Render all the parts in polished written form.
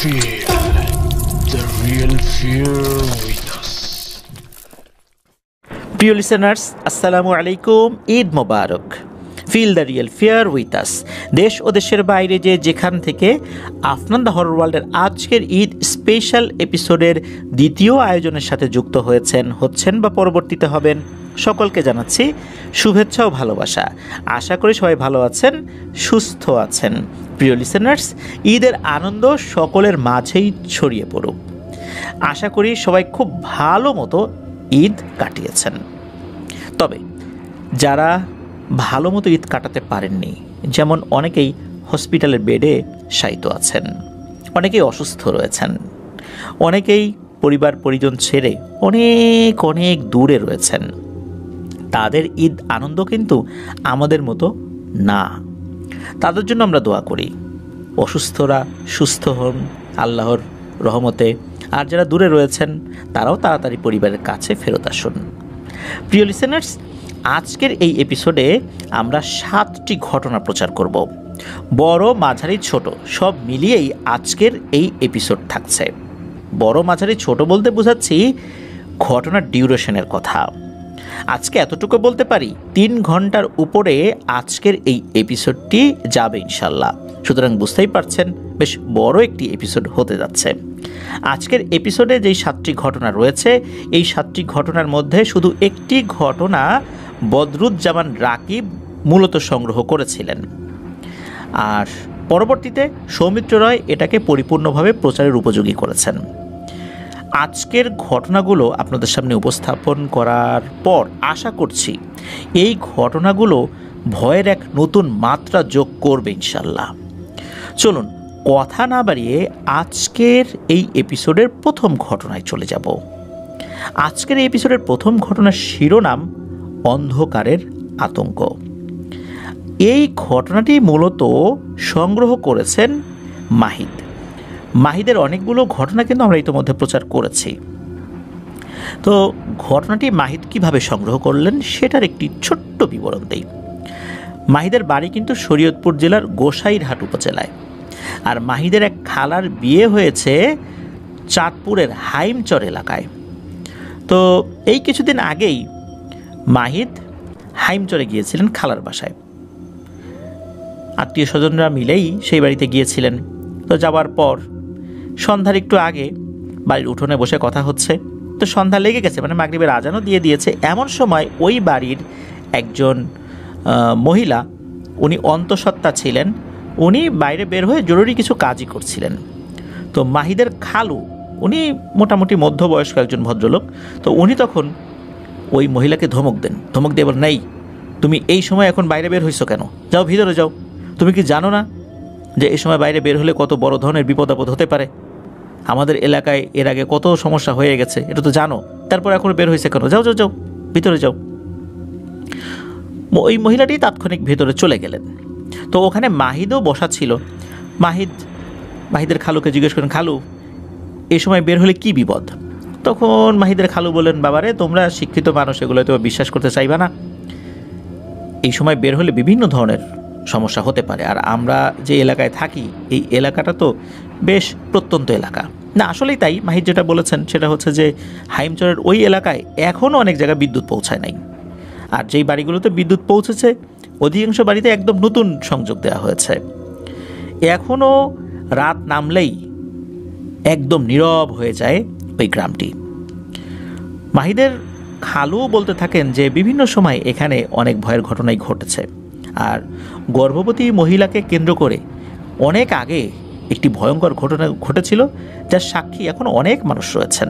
Feel the real fear with us. প্রিয় listeners, আসসালামু আলাইকুম। ঈদ মোবারক। Feel the real fear with us. দেশ ও দেশের বাইরে যেখান থেকে আফনান দ্য হরর ওয়ার্ল্ডের আজকের ঈদ স্পেশাল এপিসোডের দ্বিতীয় আয়োজনের সাথে যুক্ত হচ্ছেন বা পরবর্তীতে হবেন, সকলকে জানাচ্ছি শুভেচ্ছা ও ভালোবাসা। আশা করি সবাই ভালো আছেন, সুস্থ আছেন। প্রিয় লিসেনার্স, ঈদের আনন্দ সকলের মাঝেই ছড়িয়ে পড়ুক। আশা করি সবাই খুব ভালো মতো ঈদ কাটিয়েছেন। তবে যারা ভালো মতো ঈদ কাটাতে পারেননি, যেমন অনেকেই হসপিটালের বেডে শায়িত আছেন, অনেকেই অসুস্থ রয়েছেন, অনেকেই পরিবার পরিজন ছেড়ে অনেক অনেক দূরে রয়েছেন, তাদের ঈদ আনন্দ কিন্তু আমাদের মতো না। তাদের জন্য আমরা দোয়া করি, অসুস্থরা সুস্থ হন আল্লাহর রহমতে, আর যারা দূরে রয়েছেন তারাও তাড়াতাড়ি পরিবারের কাছে ফেরত আসুন। প্রিয় লিসেনার্স, আজকের এই এপিসোডে আমরা 7টি ঘটনা প্রচার করব। বড়, মাঝারি, ছোট সব মিলিয়েই আজকের এই এপিসোড থাকছে। বড়, মাঝারি, ছোট বলতে বোঝাচ্ছি ঘটনার ডিউরেশনের কথা। আজকে এতটুকু বলতে পারি, 3 ঘন্টার উপরে আজকের এই এপিসোডটি যাবে ইনশাল্লাহ। সুতরাং বুঝতেই পারছেন বেশ বড় একটি এপিসোড হতে যাচ্ছে। আজকের এপিসোডে যেই 7টি ঘটনা রয়েছে, এই 7টি ঘটনার মধ্যে শুধু একটি ঘটনা বদরুজ্জামান রাকিব মূলত সংগ্রহ করেছিলেন, আর পরবর্তীতে সৌমিত্র রয় এটাকে পরিপূর্ণভাবে প্রচারের উপযোগী করেছেন। আজকের ঘটনাগুলো আপনাদের সামনে উপস্থাপন করার পর আশা করছি এই ঘটনাগুলো ভয়ের এক নতুন মাত্রা যোগ করবে ইনশাল্লাহ। চলুন কথা না বাড়িয়ে আজকের এই এপিসোডের প্রথম ঘটনায় চলে যাব। আজকের এই এপিসোডের প্রথম ঘটনার শিরোনাম অন্ধকারের আতঙ্ক। এই ঘটনাটি মূলত সংগ্রহ করেছেন মাহিদ। মাহিদের অনেকগুলো ঘটনা কিন্তু আমরা ইতিমধ্যে প্রচার করেছি। তো ঘটনাটি মাহিদ কিভাবে সংগ্রহ করলেন সেটার একটি ছোট্ট বিবরণ দেই। মাহিদের বাড়ি কিন্তু শরীয়তপুর জেলার গোসাইরহাট উপজেলায়, আর মাহিদের এক খালার বিয়ে হয়েছে চাঁদপুরের হাইমচর এলাকায়। তো এই কিছুদিন আগেই মাহিদ হাইমচরে গিয়েছিলেন খালার বাসায়, আত্মীয় স্বজনরা মিলেই সেই বাড়িতে গিয়েছিলেন। তো যাওয়ার পর সন্ধ্যার একটু আগে বাড়ির উঠোনে বসে কথা হচ্ছে। তো সন্ধ্যা লেগে গেছে, মানে মাগরিবের আজানও দিয়ে দিয়েছে। এমন সময় ওই বাড়ির একজন মহিলা, উনি অন্তঃসত্ত্বা ছিলেন, উনি বাইরে বের হয়ে জরুরি কিছু কাজই করছিলেন। তো মাহিদের খালু, উনি মোটামুটি মধ্যবয়স্ক একজন ভদ্রলোক, তো উনি তখন ওই মহিলাকে ধমক দেন। ধমক দিয়ে বলেন, নেই, তুমি এই সময় এখন বাইরে বের হইছো কেন? যাও ভিতরে যাও। তুমি কি জানো না যে এই সময় বাইরে বের হলে কত বড় ধরনের বিপদ আপদ হতে পারে? আমাদের এলাকায় এর আগে কত সমস্যা হয়ে গেছে, এটা তো জানো। তারপর এখন বের হয়েছে কেন? যাও যাও যাও, ভিতরে যাও। ওই মহিলাটি তাৎক্ষণিক ভেতরে চলে গেলেন। তো ওখানে মাহিদও বসা ছিল। মাহিদের খালুকে জিজ্ঞেস করেন, খালু এই সময় বের হলে কি বিপদ? তখন মাহিদের খালু বলেন, বাবারে, তোমরা শিক্ষিত মানুষ, এগুলো তো বিশ্বাস করতে চাইবা না। এই সময় বের হলে বিভিন্ন ধরনের সমস্যা হতে পারে, আর আমরা যে এলাকায় থাকি এই এলাকাটা তো বেশ প্রত্যন্ত এলাকা। না, আসলেই তাই। মাহিদ যেটা বলেছেন সেটা হচ্ছে যে হাইমচরের ওই এলাকায় এখনও অনেক জায়গায় বিদ্যুৎ পৌঁছায় নাই, আর যেই বাড়িগুলোতে বিদ্যুৎ পৌঁছেছে অধিকাংশ বাড়িতে একদম নতুন সংযোগ দেওয়া হয়েছে। এখনও রাত নামলেই একদম নীরব হয়ে যায় ওই গ্রামটি। মাহিদের খালু বলতে থাকেন যে বিভিন্ন সময় এখানে অনেক ভয়ের ঘটনাই ঘটেছে, আর গর্ভবতী মহিলাকে কেন্দ্র করে অনেক আগে একটি ভয়ঙ্কর ঘটনা ঘটেছিল, যার সাক্ষী এখন অনেক মানুষ রয়েছেন।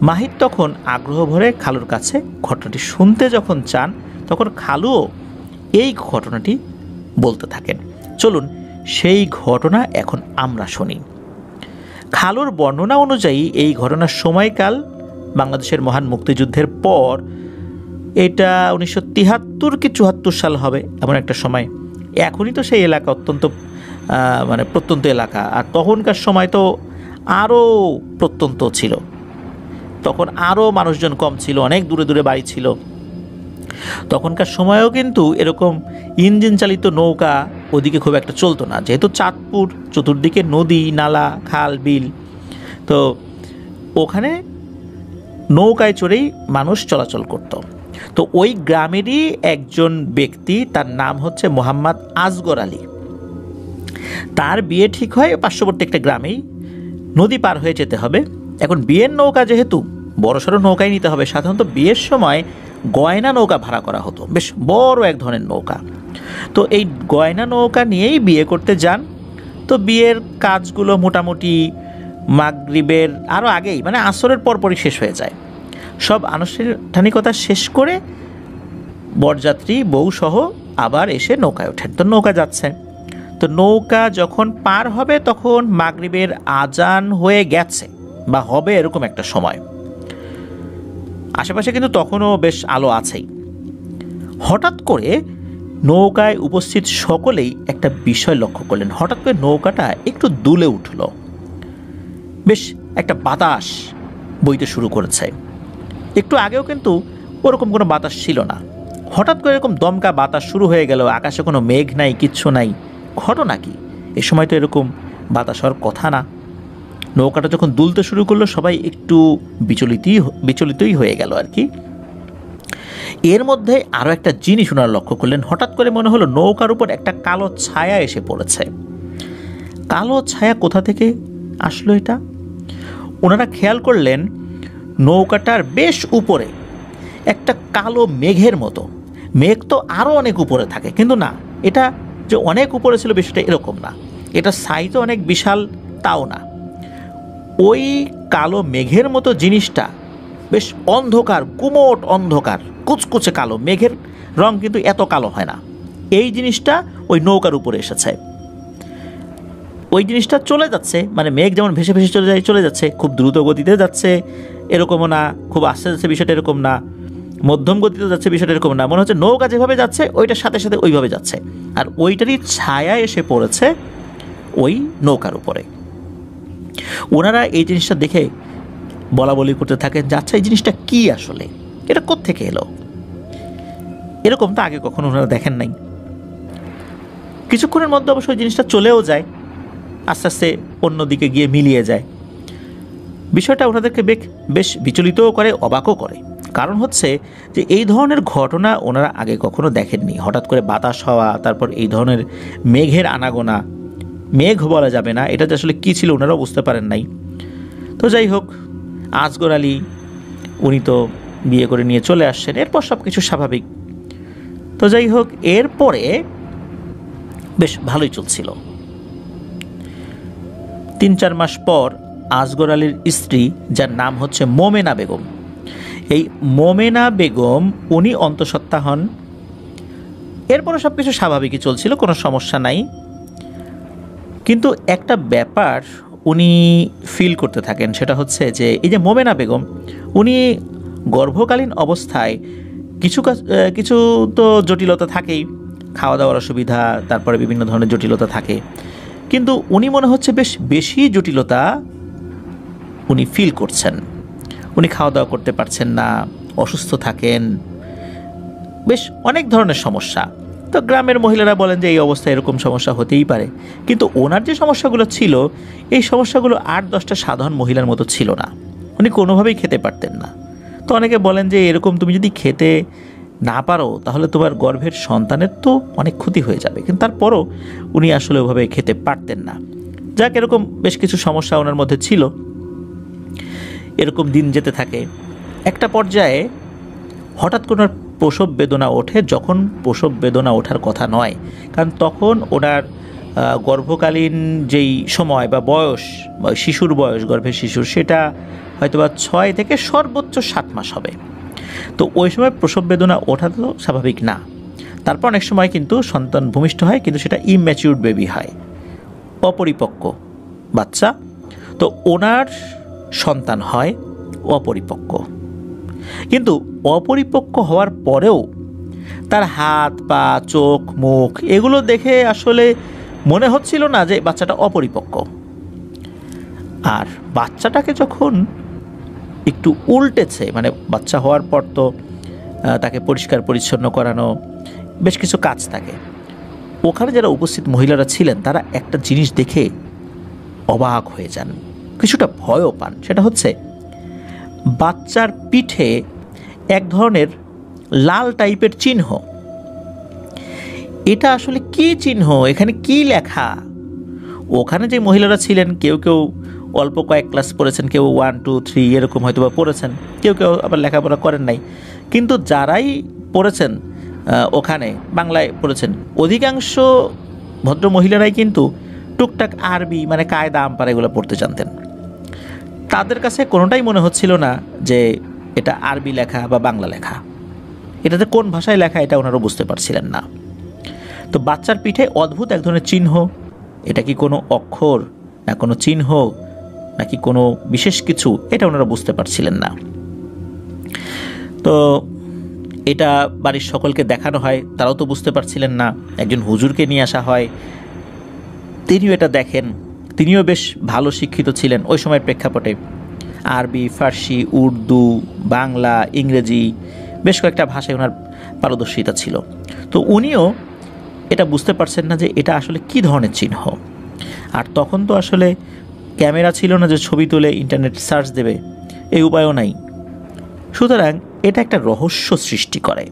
মাহিদ তখন আগ্রহ ভরে খালুর কাছে ঘটনাটি শুনতে যখন চান, তখন খালুও এই ঘটনাটি বলতে থাকেন। চলুন সেই ঘটনা এখন আমরা শুনি। খালুর বর্ণনা অনুযায়ী এই ঘটনার সময়কাল বাংলাদেশের মহান মুক্তিযুদ্ধের পর, এটা 1973 কি 74 সাল হবে, এমন একটা সময়। এখনই তো সেই এলাকা অত্যন্ত প্রত্যন্ত এলাকা, আর তখনকার সময় তো আরও প্রত্যন্ত ছিল। তখন আরও মানুষজন কম ছিল, অনেক দূরে দূরে বাড়ি ছিল। তখনকার সময়েও কিন্তু এরকম ইঞ্জিন চালিত নৌকা ওদিকে খুব একটা চলতো না, যেহেতু চাঁদপুর চতুর্দিকে নদী নালা খাল বিল, তো ওখানে নৌকায় চড়েই মানুষ চলাচল করত। তো ওই গ্রামেরই একজন ব্যক্তি, তার নাম হচ্ছে মোহাম্মদ আসগর আলী। তার বিয়ে ঠিক হয় পার্শ্ববর্তী একটা গ্রামেই, নদী পার হয়ে যেতে হবে। এখন বিয়ের নৌকা যেহেতু বড়সড় নৌকায় নিতে হবে, সাধারণত বিয়ের সময় গয়না নৌকা ভাড়া করা হতো, বেশ বড় এক ধরনের নৌকা। তো এই গয়না নৌকা নিয়েই বিয়ে করতে যান। তো বিয়ের কাজগুলো মোটামুটি মাগরিবের আরও আগেই, মানে আসরের পরপরই শেষ হয়ে যায়। সব আনুষ্ঠানিকতা শেষ করে বরযাত্রী বউ সহ আবার এসে নৌকায় ওঠেন। তো নৌকা যাচ্ছে, তো নৌকা যখন পার হবে তখন মাগরিবের আজান হয়ে গেছে বা হবে এরকম একটা সময়। আশেপাশে কিন্তু তখনও বেশ আলো আছেই। হঠাৎ করে নৌকায় উপস্থিত সকলেই একটা বিষয় লক্ষ্য করলেন। হঠাৎ করে নৌকাটা একটু দুলে উঠল, বেশ একটা বাতাস বইতে শুরু করেছে। একটু আগেও কিন্তু ওরকম কোনো বাতাস ছিল না, হঠাৎ করে এরকম দমকা বাতাস শুরু হয়ে গেল। আকাশে কোনো মেঘ নাই, কিচ্ছু নাই, ঘটনা কি? এ সময় তো এরকম বাতাস হওয়ার কথা না। নৌকাটা যখন দুলতে শুরু করলো সবাই একটু বিচলিতই হয়ে গেল আর কি। এর মধ্যে আরও একটা জিনিস ওনারা লক্ষ্য করলেন। হঠাৎ করে মনে হলো নৌকার উপর একটা কালো ছায়া এসে পড়েছে। কালো ছায়া কোথা থেকে আসলো এটা? ওনারা খেয়াল করলেন নৌকাটার বেশ উপরে একটা কালো মেঘের মতো। মেঘ তো আরও অনেক উপরে থাকে, কিন্তু না, এটা যে অনেক উপরে ছিল বিষয়টা এরকম না, এটা সাইজও অনেক বিশাল তাও না। ওই কালো মেঘের মতো জিনিসটা বেশ অন্ধকার, গুমোট অন্ধকার, কুচকুচে কালো। মেঘের রং কিন্তু এত কালো হয় না। এই জিনিসটা ওই নৌকার উপরে এসেছে। ওই জিনিসটা চলে যাচ্ছে, মানে মেঘ যেমন ভেসে ভেসে চলে যাচ্ছে, খুব দ্রুত গতিতে যাচ্ছে এরকমও না, খুব আস্তে আস্তে বিষয়টা এরকম না, মধ্যম গতিতে যাচ্ছে বিষয়টা এরকম না। মনে হচ্ছে নৌকা যেভাবে যাচ্ছে ওইটার সাথে সাথে ওইভাবে যাচ্ছে, আর ওইটারই ছায়া এসে পড়েছে ওই নৌকার উপরে। ওনারা এই জিনিসটা দেখে বলা বলি করতে থাকেন যে আচ্ছা, এই জিনিসটা কি আসলে, এটা কোত্থেকে এলো? এরকম তো আগে কখনো ওনারা দেখেন নাই। কিছুক্ষণের মধ্যে অবশ্য ওই জিনিসটা চলেও যায়, আস্তে আস্তে অন্যদিকে গিয়ে মিলিয়ে যায়। বিষয়টা ওনাদেরকে বেশ বিচলিতও করে, অবাকও করে। কারণ হচ্ছে যে এই ধরনের ঘটনা ওনারা আগে কখনো দেখেননি। হঠাৎ করে বাতাস হওয়া, তারপর এই ধরনের মেঘের আনাগোনা, মেঘ বলা যাবে না, এটা যে আসলে কী ছিল ওনারাও বুঝতে পারেন নাই। তো যাই হোক, আসগর আলী উনি তো বিয়ে করে নিয়ে চলে আসছেন, এরপর সব কিছু স্বাভাবিক। তো যাই হোক, এরপরে বেশ ভালোই চলছিল। 3-4 মাস পর আসগর আলীর স্ত্রী, যার নাম হচ্ছে মোমেনা বেগম, এই মোমেনা বেগম উনি অন্তঃসত্ত্বা হন। এরপরে সব কিছু স্বাভাবিকই চলছিল, কোনো সমস্যা নাই। কিন্তু একটা ব্যাপার উনি ফিল করতে থাকেন, সেটা হচ্ছে যে এই যে মোমেনা বেগম, উনি গর্ভকালীন অবস্থায় কিছু তো জটিলতা থাকেই, খাওয়া দাওয়ার অসুবিধা, তারপরে বিভিন্ন ধরনের জটিলতা থাকে। কিন্তু উনি মনে হচ্ছে বেশ বেশি জটিলতা উনি ফিল করছেন। উনি খাওয়া দাওয়া করতে পারছেন না, অসুস্থ থাকেন, বেশ অনেক ধরনের সমস্যা। তো গ্রামের মহিলারা বলেন যে এই অবস্থায় এরকম সমস্যা হতেই পারে। কিন্তু ওনার যে সমস্যাগুলো ছিল, এই সমস্যাগুলো 8-10টা সাধারণ মহিলার মতো ছিল না। উনি কোনোভাবেই খেতে পারতেন না। তো অনেকে বলেন যে এরকম তুমি যদি খেতে না পারো তাহলে তোমার গর্ভের সন্তানের তো অনেক ক্ষতি হয়ে যাবে। কিন্তু তারপরও উনি আসলে ওভাবে খেতে পারতেন না। যাক, এরকম বেশ কিছু সমস্যা ওনার মধ্যে ছিল। এরকম দিন যেতে থাকে। একটা পর্যায়ে হঠাৎ করে ওনার প্রসব বেদনা ওঠে, যখন প্রসব বেদনা ওঠার কথা নয়, কারণ তখন ওনার গর্ভকালীন যেই সময় বা বয়স, বা শিশুর বয়স, গর্ভের শিশুর, সেটা হয়তো বা 6 থেকে সর্বোচ্চ 7 মাস হবে। তো ওই সময় প্রসব বেদনা ওঠা তো স্বাভাবিক না। তারপর অনেক সময় কিন্তু সন্তান ভূমিষ্ঠ হয়, কিন্তু সেটা ইম্যাচিউরড বেবি হয়, অপরিপক্ক বাচ্চা। তো ওনার সন্তান হয় অপরিপক্ক। কিন্তু অপরিপক্ক হওয়ার পরেও তার হাত পা, চোখ, মুখ এগুলো দেখে আসলে মনে হচ্ছিল না যে বাচ্চাটা অপরিপক্ক। আর বাচ্চাটাকে যখন একটু উল্টেছে, মানে বাচ্চা হওয়ার পর তো তাকে পরিষ্কার পরিচ্ছন্ন করানো, বেশ কিছু কাজ থাকে। ওখানে যারা উপস্থিত মহিলারা ছিলেন তারা একটা জিনিস দেখে অবাক হয়ে যান, কিছুটা ভয়ও পান। সেটা হচ্ছে বাচ্চার পিঠে এক ধরনের লাল টাইপের চিহ্ন। এটা আসলে কি চিহ্ন, এখানে কি লেখা? ওখানে যে মহিলারা ছিলেন কেউ কেউ অল্প কয়েক ক্লাস পড়েছেন, কেউ 1, 2, 3 এরকম হয়তো বা পড়েছেন, কেউ কেউ আবার লেখাপড়া করেন নাই। কিন্তু যারাই পড়েছেন ওখানে বাংলায় পড়েছেন, অধিকাংশ ভদ্র মহিলারাই কিন্তু টুকটাক আরবি মানে কায়দা আমপারা এগুলো পড়তে জানতেন। তাদের কাছে কোনোটাই মনে হচ্ছিল না যে এটা আরবি লেখা বা বাংলা লেখা। এটাতে কোন ভাষায় লেখা এটা ওনারা বুঝতে পারছিলেন না। তো বাচ্চার পিঠে অদ্ভুত এক ধরনের চিহ্ন, এটা কি কোনো অক্ষর না কোনো চিহ্ন নাকি কোনো বিশেষ কিছু, এটা ওনারা বুঝতে পারছিলেন না। তো এটা বাড়ির সকলকে দেখানো হয়, তারাও তো বুঝতে পারছিলেন না। একজন হুজুরকে নিয়ে আসা হয়, তিনিও এটা দেখেন। তিনিও বেশ ভালো শিক্ষিত ছিলেন ওই সময়ের প্রেক্ষাপটে। আরবি, ফার্সি, উর্দু, বাংলা, ইংরেজি বেশ কয়েকটা ভাষায় ওনার পারদর্শিতা ছিল। তো উনিও এটা বুঝতে পারছেন না যে এটা আসলে কি ধরনের চিহ্ন। আর তখন তো আসলে ক্যামেরা ছিল না যে ছবি তুলে ইন্টারনেট সার্চ দেবে, এই উপায়ও নাই। সুতরাং এটা একটা রহস্য সৃষ্টি করে।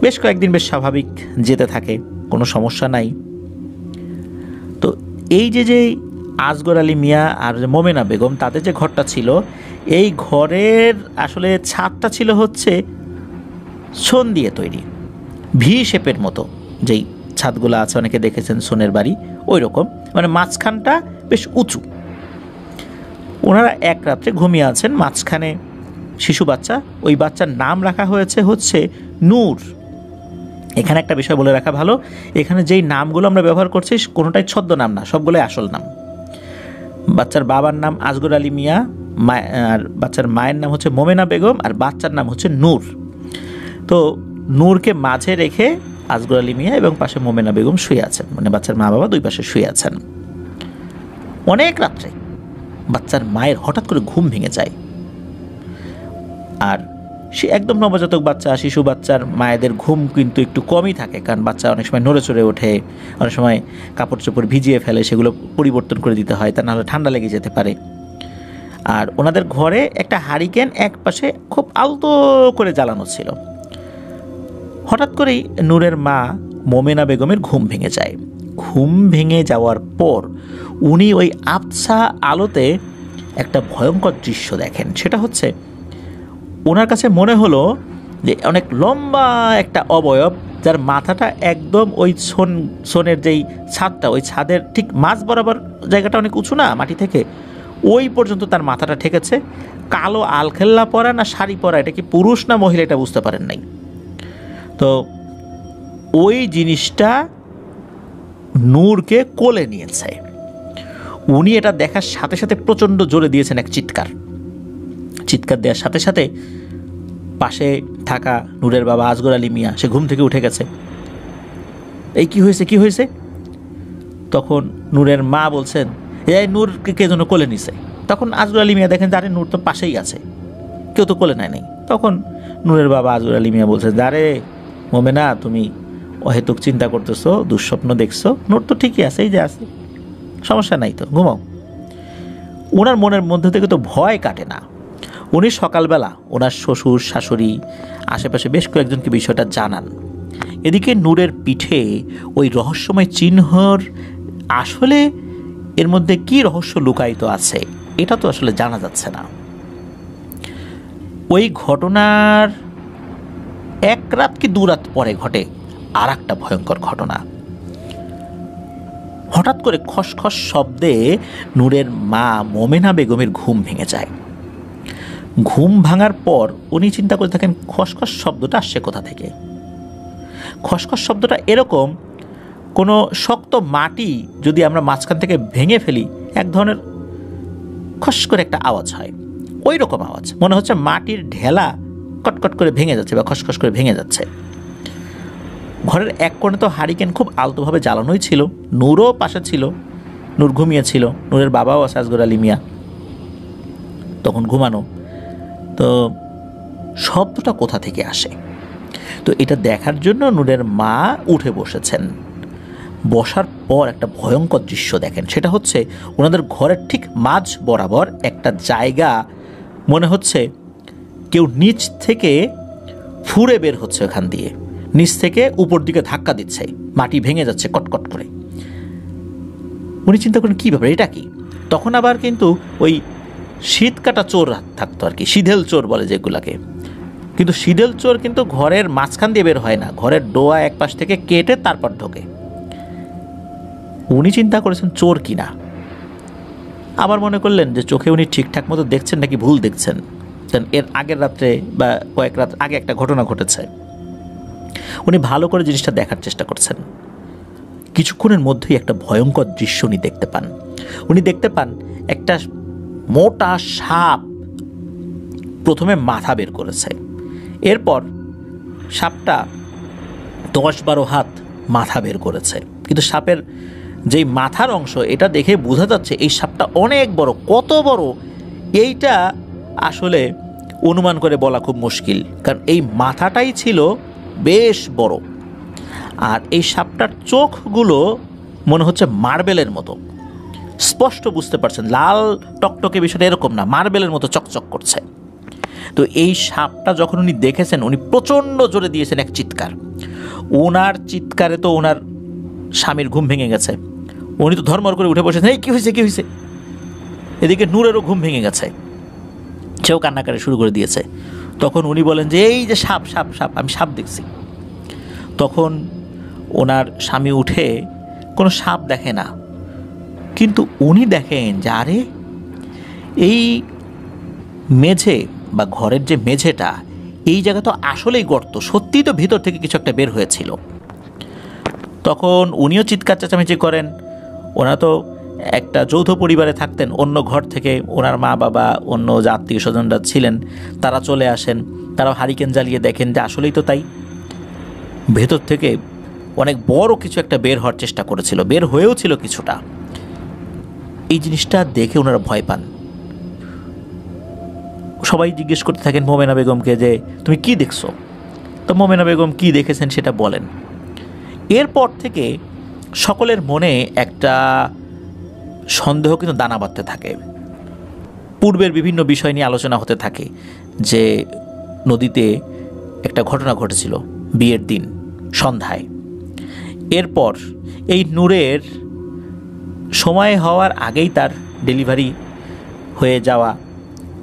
বেশ কয়েকদিন বেশ স্বাভাবিক যেতে থাকে, কোনো সমস্যা নাই। তো এই যে আসগর আলী মিয়া আর মোমেনা বেগম, তাদের যে ঘরটা ছিল, এই ঘরের আসলে ছাদটা ছিল হচ্ছে সোন দিয়ে তৈরি, ভি শেপের মতো। যেই ছাদগুলো আছে অনেকে দেখেছেন সোনের বাড়ি, ওই রকম, মানে মাঝখানটা বেশ উঁচু। ওনারা এক রাত্রে ঘুমিয়ে আছেন, মাঝখানে শিশু বাচ্চা, ওই বাচ্চার নাম রাখা হয়েছে হচ্ছে নূর। এখানে একটা বিষয় বলে রাখা ভালো, এখানে যেই নামগুলো আমরা ব্যবহার করছি কোনোটাই ছদ্মনাম না, সবগুলোই আসল নাম। বাচ্চার বাবার নাম আসগর আলী মিয়া, আর বাচ্চার মায়ের নাম হচ্ছে মোমেনা বেগম, আর বাচ্চার নাম হচ্ছে নূর। তো নূরকে মাঝে রেখে আসগর আলী মিয়া এবং পাশে মোমেনা বেগম শুয়ে আছেন, মানে বাচ্চার মা বাবা দুই পাশে শুয়ে আছেন। অনেক রাত্রে বাচ্চার মায়ের হঠাৎ করে ঘুম ভেঙে যায়। আর সে একদম নবজাতক বাচ্চা, শিশু বাচ্চার মায়েদের ঘুম কিন্তু একটু কমই থাকে, কারণ বাচ্চা অনেক সময় নড়ে চড়ে ওঠে, অনেক সময় কাপড় চোপড় ভিজিয়ে ফেলে, সেগুলো পরিবর্তন করে দিতে হয়, তা নাহলে ঠান্ডা লেগে যেতে পারে। আর ওনাদের ঘরে একটা হারিকেন এক পাশে খুব আলতো করে জ্বালানো ছিল। হঠাৎ করেই নূরের মা মোমেনা বেগমের ঘুম ভেঙে যায়। ঘুম ভেঙে যাওয়ার পর উনি ওই আবছা আলোতে একটা ভয়ঙ্কর দৃশ্য দেখেন। সেটা হচ্ছে ওনার কাছে মনে হলো যে অনেক লম্বা একটা অবয়ব, যার মাথাটা একদম ওই সোনের যেই ছাদটা, ওই ছাদের ঠিক মাঝ বরাবর, জায়গাটা অনেক উঁচু না মাটি থেকে, ওই পর্যন্ত তার মাথাটা ঠেকেছে। কালো আলখেল্লা পরা না শাড়ি পরা, এটা কি পুরুষ না মহিলা এটা বুঝতে পারেন নাই। তো ওই জিনিসটা নূরকে কোলে নিয়েছে। উনি এটা দেখার সাথে সাথে প্রচণ্ড জোরে দিয়েছেন এক চিৎকার। চিৎকার দেওয়ার সাথে সাথে পাশে থাকা নূরের বাবা আসগর আলী মিয়া সে ঘুম থেকে উঠে গেছে। এই কি হয়েছে, কি হয়েছে? তখন নূরের মা বলছেন, এই নূরকে কে যেন কোলে নিছে। তখন আসগর আলী মিয়া দেখেন যারে নূর তো পাশেই আছে, কেউ তো কোলে নেয় নাই। তখন নূরের বাবা আসগর আলী মিয়া বলছে, যারে মোমেনা, তুমি অহেতুক চিন্তা করতেছো, দুঃস্বপ্ন দেখছো, নূর তো ঠিকই আছে, এই যে আছে, সমস্যা নাই, তো ঘুমাও। ওনার মনের মধ্যে থেকে তো ভয় কাটে না। উনি সকালবেলা ওনার শ্বশুর শাশুড়ি আশেপাশে বেশ কয়েকজনকে বিষয়টা জানান। এদিকে নূরের পিঠে ওই রহস্যময় চিহ্নর আসলে এর মধ্যে কি রহস্য লুকায়িত আছে এটা তো আসলে জানা যাচ্ছে না। ওই ঘটনার এক রাত কি 2 রাত পরে ঘটে আর একটা ভয়ঙ্কর ঘটনা। হঠাৎ করে খসখস শব্দে নূরের মা মোমেনা বেগমের ঘুম ভেঙে যায়। ঘুম ভাঙার পর উনি চিন্তা করে থাকেন খসখস শব্দটা আসছে কোথা থেকে। খসখস শব্দটা এরকম, কোনো শক্ত মাটি যদি আমরা মাঝখান থেকে ভেঙে ফেলি এক ধরনের খস করে একটা আওয়াজ হয়, ওই রকম আওয়াজ। মনে হচ্ছে মাটির ঢেলা কটকট করে ভেঙে যাচ্ছে বা খসখস করে ভেঙে যাচ্ছে। ঘরের এক কোণে তো হারিকেন খুব আলতোভাবে জ্বালানোই ছিল, নূরও পাশে ছিল, নূর ঘুমিয়েছিল, নূরের বাবাও আছে আসগর আলী মিয়া, তখন ঘুমানো। তো শব্দটা কোথা থেকে আসে? তো এটা দেখার জন্য নূরের মা উঠে বসেছেন। বসার পর একটা ভয়ঙ্কর দৃশ্য দেখেন, সেটা হচ্ছে ওনাদের ঘরের ঠিক মাঝ বরাবর একটা জায়গা মনে হচ্ছে কেউ নিচ থেকে ফুঁড়ে বের হচ্ছে, ওখান দিয়ে নিচ থেকে উপর দিকে ধাক্কা দিচ্ছে, মাটি ভেঙে যাচ্ছে কটকট করে। উনি চিন্তা করেন কী ব্যাপার, এটা কি? তখন আবার কিন্তু ওই শীত কাটা চোর থাকতো আর কি, সিধেল চোর বলে যেগুলাকে। কিন্তু সিধেল চোর কিন্তু ঘরের মাঝখান দিয়ে বের হয় না, ঘরের ডোয়া এক পাশ থেকে কেটে তারপর ঢোকে। উনি চিন্তা করেছেন চোর কিনা, আবার মনে করলেন যে চোখে উনি ঠিকঠাক মতো দেখছেন নাকি ভুল দেখছেন। এর আগের রাত্রে বা কয়েক রাত আগে একটা ঘটনা ঘটেছে, উনি ভালো করে জিনিসটা দেখার চেষ্টা করছেন। কিছুক্ষণের মধ্যেই একটা ভয়ঙ্কর দৃশ্য উনি দেখতে পান। উনি দেখতে পান একটা মোটা সাপ প্রথমে মাথা বের করেছে, এরপর সাপটা 10-12 হাত মাথা বের করেছে। কিন্তু সাপের যেই মাথার অংশ, এটা দেখে বোঝা যাচ্ছে এই সাপটা অনেক বড়। কত বড় এইটা আসলে অনুমান করে বলা খুব মুশকিল, কারণ এই মাথাটাই ছিল বেশ বড়। আর এই সাপটার চোখগুলো মনে হচ্ছে মার্বেলের মতো, স্পষ্ট বুঝতে পারছেন, লাল টকটকে বিষয়টা এরকম না, মার্বেলের মতো চকচক করছে। তো এই সাপটা যখন উনি দেখেছেন, উনি প্রচণ্ড জোরে দিয়েছেন এক চিৎকার। ওনার চিৎকারে তো ওনার স্বামীর ঘুম ভেঙে গেছে, উনি তো ধর্মর করে উঠে বসেছেন, এই কী হয়েছে কী হয়েছে। এদিকে নূরেরও ঘুম ভেঙে গেছে, সেও কান্নাকাটি শুরু করে দিয়েছে। তখন উনি বলেন যে এই যে সাপ সাপ সাপ, আমি সাপ দেখছি। তখন ওনার স্বামী উঠে কোনো সাপ দেখে না, কিন্তু উনি দেখেন যে আরে এই মেঝে বা ঘরের যে মেঝেটা, এই জায়গা তো আসলেই গর্ত, সত্যিই তো ভিতর থেকে কিছু একটা বের হয়েছিল। তখন উনিও চিৎকার চেঁচামেচি করেন। ওনারা তো একটা যৌথ পরিবারে থাকতেন, অন্য ঘর থেকে ওনার মা বাবা অন্য যে আত্মীয় স্বজনরা ছিলেন তারা চলে আসেন, তারাও হারিকেন জ্বালিয়ে দেখেন যে আসলেই তো তাই, ভেতর থেকে অনেক বড় কিছু একটা বের হওয়ার চেষ্টা করেছিল, বের হয়েও ছিল কিছুটা। এই জিনিসটা দেখে ওনারা ভয় পান। সবাই জিজ্ঞেস করতে থাকেন মোমেনা বেগমকে যে তুমি কি দেখছো। তো মোমেনা বেগম কি দেখেছেন সেটা বলেন। এরপর থেকে সকলের মনে একটা সন্দেহ কিন্তু দানা বাঁধতে থাকে। পূর্বের বিভিন্ন বিষয় নিয়ে আলোচনা হতে থাকে যে নদীতে একটা ঘটনা ঘটেছিল বিয়ের দিন সন্ধ্যায়। এরপর এই নূরের সময় হওয়ার আগেই তার ডেলিভারি হয়ে যাওয়া,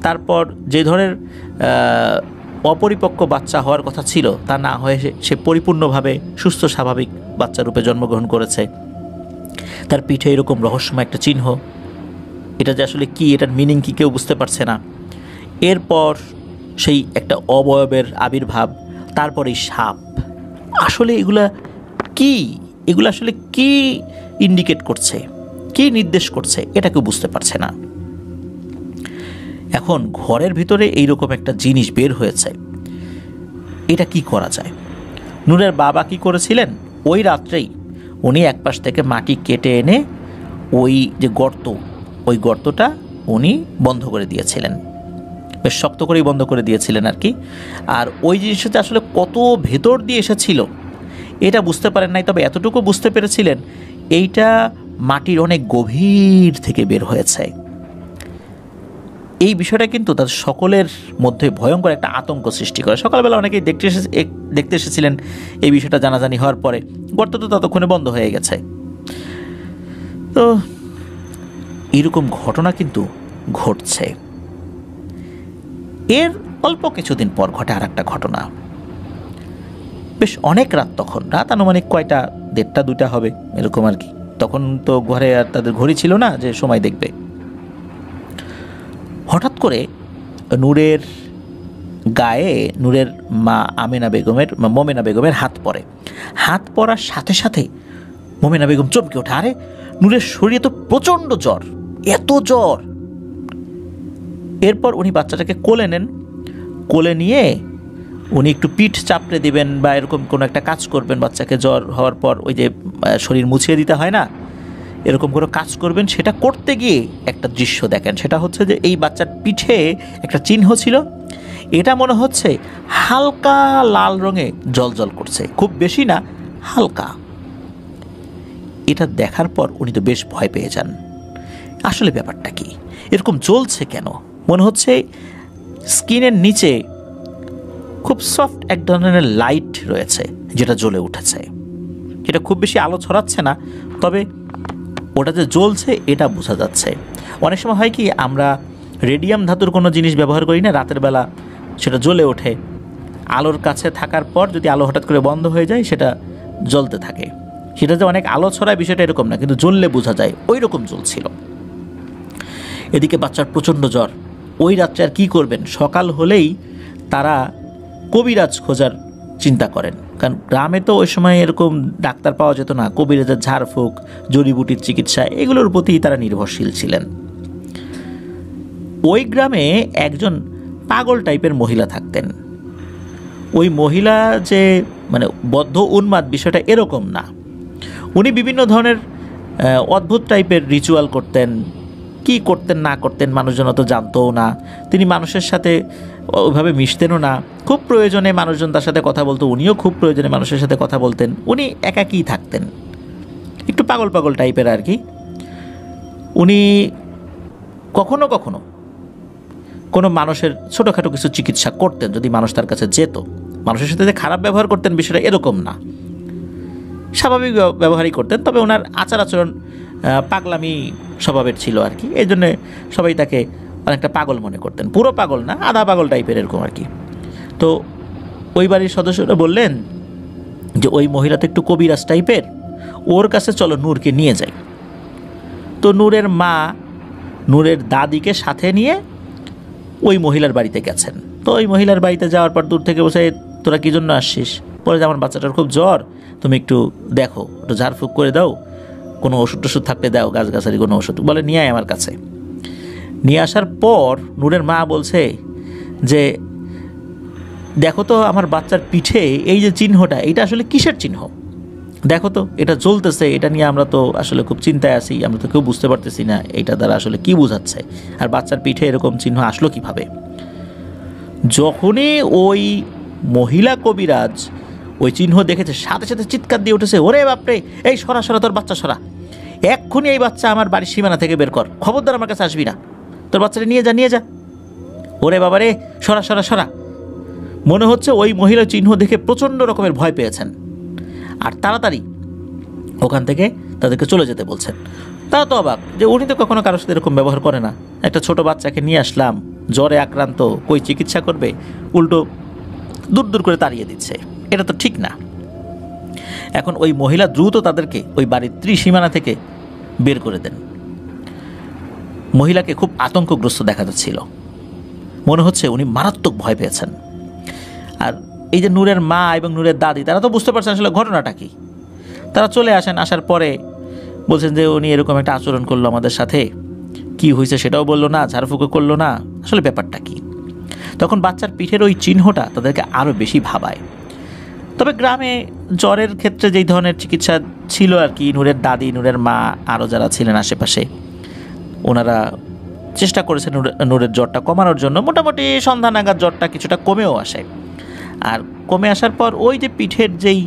তারপর যে ধরনের অপরিপক্ক বাচ্চা হওয়ার কথা ছিল তা না হয়ে সে পরিপূর্ণভাবে সুস্থ স্বাভাবিক বাচ্চা রূপে জন্মগ্রহণ করেছে। তার পিঠে এরকম রহস্যময় একটা চিহ্ন, এটা যে আসলে কি, এটার মিনিং কি কেউ বুঝতে পারছে না। এরপর সেই একটা অবয়বের আবির্ভাব, তারপর এই সাপ। আসলে এগুলো কি, এগুলো আসলে কি ইন্ডিকেট করছে, কি নির্দেশ করছে, এটা কেউ বুঝতে পারছে না। এখন ঘরের ভিতরে এইরকম একটা জিনিস বের হয়েছে, এটা কি করা যায়? নূরের বাবা কি করেছিলেন, ওই রাত্রেই উনি এক পাশ থেকে মাটি কেটে এনে ওই যে গর্ত, ওই গর্তটা উনি বন্ধ করে দিয়েছিলেন, বেশ শক্ত করেই বন্ধ করে দিয়েছিলেন আর কি। আর ওই জিনিসটা আসলে কত ভেতর দিয়ে এসেছিল এটা বুঝতে পারেন নাই, তবে এতটুকু বুঝতে পেরেছিলেন এইটা মাটির অনেক গভীর থেকে বের হয়েছে। এই বিষয়টা কিন্তু তাদের সকলের মধ্যে ভয়ঙ্কর একটা আতঙ্ক সৃষ্টি করে। সকালবেলা অনেকেই দেখতে এসেছিলেন, এই বিষয়টা জানাজানি হওয়ার পরে গর্ত তো ততক্ষণে বন্ধ হয়ে গেছে। তো এরকম ঘটনা কিন্তু ঘটছে। এর অল্প কিছুদিন পর ঘটে আর একটা ঘটনা, বেশ অনেক রাত, তখন রাত আনুমানিক কয়টা, 1:30-2টা হবে এরকম আর কি। তখন তো ঘরে আর তাদের ঘড়ি ছিল না যে সময় দেখবে। হঠাৎ করে নূরের গায়ে নূরের মা মোমেনা বেগমের হাত পড়ে। হাত পড়ার সাথে সাথে মোমেনা বেগম চমকে ওঠে, আরে নূরের শরীরে তো প্রচণ্ড জ্বর, এত জ্বর। এরপর উনি বাচ্চাটাকে কোলে নেন, কোলে নিয়ে উনি একটু পিঠ চাপড়ে দিবেন বা এরকম কোনো একটা কাজ করবেন, বাচ্চাকে জ্বর হওয়ার পর ওই যে শরীর মুছিয়ে দিতে হয় না, এরকম করে কাজ করবেন। সেটা করতে গিয়ে একটা দৃশ্য দেখেন, সেটা হচ্ছে যে এই বাচ্চার পিঠে একটা চিহ্ন ছিল, এটা মনে হচ্ছে হালকা লাল রঙে জ্বলজ্বল করছে, খুব বেশি না, হালকা। এটা দেখার পর উনি তো বেশ ভয় পেয়ে যান। আসলে ব্যাপারটা কি, এরকম জ্বলছে কেন? মনে হচ্ছে স্কিনের নিচে খুব সফট এক ধরনের লাইট রয়েছে যেটা জ্বলে উঠেছে, যেটা খুব বেশি আলো ছড়াচ্ছে না, তবে ওটা যে জ্বলছে এটা বোঝা যাচ্ছে। অনেক সময় হয় কি, আমরা রেডিয়াম ধাতুর কোনো জিনিস ব্যবহার করি না, রাতের বেলা সেটা জ্বলে ওঠে, আলোর কাছে থাকার পর যদি আলো হঠাৎ করে বন্ধ হয়ে যায় সেটা জ্বলতে থাকে। সেটা যে অনেক আলো ছড়ায় বিষয়টা এরকম না, কিন্তু জ্বললে বোঝা যায়, ওই রকম জ্বলছিল। এদিকে বাচ্চার প্রচণ্ড জ্বর। ওই রাত্রে আর কী করবেন, সকাল হলেই তারা কবিরাজ খোঁজার চিন্তা করেন, কারণ গ্রামে তো ওই সময় এরকম ডাক্তার পাওয়া যেত না। কবিরাজের ঝাড়ফুঁক, জড়িবুটির চিকিৎসা, এগুলোর প্রতি তারা নির্ভরশীল ছিলেন। ওই গ্রামে একজন পাগল টাইপের মহিলা থাকতেন। ওই মহিলা যে মানে বদ্ধ উন্মাদ বিষয়টা এরকম না, উনি বিভিন্ন ধরনের অদ্ভুত টাইপের রিচুয়াল করতেন। কি করতেন না করতেন মানুষজন তো জানতও না। তিনি মানুষের সাথে ওইভাবে মিশতেনও না। খুব প্রয়োজনে মানুষজন তার সাথে কথা বলতো, উনিও খুব প্রয়োজনে মানুষের সাথে কথা বলতেন। উনি একাকী থাকতেন, একটু পাগল পাগল টাইপের আর কি। উনি কখনো কখনো কোনো মানুষের ছোটোখাটো কিছু চিকিৎসা করতেন যদি মানুষ তার কাছে যেত। মানুষের সাথে যে খারাপ ব্যবহার করতেন বিষয়টা এরকম না, স্বাভাবিক ব্যবহারই করতেন, তবে ওনার আচার আচরণ পাগলামি স্বভাবের ছিল আর কি। এই জন্যে সবাই তাকে অনেকটা পাগল মনে করতেন, পুরো পাগল না, আধা পাগল টাইপের এরকম আর কি। তো ওই বাড়ির সদস্যরা বললেন যে ওই মহিলা তো একটু কবিরাজ টাইপের, ওর কাছে চলো নূরকে নিয়ে যাই। তো নূরের মা নূরের দাদিকে সাথে নিয়ে ওই মহিলার বাড়িতে গেছেন। তো ওই মহিলার বাড়িতে যাওয়ার পর দূর থেকে বসে, তোরা কী জন্য আসছিস? বলে যে আমার বাচ্চাটার খুব জ্বর, তুমি একটু দেখো, একটু ঝাড়ফুঁক করে দাও, কোনো ওষুধ টষুধ থাকলে দাও, গাছগাছালি কোনো ওষুধ। বলে নিয়ে আয় আমার কাছে। নিয়ে আসার পর নূরের মা বলছে যে দেখো তো আমার বাচ্চার পিঠে এই যে চিহ্নটা, এটা আসলে কিসের চিহ্ন? দেখো তো, এটা জ্বলতেছে, এটা নিয়ে আমরা তো আসলে খুব চিন্তায় আছি, আমরা তো কেউ বুঝতে পারতেছি না এটা দ্বারা আসলে কি বোঝাচ্ছে, আর বাচ্চার পিঠে এরকম চিহ্ন আসলো কিভাবে? যখনই ওই মহিলা কবিরাজ ওই চিহ্ন দেখেছে, সাথে সাথে চিৎকার দিয়ে উঠেছে, ওরে বাপরে, এই সরা সরা, তোর বাচ্চা সরা, এক্ষুনি এই বাচ্চা আমার বাড়ির সীমানা থেকে বের কর, খবরদার আমার কাছে আসবি না, তোর বাচ্চাটা নিয়ে যা, নিয়ে যা, ওরে বাবা রে, সরা সরা সরা। মনে হচ্ছে ওই মহিলা চিহ্ন দেখে প্রচণ্ড রকমের ভয় পেয়েছেন, আর তাড়াতাড়ি ওখান থেকে তাদেরকে চলে যেতে বলছেন। তারা তো অবাক যে উনি তো কখনো কারোর সাথে এরকম ব্যবহার করে না, একটা ছোট বাচ্চাকে নিয়ে আসলাম, জ্বরে আক্রান্ত, কই চিকিৎসা করবে, উল্টো দূর দূর করে তাড়িয়ে দিচ্ছে, এটা তো ঠিক না। এখন ওই মহিলা দ্রুত তাদেরকে ওই বাড়ির ত্রিসীমানা থেকে বের করে দেন। মহিলাকে খুব আতঙ্কগ্রস্ত দেখা যাচ্ছিল, মনে হচ্ছে উনি মারাত্মক ভয় পেয়েছেন। আর এই যে নূরের মা এবং নূরের দাদি, তারা তো বুঝতে পারছেন আসলে ঘটনাটা কি। তারা চলে আসেন, আসার পরে বলছেন যে উনি এরকম একটা আচরণ করলো আমাদের সাথে, কি হয়েছে সেটাও বললো না, ঝাড়ফুঁকো করলো না, আসলে ব্যাপারটা কি? তখন বাচ্চার পিঠের ওই চিহ্নটা তাদেরকে আরও বেশি ভাবায়। তবে গ্রামে জ্বরের ক্ষেত্রে যেই ধরনের চিকিৎসা ছিল আর কি, নূরের দাদি, নূরের মা, আরও যারা ছিলেন আশেপাশে, ওনারা চেষ্টা করেছেন নূরের জ্বরটা কমানোর জন্য। মোটামুটি সন্ধ্যা নাগাদ জ্বরটা কিছুটা কমেও আসে। আর কমে আসার পর ওই যে পিঠের যেই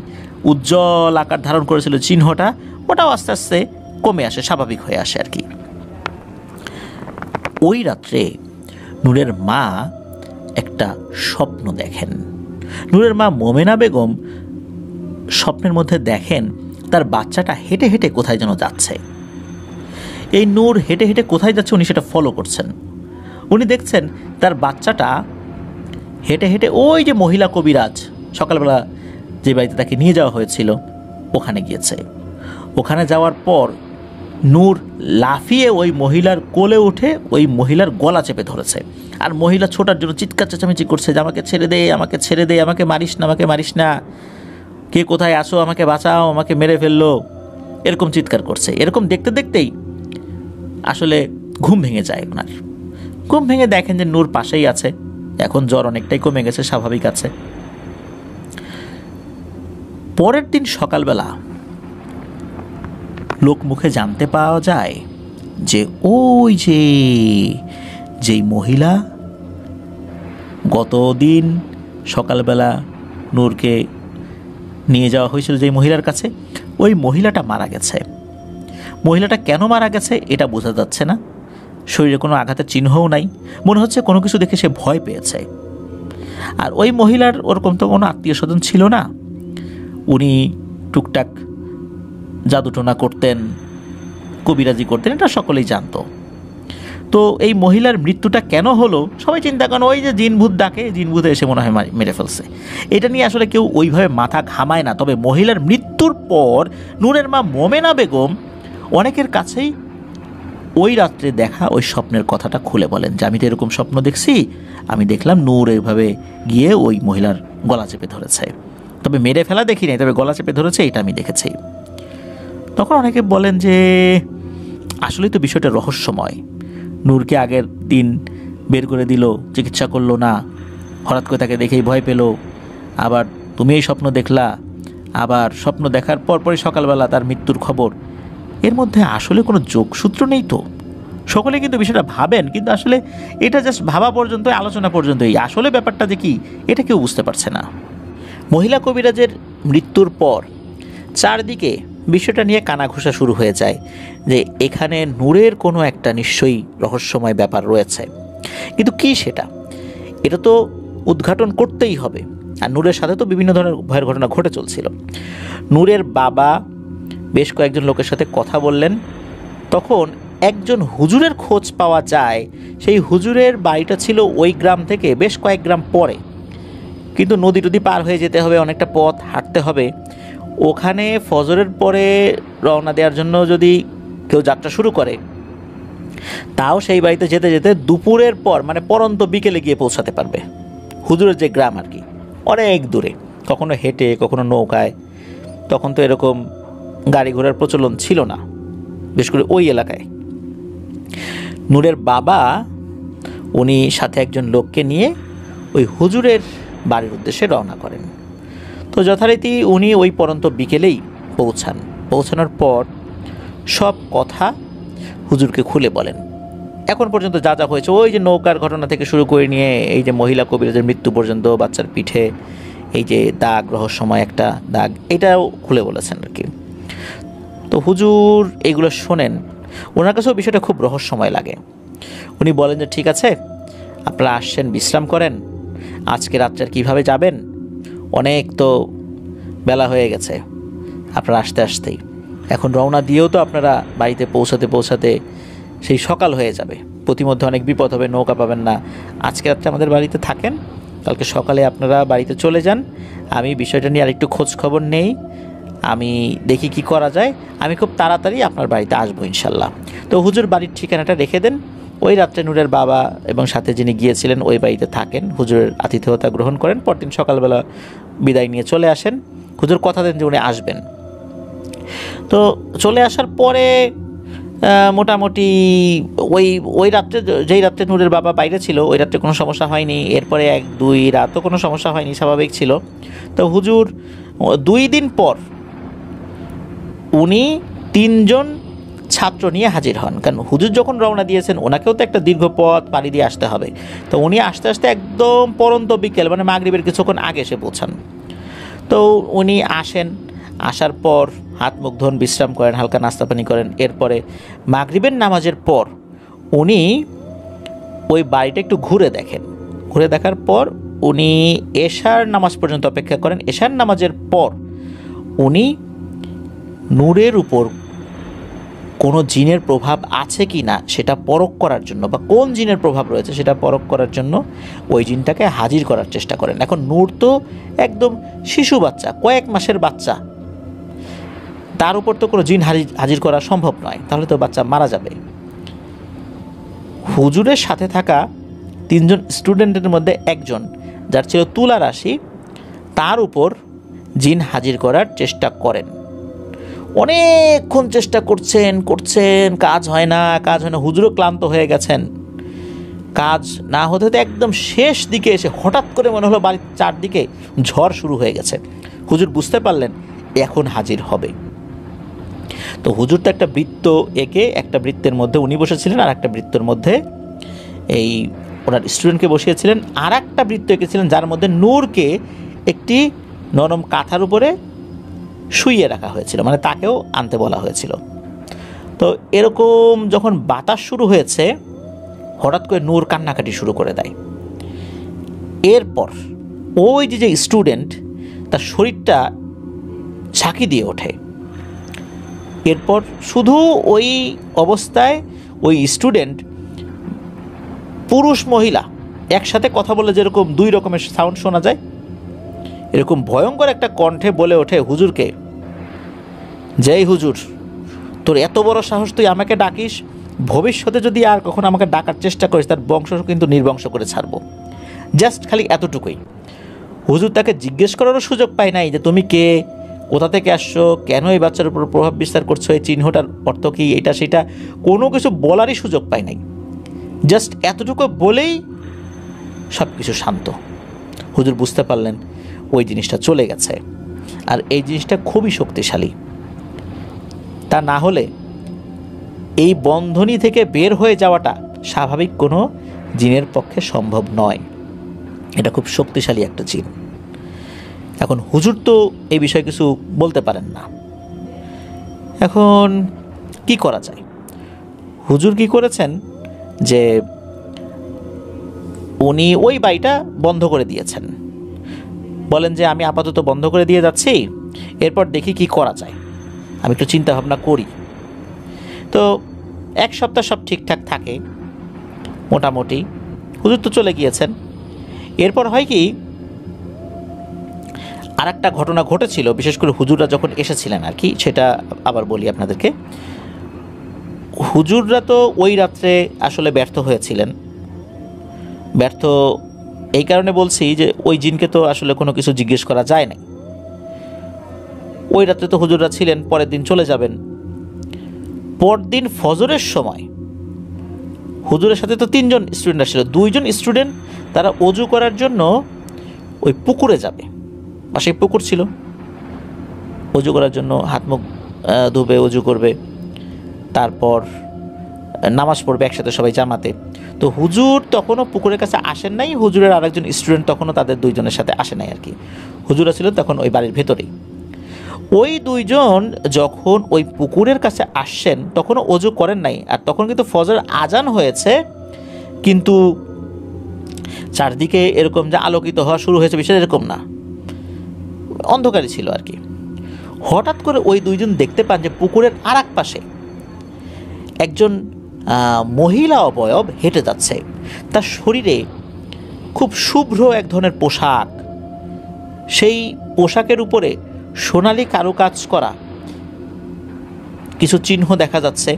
উজ্জ্বল আকার ধারণ করেছিল চিহ্নটা, ওটাও আস্তে আস্তে কমে আসে, স্বাভাবিক হয়ে আসে আর কি। ওই রাত্রে নূরের মা একটা স্বপ্ন দেখেন। নূরের মা মোমেনা বেগম স্বপ্নের মধ্যে দেখেন তার বাচ্চাটা হেঁটে হেঁটে কোথায় যেন যাচ্ছে। এই নূর হেঁটে হেঁটে কোথায় যাচ্ছে উনি সেটা ফলো করছেন। উনি দেখছেন তার বাচ্চাটা হেঁটে হেঁটে ওই যে মহিলা কবিরাজ সকালবেলা যে বাড়িতে তাকে নিয়ে যাওয়া হয়েছিল ওখানে গিয়েছে। ওখানে যাওয়ার পর নূর লাফিয়ে ওই মহিলার কোলে উঠে ওই মহিলার গলা চেপে ধরেছে, আর মহিলা ছোটার জন্য চিৎকার চেঁচামেচি করছে যে আমাকে ছেড়ে দে, আমাকে ছেড়ে দে, আমাকে মারিস না, আমাকে মারিস না, কে কোথায় আসো, আমাকে বাঁচাও, আমাকে মেরে ফেললো, এরকম চিৎকার করছে। এরকম দেখতে দেখতেই আসলে ঘুম ভেঙে যায় ওনার। ঘুম ভেঙে দেখেন যে নূর পাশেই আছে, এখন জ্বর অনেকটাই কমে গেছে, স্বাভাবিক আছে। পরের দিন সকালবেলা লোক মুখে জানতে পাওয়া যায় যে ওই যেই মহিলা গতদিন সকালবেলা নূরকে নিয়ে যাওয়া হয়েছিল যে মহিলার কাছে, ওই মহিলাটা মারা গেছে। মহিলাটা কেন মারা গেছে এটা বোঝা যাচ্ছে না, শরীরে কোনো আঘাতের চিহ্নও নাই, মনে হচ্ছে কোনো কিছু দেখে সে ভয় পেয়েছে। আর ওই মহিলার ওরকম তো কোনো আত্মীয় স্বজন ছিল না, উনি টুকটাক জাদুটোনা করতেন, কবিরাজি করতেন, এটা সকলেই জানতো। তো এই মহিলার মৃত্যুটা কেন হলো সবাই চিন্তা করেন ওই যে জিনভূত ডাকে, জিনভূতে এসে মনে হয় মেরে ফেলছে। এটা নিয়ে আসলে কেউ ওইভাবে মাথা ঘামায় না। তবে মহিলার মৃত্যুর পর নূরের মা মোমেনা বেগম অনেকের কাছেই ওই রাত্রে দেখা ওই স্বপ্নের কথাটা খুলে বলেন যে আমি তো এরকম স্বপ্ন দেখছি, আমি দেখলাম নূর এইভাবে গিয়ে ওই মহিলার গলা চেপে ধরেছে, তবে মেরে ফেলা দেখি নাই, তবে গলা চেপে ধরেছে এটা আমি দেখেছি। তখন অনেকে বলেন যে আসলেই তো বিষয়টা রহস্যময়। নূরকে আগের দিন বের করে দিল, চিকিৎসা করলো না, হঠাৎ করে তাকে দেখেই ভয় পেল, আবার তুমি এই স্বপ্ন দেখলা, আবার স্বপ্ন দেখার পরপরই সকালবেলা তার মৃত্যুর খবর। এর মধ্যে আসলে কোনো যোগসূত্র নেই তো। সকলে কিন্তু বিষয়টা ভাবেন, কিন্তু আসলে এটা জাস্ট ভাবা পর্যন্ত, আলোচনা পর্যন্তই। আসলে ব্যাপারটা যে কি এটা কেউ বুঝতে পারছে না। মহিলা কবিরাজের মৃত্যুর পর চারদিকে বিষয়টা নিয়ে কানাঘুষা শুরু হয়ে যায় যে এখানে নূরের কোনো একটা নিশ্চয়ই রহস্যময় ব্যাপার রয়েছে, কিন্তু কি সেটা, এটা তো উদ্ঘাটন করতেই হবে। আর নূরের সাথে তো বিভিন্ন ধরনের ভয়ের ঘটনা ঘটে চলছিল। নূরের বাবা বেশ কয়েকজন লোকের সাথে কথা বললেন, তখন একজন হুজুরের খোঁজ পাওয়া যায়। সেই হুজুরের বাড়িটা ছিল ওই গ্রাম থেকে বেশ কয়েক গ্রাম পরে, কিন্তু নদী টদি পার হয়ে যেতে হবে, অনেকটা পথ হাঁটতে হবে। ওখানে ফজরের পরে রওনা দেওয়ার জন্য যদি কেউ যাত্রা শুরু করে, তাও সেই বাড়িতে যেতে যেতে দুপুরের পর মানে পরন্ত বিকেলে গিয়ে পৌঁছাতে পারবে। হুজুরের যে গ্রাম আর কি, অনেক দূরে, কখনো হেঁটে কখনো নৌকায়। তখন তো এরকম গাড়ি ঘোড়ার প্রচলন ছিল না, বিশেষ করে ওই এলাকায়। নূরের বাবা উনি সাথে একজন লোককে নিয়ে ওই হুজুরের বাড়ির উদ্দেশ্যে রওনা করেন। তো যথারীতি উনি ওই পরন্ত বিকেলেই পৌঁছান। পৌঁছানোর পর সব কথা হুজুরকে খুলে বলেন। এখন পর্যন্ত যা যা হয়েছে, ওই যে নৌকার ঘটনা থেকে শুরু করে নিয়ে এই যে মহিলা কবিরাজের মৃত্যু পর্যন্ত, বাচ্চার পিঠে এই যে দাগ, রহস্যময় একটা দাগ, এটাও খুলে বলেছেন আর কি। তো হুজুর এগুলো শোনেন, ওনার কাছেও বিষয়টা খুব রহস্যময় লাগে। উনি বলেন যে ঠিক আছে, আপনারা আসছেন, বিশ্রাম করেন, আজকে রাত্রে কীভাবে যাবেন, অনেক তো বেলা হয়ে গেছে আপনারা আসতে আসতেই, এখন রওনা দিয়েও তো আপনারা বাড়িতে পৌঁছাতে পৌঁছাতে সেই সকাল হয়ে যাবে, প্রতিমধ্যে অনেক বিপদ হবে, নৌকা পাবেন না। আজকে রাত্রে আমাদের বাড়িতে থাকেন, কালকে সকালে আপনারা বাড়িতে চলে যান। আমি বিষয়টা নিয়ে আরেকটু খোঁজ খবর নেই, আমি দেখি কি করা যায়, আমি খুব তাড়াতাড়ি আপনার বাড়িতে আসবো ইনশাল্লাহ। তো হুজুর বাড়ির ঠিকানাটা রেখে দেন। ওই রাত্রে নূরের বাবা এবং সাথে যিনি গিয়েছিলেন ওই বাড়িতে থাকেন, হুজুরের আতিথেয়তা গ্রহণ করেন। পরদিন সকালবেলা বিদায় নিয়ে চলে আসেন। হুজুর কথা দেন যে উনি আসবেন। তো চলে আসার পরে মোটামুটি ওই রাত্রে, যেই রাত্রে নূরের বাবা বাইরে ছিল, ওই রাত্রে কোনো সমস্যা হয়নি। এরপরে 1-2 রাতও কোনো সমস্যা হয়নি, স্বাভাবিক ছিল। তো হুজুর 2 দিন পর উনি 3 জন ছাত্র নিয়ে হাজির হন। কারণ হুজুর যখন রওনা দিয়েছেন ওনাকেও তো একটা দীর্ঘ পথ পাড়ি দিয়ে আসতে হবে। তো উনি আস্তে আস্তে একদম পরন্ত বিকেল মানে মাগরিবের কিছুক্ষণ আগে এসে পৌঁছান। তো উনি আসেন, আসার পর হাত মুখ ধোন, বিশ্রাম করেন, হালকা নাস্তা পানি করেন। এরপরে মাগরিবের নামাজের পর উনি ওই বাড়িটা একটু ঘুরে দেখেন। ঘুরে দেখার পর উনি এশার নামাজ পর্যন্ত অপেক্ষা করেন। এশার নামাজের পর উনি নূরের উপর কোনো জিনের প্রভাব আছে কি না সেটা পরখ করার জন্য, বা কোন জিনের প্রভাব রয়েছে সেটা পরখ করার জন্য ওই জিনটাকে হাজির করার চেষ্টা করেন। এখন নূর তো একদম শিশু বাচ্চা, কয়েক মাসের বাচ্চা, তার উপর তো কোনো জিন হাজির করা সম্ভব নয়, তাহলে তো বাচ্চা মারা যাবে। হুজুরের সাথে থাকা 3 জন স্টুডেন্টের মধ্যে একজন, যার ছিল তুলা রাশি, তার উপর জিন হাজির করার চেষ্টা করেন। অনেকক্ষণ চেষ্টা করছেন, কাজ হয় না। হুজুরও ক্লান্ত হয়ে গেছেন। কাজ না হতে হতে একদম শেষ দিকে এসে হঠাৎ করে মনে হলো বাড়ির চারদিকে ঝড় শুরু হয়ে গেছে। হুজুর বুঝতে পারলেন এখন হাজির হবে। তো হুজুর তো একটা বৃত্ত এঁকে, একটা বৃত্তের মধ্যে উনি বসেছিলেন আর একটা বৃত্তের মধ্যে এই ওনার স্টুডেন্টকে বসিয়েছিলেন, আর একটা বৃত্ত এঁকেছিলেন যার মধ্যে নূরকে একটি নরম কাঁথার উপরে শুইয়ে রাখা হয়েছিল, মানে তাকেও আনতে বলা হয়েছিল। তো এরকম যখন বাতাস শুরু হয়েছে, হঠাৎ করে নূর কান্নাকাটি শুরু করে দেয়। এরপর ওই যে স্টুডেন্ট, তার শরীরটা ঝাঁকি দিয়ে ওঠে। এরপর শুধু ওই অবস্থায় ওই স্টুডেন্ট পুরুষ মহিলা একসাথে কথা বলে যেরকম দুই রকমের সাউন্ড শোনা যায়, এরকম ভয়ঙ্কর একটা কণ্ঠে বলে ওঠে হুজুরকে, যেই হুজুর, তোর এত বড় সাহস, তুই আমাকে ডাকিস, ভবিষ্যতে যদি আর কখনো আমাকে ডাকার চেষ্টা করিস তার বংশ কিন্তু নির্বংশ করে ছাড়বো। জাস্ট খালি এতটুকুই। হুজুর তাকে জিজ্ঞেস করারও সুযোগ পায় নাই যে তুমি কে, কোথা থেকে আসছো, কেন এই বাচ্চার উপর প্রভাব বিস্তার করছো, এই চিহ্নটার অর্থ কী, এটা সেটা কোনো কিছু বলারই সুযোগ পায় নাই। জাস্ট এতটুকু বলেই সব কিছু শান্ত। হুজুর বুঝতে পারলেন ওই জিনিসটা চলে গেছে, আর এই জিনিসটা খুবই শক্তিশালী। তা না হলে এই বন্ধনী থেকে বের হয়ে যাওয়াটা স্বাভাবিক কোনো জিনের পক্ষে সম্ভব নয়। এটা খুব শক্তিশালী একটা জিন। এখন হুজুর তো এই বিষয়ে কিছু বলতে পারেন না। এখন কি করা যায়? হুজুর কি করেছেন যে উনি ওই বাড়িটা বন্ধ করে দিয়েছেন। বলেন যে আমি আপাতত বন্ধ করে দিয়ে যাচ্ছি, এরপর দেখি কি করা যায়, আমি একটু চিন্তা ভাবনা করি। তো এক সপ্তাহ সব ঠিকঠাক থাকে মোটামুটি। হুজুর তো চলে গিয়েছেন। এরপর হয় কি, আর একটা ঘটনা ঘটেছিল, বিশেষ করে হুজুররা যখন এসেছিলেন আর কি, সেটা আবার বলি আপনাদেরকে। হুজুররা তো ওই রাত্রে আসলে ব্যর্থ হয়েছিলেন। ব্যর্থ এই কারণে বলছি যে ওই জিনকে তো আসলে কোনো কিছু জিজ্ঞেস করা যায় না। ওই রাত্রে তো হুজুররা ছিলেন, পরের দিন চলে যাবেন। পরদিন ফজরের সময় হুজুরের সাথে তো 3 জন স্টুডেন্ট আসছিল। 2 জন স্টুডেন্ট তারা অজু করার জন্য ওই পুকুরে যাবে, বা সেই পুকুর ছিল, অজু করার জন্য হাত মুখ ধুবে, অজু করবে, তারপর নামাজ পড়বে একসাথে সবাই জামাতে। তো হুজুর তখনও পুকুরের কাছে আসেন নাই, হুজুরের আরেকজন স্টুডেন্ট তখনও তাদের 2 জনের সাথে আসে নাই আর কি। হুজুরা ছিল তখন ওই বাড়ির ভেতরেই। ওই 2 জন যখন ওই পুকুরের কাছে আসছেন তখনও অজু করেন নাই, আর তখন কিন্তু ফজর আজান হয়েছে, কিন্তু চারদিকে এরকম যে আলোকিত হওয়া শুরু হয়েছে বিষয় এরকম না, অন্ধকারই ছিল আর কি। হঠাৎ করে ওই 2 জন দেখতে পান যে পুকুরের আর এক পাশে একজন মহিলা অবয়ব হেঁটে যাচ্ছে। তার শরীরে খুব শুভ্র এক ধরনের পোশাক, সেই পোশাকের উপরে সোনালি কারুকাজ করা কিছু চিহ্ন দেখা যাচ্ছে,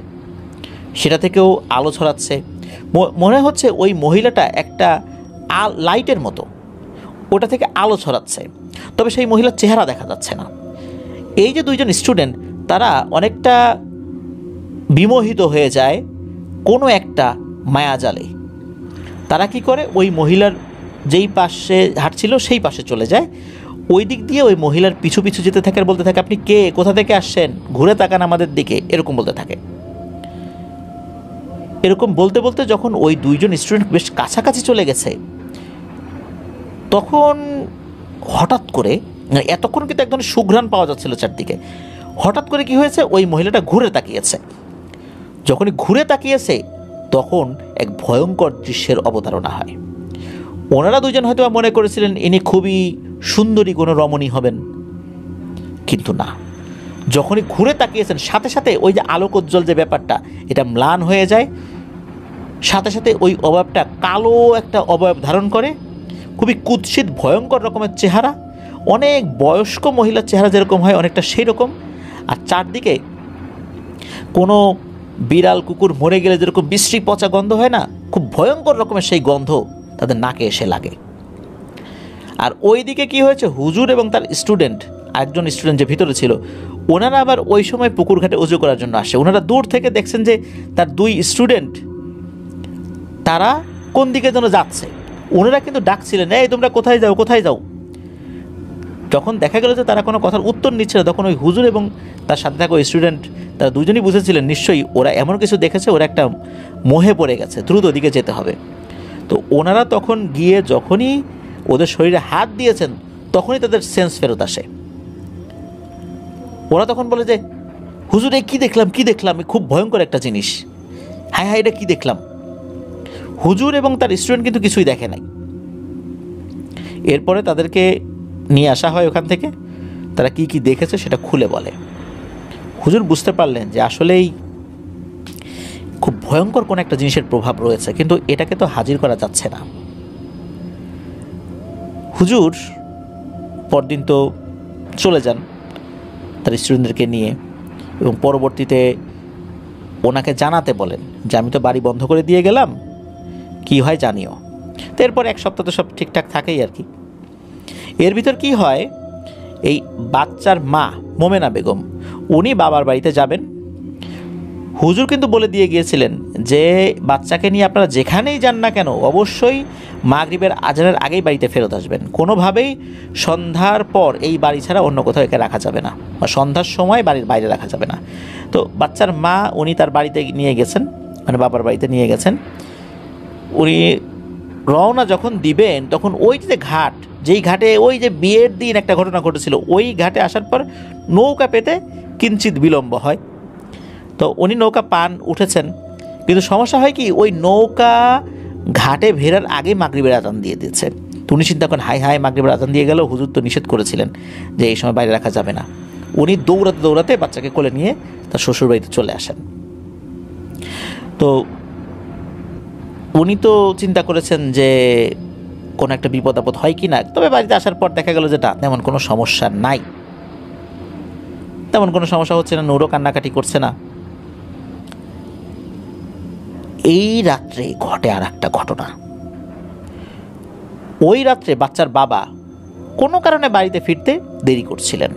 সেটা থেকেও আলো ছড়াচ্ছে। মনে হচ্ছে ওই মহিলাটা একটা লাইটের মতো, ওটা থেকে আলো ছড়াচ্ছে, তবে সেই মহিলার চেহারা দেখা যাচ্ছে না। এই যে 2 জন স্টুডেন্ট, তারা অনেকটা বিমোহিত হয়ে যায় কোনো একটা মায়াজালে। তারা কি করে, ওই মহিলার যেই পাশে হাঁটছিল সেই পাশে চলে যায়, ওই দিক দিয়ে ওই মহিলার পিছু পিছু যেতে থাকে আর বলতে থাকে, আপনি কে, কোথা থেকে আসছেন, ঘুরে তাকান আমাদের দিকে, এরকম বলতে থাকে। এরকম বলতে বলতে যখন ওই 2 জন স্টুডেন্ট বেশ কাছাকাছি চলে গেছে, তখন হঠাৎ করে, এতক্ষণ কিন্তু এক ধরনের সুঘ্রাণ পাওয়া যাচ্ছিল চারদিকে, হঠাৎ করে কি হয়েছে, ওই মহিলাটা ঘুরে তাকিয়েছে। যখনই ঘুরে তাকিয়েছে তখন এক ভয়ঙ্কর দৃশ্যের অবতারণা হয়। ওনারা 2 জন হয়তো মনে করেছিলেন ইনি খুবই সুন্দরী কোনো রমণী হবেন, কিন্তু না। যখনই ঘুরে তাকিয়েছেন সাথে সাথে ওই যে আলোকোজ্জ্বল যে ব্যাপারটা, এটা ম্লান হয়ে যায়। সাথে সাথে ওই অবয়বটা কালো একটা অবয়ব ধারণ করে, খুবই কুৎসিত ভয়ঙ্কর রকমের চেহারা, অনেক বয়স্ক মহিলার চেহারা যেরকম হয় অনেকটা সেই রকম। আর চারদিকে কোনো বিড়াল কুকুর মরে গেলে যেরকম বিশ্রী পচা গন্ধ হয় না, খুব ভয়ঙ্কর রকমের সেই গন্ধ তাদের নাকে এসে লাগে। আর ওই দিকে কী হয়েছে, হুজুর এবং তার স্টুডেন্ট, একজন স্টুডেন্ট যে ভিতরে ছিল, ওনারা আবার ওই সময় পুকুর ঘাটে উজু করার জন্য আসে। ওনারা দূর থেকে দেখছেন যে তার 2 স্টুডেন্ট তারা কোন দিকে যেন যাচ্ছে। ওনারা কিন্তু ডাকছিলেন, এই তোমরা কোথায় যাও, কোথায় যাও। যখন দেখা গেল যে তারা কোনো কথার উত্তর নিচ্ছে না, তখন ওই হুজুর এবং তার সাথে থাকা ওই স্টুডেন্ট, তারা 2 জনই বুঝেছিলেন নিশ্চয়ই ওরা এমন কিছু দেখেছে, ওরা একটা মোহে পড়ে গেছে, দ্রুত ওদিকে যেতে হবে। তো ওনারা তখন গিয়ে যখনই ওদের শরীরে হাত দিয়েছেন তখনই তাদের সেন্স ফেরত আসে। ওরা তখন বলে যে হুজুর এ কী দেখলাম কী দেখলাম, খুব ভয়ঙ্কর একটা জিনিস, হায় হায় এটা কী দেখলাম। হুজুর এবং তার স্টুডেন্ট কিন্তু কিছুই দেখে নাই। এরপরে তাদেরকে নিয়ে আসা হয় ওখান থেকে, তারা কি কি দেখেছে সেটা খুলে বলে। হুজুর বুঝতে পারলেন যে আসলেই খুব ভয়ঙ্কর কোনো একটা জিনিসের প্রভাব রয়েছে, কিন্তু এটাকে তো হাজির করা যাচ্ছে না। হুজুর পরদিন তো চলে যান তার স্টুডেন্টদেরকে নিয়ে, এবং পরবর্তীতে ওনাকে জানাতে বলেন যে আমি তো বাড়ি বন্ধ করে দিয়ে গেলাম, কি হয় জানিও। তো এরপর এক সপ্তাহ তো সব ঠিকঠাক থাকেই আর কি। এর ভিতর কি হয়, এই বাচ্চার মা মোমেনা বেগম উনি বাবার বাড়িতে যাবেন। হুজুর কিন্তু বলে দিয়ে গিয়েছিলেন যে বাচ্চাকে নিয়ে আপনারা যেখানেই যান না কেন অবশ্যই মাগরিবের আজানের আগেই বাড়িতে ফেরত আসবেন, কোনোভাবেই সন্ধ্যার পর এই বাড়ি ছাড়া অন্য কোথাও একে রাখা যাবে না, বা সন্ধ্যার সময় বাড়ির বাইরে রাখা যাবে না। তো বাচ্চার মা উনি তার বাড়িতে নিয়ে গেছেন, মানে বাবার বাড়িতে নিয়ে গেছেন। উনি রওনা যখন দিবেন তখন ওই যে ঘাট, যেই ঘাটে ওই যে বিয়ের দিন একটা ঘটনা ঘটেছিল, ওই ঘাটে আসার পর নৌকা পেতে কিঞ্চিত বিলম্ব হয়। তো উনি নৌকা পান উঠেছেন, কিন্তু সমস্যা হয় কি ওই নৌকা ঘাটে ভেরার আগে মাগরিবের আজান দিয়ে দিচ্ছে। তো উনি চিন্তা করেন হাই হাই মাগরিবের আজান দিয়ে গেল, হুজুর তো নিষেধ করেছিলেন যে এই সময় বাইরে রাখা যাবে না। উনি দৌড়াতে দৌড়াতে বাচ্চাকে কোলে নিয়ে তার শ্বশুরবাড়িতে চলে আসেন। তো উনি তো চিন্তা করেছেন যে কোনো একটা বিপদ আপদ হয় কি না, তবে বাড়িতে আসার পর দেখা গেল যে না তেমন কোনো সমস্যা নাই, তেমন কোনো সমস্যা হচ্ছে না, নূরও কান্নাকাটি করছে না। এই রাত্রে ঘটে আর একটা ঘটনা। ওই রাত্রে বাচ্চার বাবা কোনো কারণে বাড়িতে ফিরতে দেরি করছিলেন।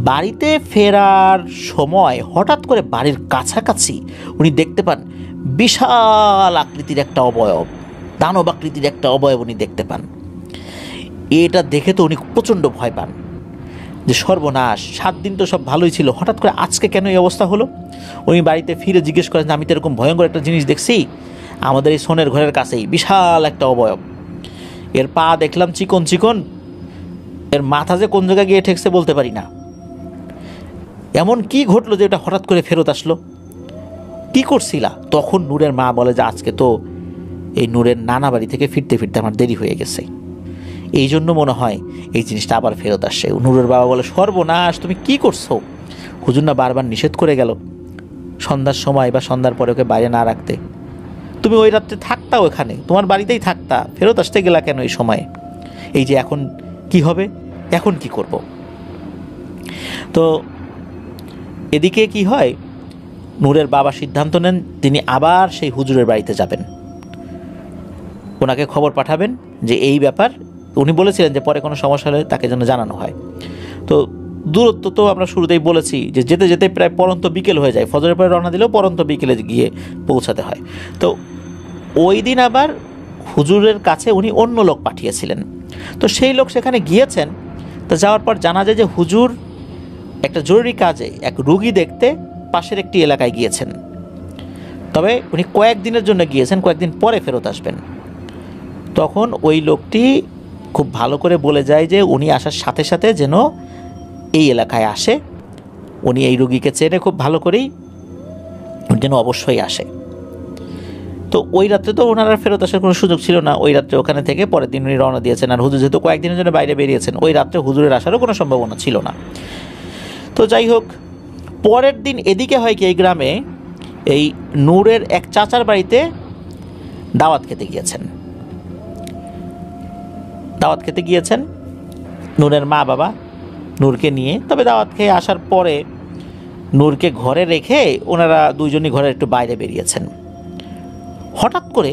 বাড়িতে ফেরার সময় হঠাৎ করে বাড়ির কাছাকাছি উনি দেখতে পান বিশাল আকৃতির একটা অবয়ব, দানব আকৃতির একটা অবয়ব উনি দেখতে পান। এটা দেখে তো উনি প্রচণ্ড ভয় পান যে সর্বনাশ, 7 দিন তো সব ভালোই ছিল, হঠাৎ করে আজকে কেন এই অবস্থা হলো। উনি বাড়িতে ফিরে জিজ্ঞেস করেন আমি তো এরকম ভয়ঙ্কর একটা জিনিস দেখছি, আমাদের এই সোনের ঘরের কাছেই বিশাল একটা অবয়ব, এর পা দেখলাম চিকন চিকন, এর মাথা যে কোন জায়গায় গিয়ে ঠেকছে বলতে পারি না। এমন কি ঘটলো যে এটা হঠাৎ করে ফেরত আসলো, কি করছিলা? তখন নূরের মা বলে যে আজকে তো এই নূরের নানা বাড়ি থেকে ফিরতে ফিরতে আমার দেরি হয়ে গেছে, এই জন্য মনে হয় এই জিনিসটা আবার ফেরত আসে। নূরের বাবা বলে সর্বনাশ, তুমি কি করছো? হুজুর না বারবার নিষেধ করে গেল সন্ধ্যার সময় বা সন্ধ্যার পরে ওকে বাইরে না রাখতে, তুমি ওই রাত্রে থাকতা ওখানে, তোমার বাড়িতেই থাকতা, ফেরত আসতে গেলা কেন এই সময়ে? এই যে এখন কি হবে, এখন কি করব? তো এদিকে কি হয়, নূরের বাবা সিদ্ধান্ত নেন তিনি আবার সেই হুজুরের বাড়িতে যাবেন, ওনাকে খবর পাঠাবেন যে এই ব্যাপার। উনি বলেছিলেন যে পরে কোনো সমস্যা হলে তাকে যেন জানানো হয়। তো দূরত্ব তো আমরা শুরুতেই বলেছি যে যেতে যেতে প্রায় পরন্ত বিকেল হয়ে যায়, ফজরের পরে রওনা দিলেও পরন্ত বিকেলে গিয়ে পৌঁছাতে হয়। তো ওই দিন আবার হুজুরের কাছে উনি অন্য লোক পাঠিয়েছিলেন। তো সেই লোক সেখানে গিয়েছেন। তো যাওয়ার পর জানা যায় যে হুজুর একটা জরুরি কাজে এক রুগী দেখতে পাশের একটি এলাকায় গিয়েছেন, তবে উনি কয়েকদিনের জন্য গিয়েছেন, কয়েকদিন পরে ফেরত আসবেন। তখন ওই লোকটি খুব ভালো করে বলে যায় যে উনি আসার সাথে সাথে যেন এই এলাকায় আসে, উনি এই রুগীকে চেনে খুব ভালো করেই, যেন অবশ্যই আসে। তো ওই রাত্রে তো ওনারা ফেরত আসার কোনো সুযোগ ছিল না, ওই রাত্রে ওখানে থেকে পরের দিন উনি রওনা দিয়েছেন। আর হুজুর যেহেতু কয়েকদিনের জন্য বাইরে বেরিয়েছেন, ওই রাত্রে হুজুরের আসারও কোনো সম্ভাবনা ছিল না। তো যাই হোক, পরের দিন এদিকে হয় কি, এই গ্রামে এই নূরের এক চাচার বাড়িতে দাওয়াত খেতে গিয়েছেন। দাওয়াত খেতে গিয়েছেন নূরের মা বাবা নূরকে নিয়ে। তবে দাওয়াত খেয়ে আসার পরে নূরকে ঘরে রেখে ওনারা দুইজনই ঘরের একটু বাইরে বেরিয়েছেন। হঠাৎ করে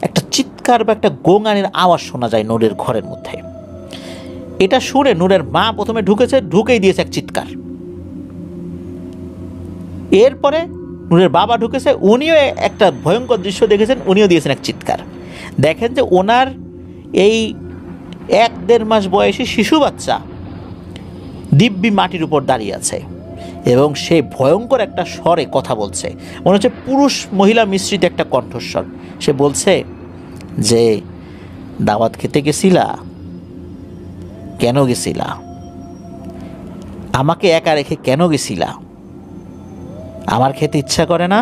একটা চিৎকার বা একটা গোঙানির আওয়াজ শোনা যায় নূরের ঘরের মধ্যে। এটা শুনে নূরের মা প্রথমে ঢুকেই দিয়েছে এক চিৎকার। এরপরে নূরের বাবা ঢুকেছে, উনিও একটা ভয়ঙ্কর দৃশ্য দেখেছেন, উনিও দিয়েছেন এক চিৎকার। দেখেন যে ওনার এই 1-1.5 মাস বয়সী শিশু বাচ্চা দিব্যি মাটির উপর দাঁড়িয়ে আছে এবং সে ভয়ঙ্কর একটা স্বরে কথা বলছে, মনে হচ্ছে পুরুষ মহিলা মিশ্রিত একটা কণ্ঠস্বর। সে বলছে যে দাওয়াত খেতে গেছিলা, কেন গেছিলা, আমাকে একা রেখে কেন গেছিলা, আমার খেতে ইচ্ছা করে না?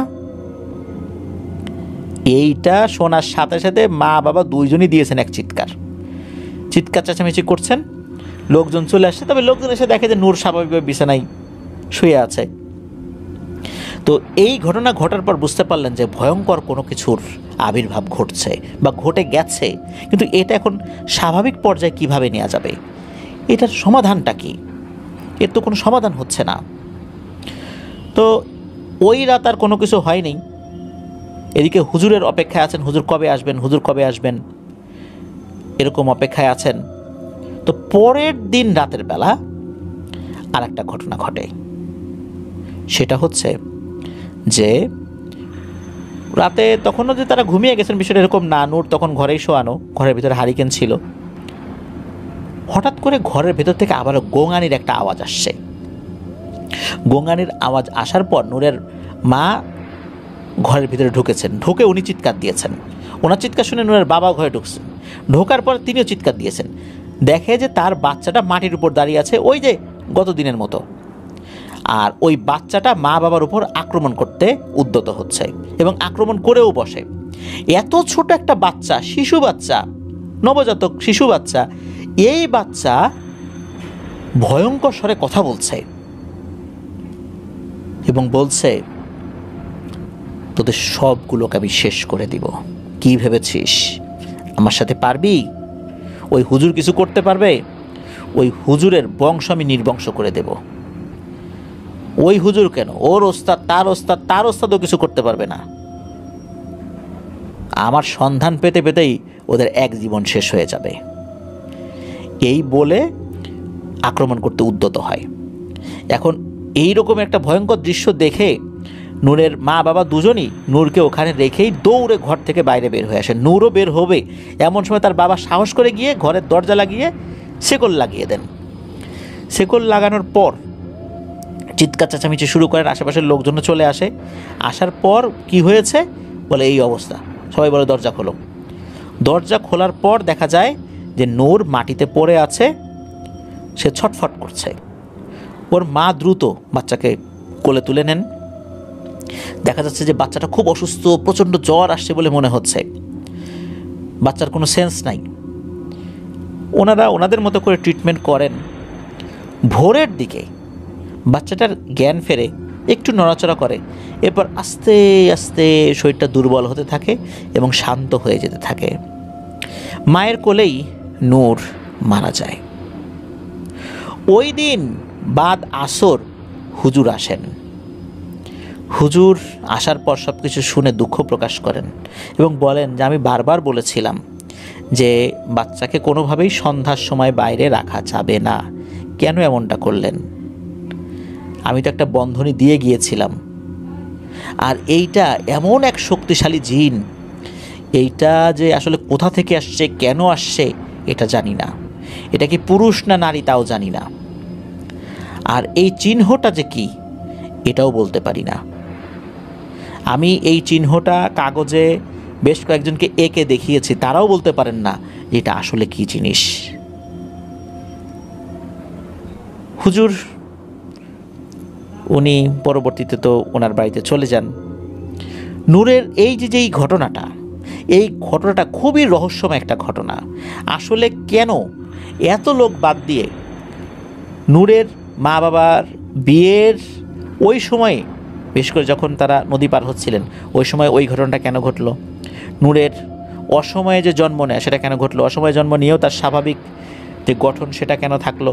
এইটা শোনার সাথে সাথে মা বাবা দুইজনই দিয়েছেন এক চিৎকার চেঁচামেচি করছেন। লোকজন চলে আসছে, তবে লোকজন এসে দেখে যে নূর স্বাভাবিকভাবে বিছানায় শুয়ে আছে। তো এই ঘটনা ঘটার পর বুঝতে পারলেন যে ভয়ঙ্কর কোনো কিছুর আবির্ভাব ঘটছে বা ঘটে গেছে, কিন্তু এটা এখন স্বাভাবিক পর্যায়ে কিভাবে নেওয়া যাবে, এটার সমাধানটা কি? এর তো কোনো সমাধান হচ্ছে না। তো ওই রাত আর কোনো কিছু হয়নি। এদিকে হুজুরের অপেক্ষায় আছেন, হুজুর কবে আসবেন, হুজুর কবে আসবেন, এরকম অপেক্ষায় আছেন। তো পরের দিন রাতের বেলা আর একটা ঘটনা ঘটে। সেটা হচ্ছে যে রাতে তখনও যে তারা ঘুমিয়ে গেছেন বিষয়টা এরকম না, নূর তখন ঘরেই শোয়ানো, ঘরের ভিতরে হারিকেন ছিল। হঠাৎ করে ঘরের ভেতর থেকে আবারও গোঙানির একটা আওয়াজ আসছে। গোঙানির আওয়াজ আসার পর নূরের মা ঘরের ভিতরে ঢুকেছেন, ঢুকে উনি চিৎকার দিয়েছেন। ওনার চিৎকার শুনে নূরের বাবা ঘরে ঢুকছেন, ঢোকার পর তিনিও চিৎকার দিয়েছেন। দেখে যে তার বাচ্চাটা মাটির উপর দাঁড়িয়ে আছে, ওই যে গত দিনের মতো। আর ওই বাচ্চাটা মা বাবার উপর আক্রমণ করতে উদ্যত হচ্ছে এবং আক্রমণ করেও বসে। এত ছোট একটা বাচ্চা, শিশু বাচ্চা, নবজাতক শিশু বাচ্চা, এই বাচ্চা ভয়ঙ্কর স্বরে কথা বলছে এবং বলছে, তোদের সবগুলোকে আমি শেষ করে দিব। কি ভেবেছিস আমার সাথে পারবি? ওই হুজুর কিছু করতে পারবে? ওই হুজুরের বংশ আমি নির্বংশ করে দেব। ওই হুজুর কেন, ওর ওস্তাদ, তার ওস্তাদও কিছু করতে পারবে না। আমার সন্ধান পেতে পেতেই ওদের এক জীবন শেষ হয়ে যাবে। এই বলে আক্রমণ করতে উদ্যত হয়। এখন এই রকম একটা ভয়ঙ্কর দৃশ্য দেখে নূরের মা বাবা দুজনই নূরকে ওখানে রেখেই দৌড়ে ঘর থেকে বাইরে বের হয়ে আসে। নূরও বের হবে, এমন সময় তার বাবা সাহস করে গিয়ে ঘরের দরজা লাগিয়ে শেকল লাগিয়ে দেন। শেকল লাগানোর পর চিৎকার চেঁচামেচি শুরু করেন, আশেপাশের লোকজন চলে আসে। আসার পর কি হয়েছে বলে, এই অবস্থা। সবাই বলে দরজা খোলো। দরজা খোলার পর দেখা যায় যে নূর মাটিতে পড়ে আছে, সে ছটফট করছে। ওর মা দ্রুত বাচ্চাকে কোলে তুলে নেন। দেখা যাচ্ছে যে বাচ্চাটা খুব অসুস্থ, প্রচণ্ড জ্বর আসছে বলে মনে হচ্ছে। বাচ্চার কোনো সেন্স নাই। ওনারা ওনাদের মতো করে ট্রিটমেন্ট করেন। ভোরের দিকে বাচ্চাটার জ্ঞান ফেরে, একটু নড়াচড়া করে, এরপর আস্তে আস্তে শরীরটা দুর্বল হতে থাকে এবং শান্ত হয়ে যেতে থাকে। মায়ের কোলেই নূর মারা যায়। ওই দিন বাদ আসর হুজুর আসেন। হুজুর আসার পর সব কিছু শুনে দুঃখ প্রকাশ করেন এবং বলেন যে আমি বারবার বলেছিলাম যে বাচ্চাকে কোনোভাবেই সন্ধ্যার সময় বাইরে রাখা যাবে না, কেন এমনটা করলেন? আমি তো একটা বন্ধনী দিয়ে গিয়েছিলাম। আর এইটা এমন এক শক্তিশালী জিন, এইটা যে আসলে কোথা থেকে আসছে, কেন আসছে এটা জানি না। এটা কি পুরুষ না নারী তাও জানি না। আর এই চিহ্নটা যে কি এটাও বলতে পারি না। আমি এই চিহ্নটা কাগজে বেশ কয়েকজনকে এঁকে দেখিয়েছি, তারাও বলতে পারেন না যে এটা আসলে কি জিনিস। হুজুর উনি পরবর্তীতে তো ওনার বাড়িতে চলে যান। নূরের এই যেই ঘটনাটা, এই ঘটনাটা খুবই রহস্যময় একটা ঘটনা। আসলে কেন এত লোক বাদ দিয়ে নূরের মা বাবার বিয়ের ওই সময়ে, বিশেষ করে যখন তারা নদী পার হচ্ছিলেন, ওই সময় ওই ঘটনাটা কেন ঘটলো? নূরের অসময়ে যে জন্ম নেয় সেটা কেন ঘটলো? অসময়ে জন্ম নিয়েও তার স্বাভাবিক যে গঠন সেটা কেন থাকলো?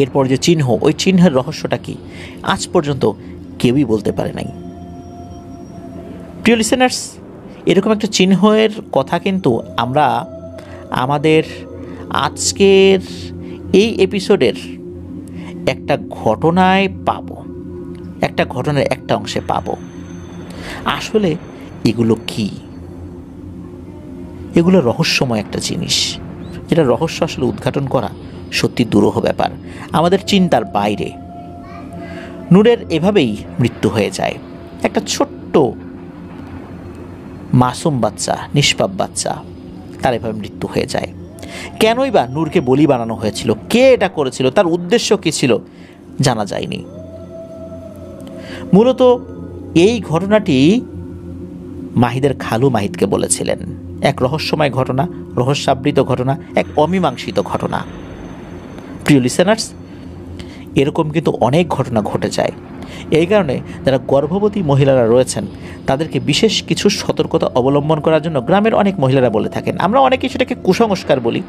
এরপর যে চিহ্ন, ওই চিহ্নের রহস্যটা কি আজ পর্যন্ত কেউই বলতে পারে নাই। প্রিয় লিসেনার্স, এরকম একটা চিহ্নের কথা কিন্তু আমরা আমাদের আজকের এই এপিসোডের একটা ঘটনায় পাবো, একটা ঘটনার একটা অংশে পাবো। আসলে এগুলো কি? এগুলো রহস্যময় একটা জিনিস, যেটা রহস্য আসলে উদ্ঘাটন করা সত্যি দুরূহ ব্যাপার, আমাদের চিন্তার বাইরে। নূরের এভাবেই মৃত্যু হয়ে যায়। একটা ছোট্ট মাসুম বাচ্চা, নিষ্পাপ বাচ্চা, তার এভাবে মৃত্যু হয়ে যায়। কেনই বা নূরকে বলি বানানো হয়েছিল, কে এটা করেছিল, তার উদ্দেশ্য কী ছিল জানা যায়নি। মূলত এই ঘটনাটি মাহিদের খালু মাহিদকে বলেছিলেন। এক রহস্যময় ঘটনা, রহস্যাবৃত ঘটনা, এক অমীমাংসিত ঘটনা। প্রিয় লিসেনার্স, এরকম কিন্তু অনেক ঘটনা ঘটে যায়। এই কারণে যারা গর্ভবতী মহিলারা রয়েছেন তাদেরকে বিশেষ কিছু সতর্কতা অবলম্বন করার জন্য গ্রামের অনেক মহিলারা বলে থাকেন। আমরা অনেকে সেটাকে কুসংস্কার বলি,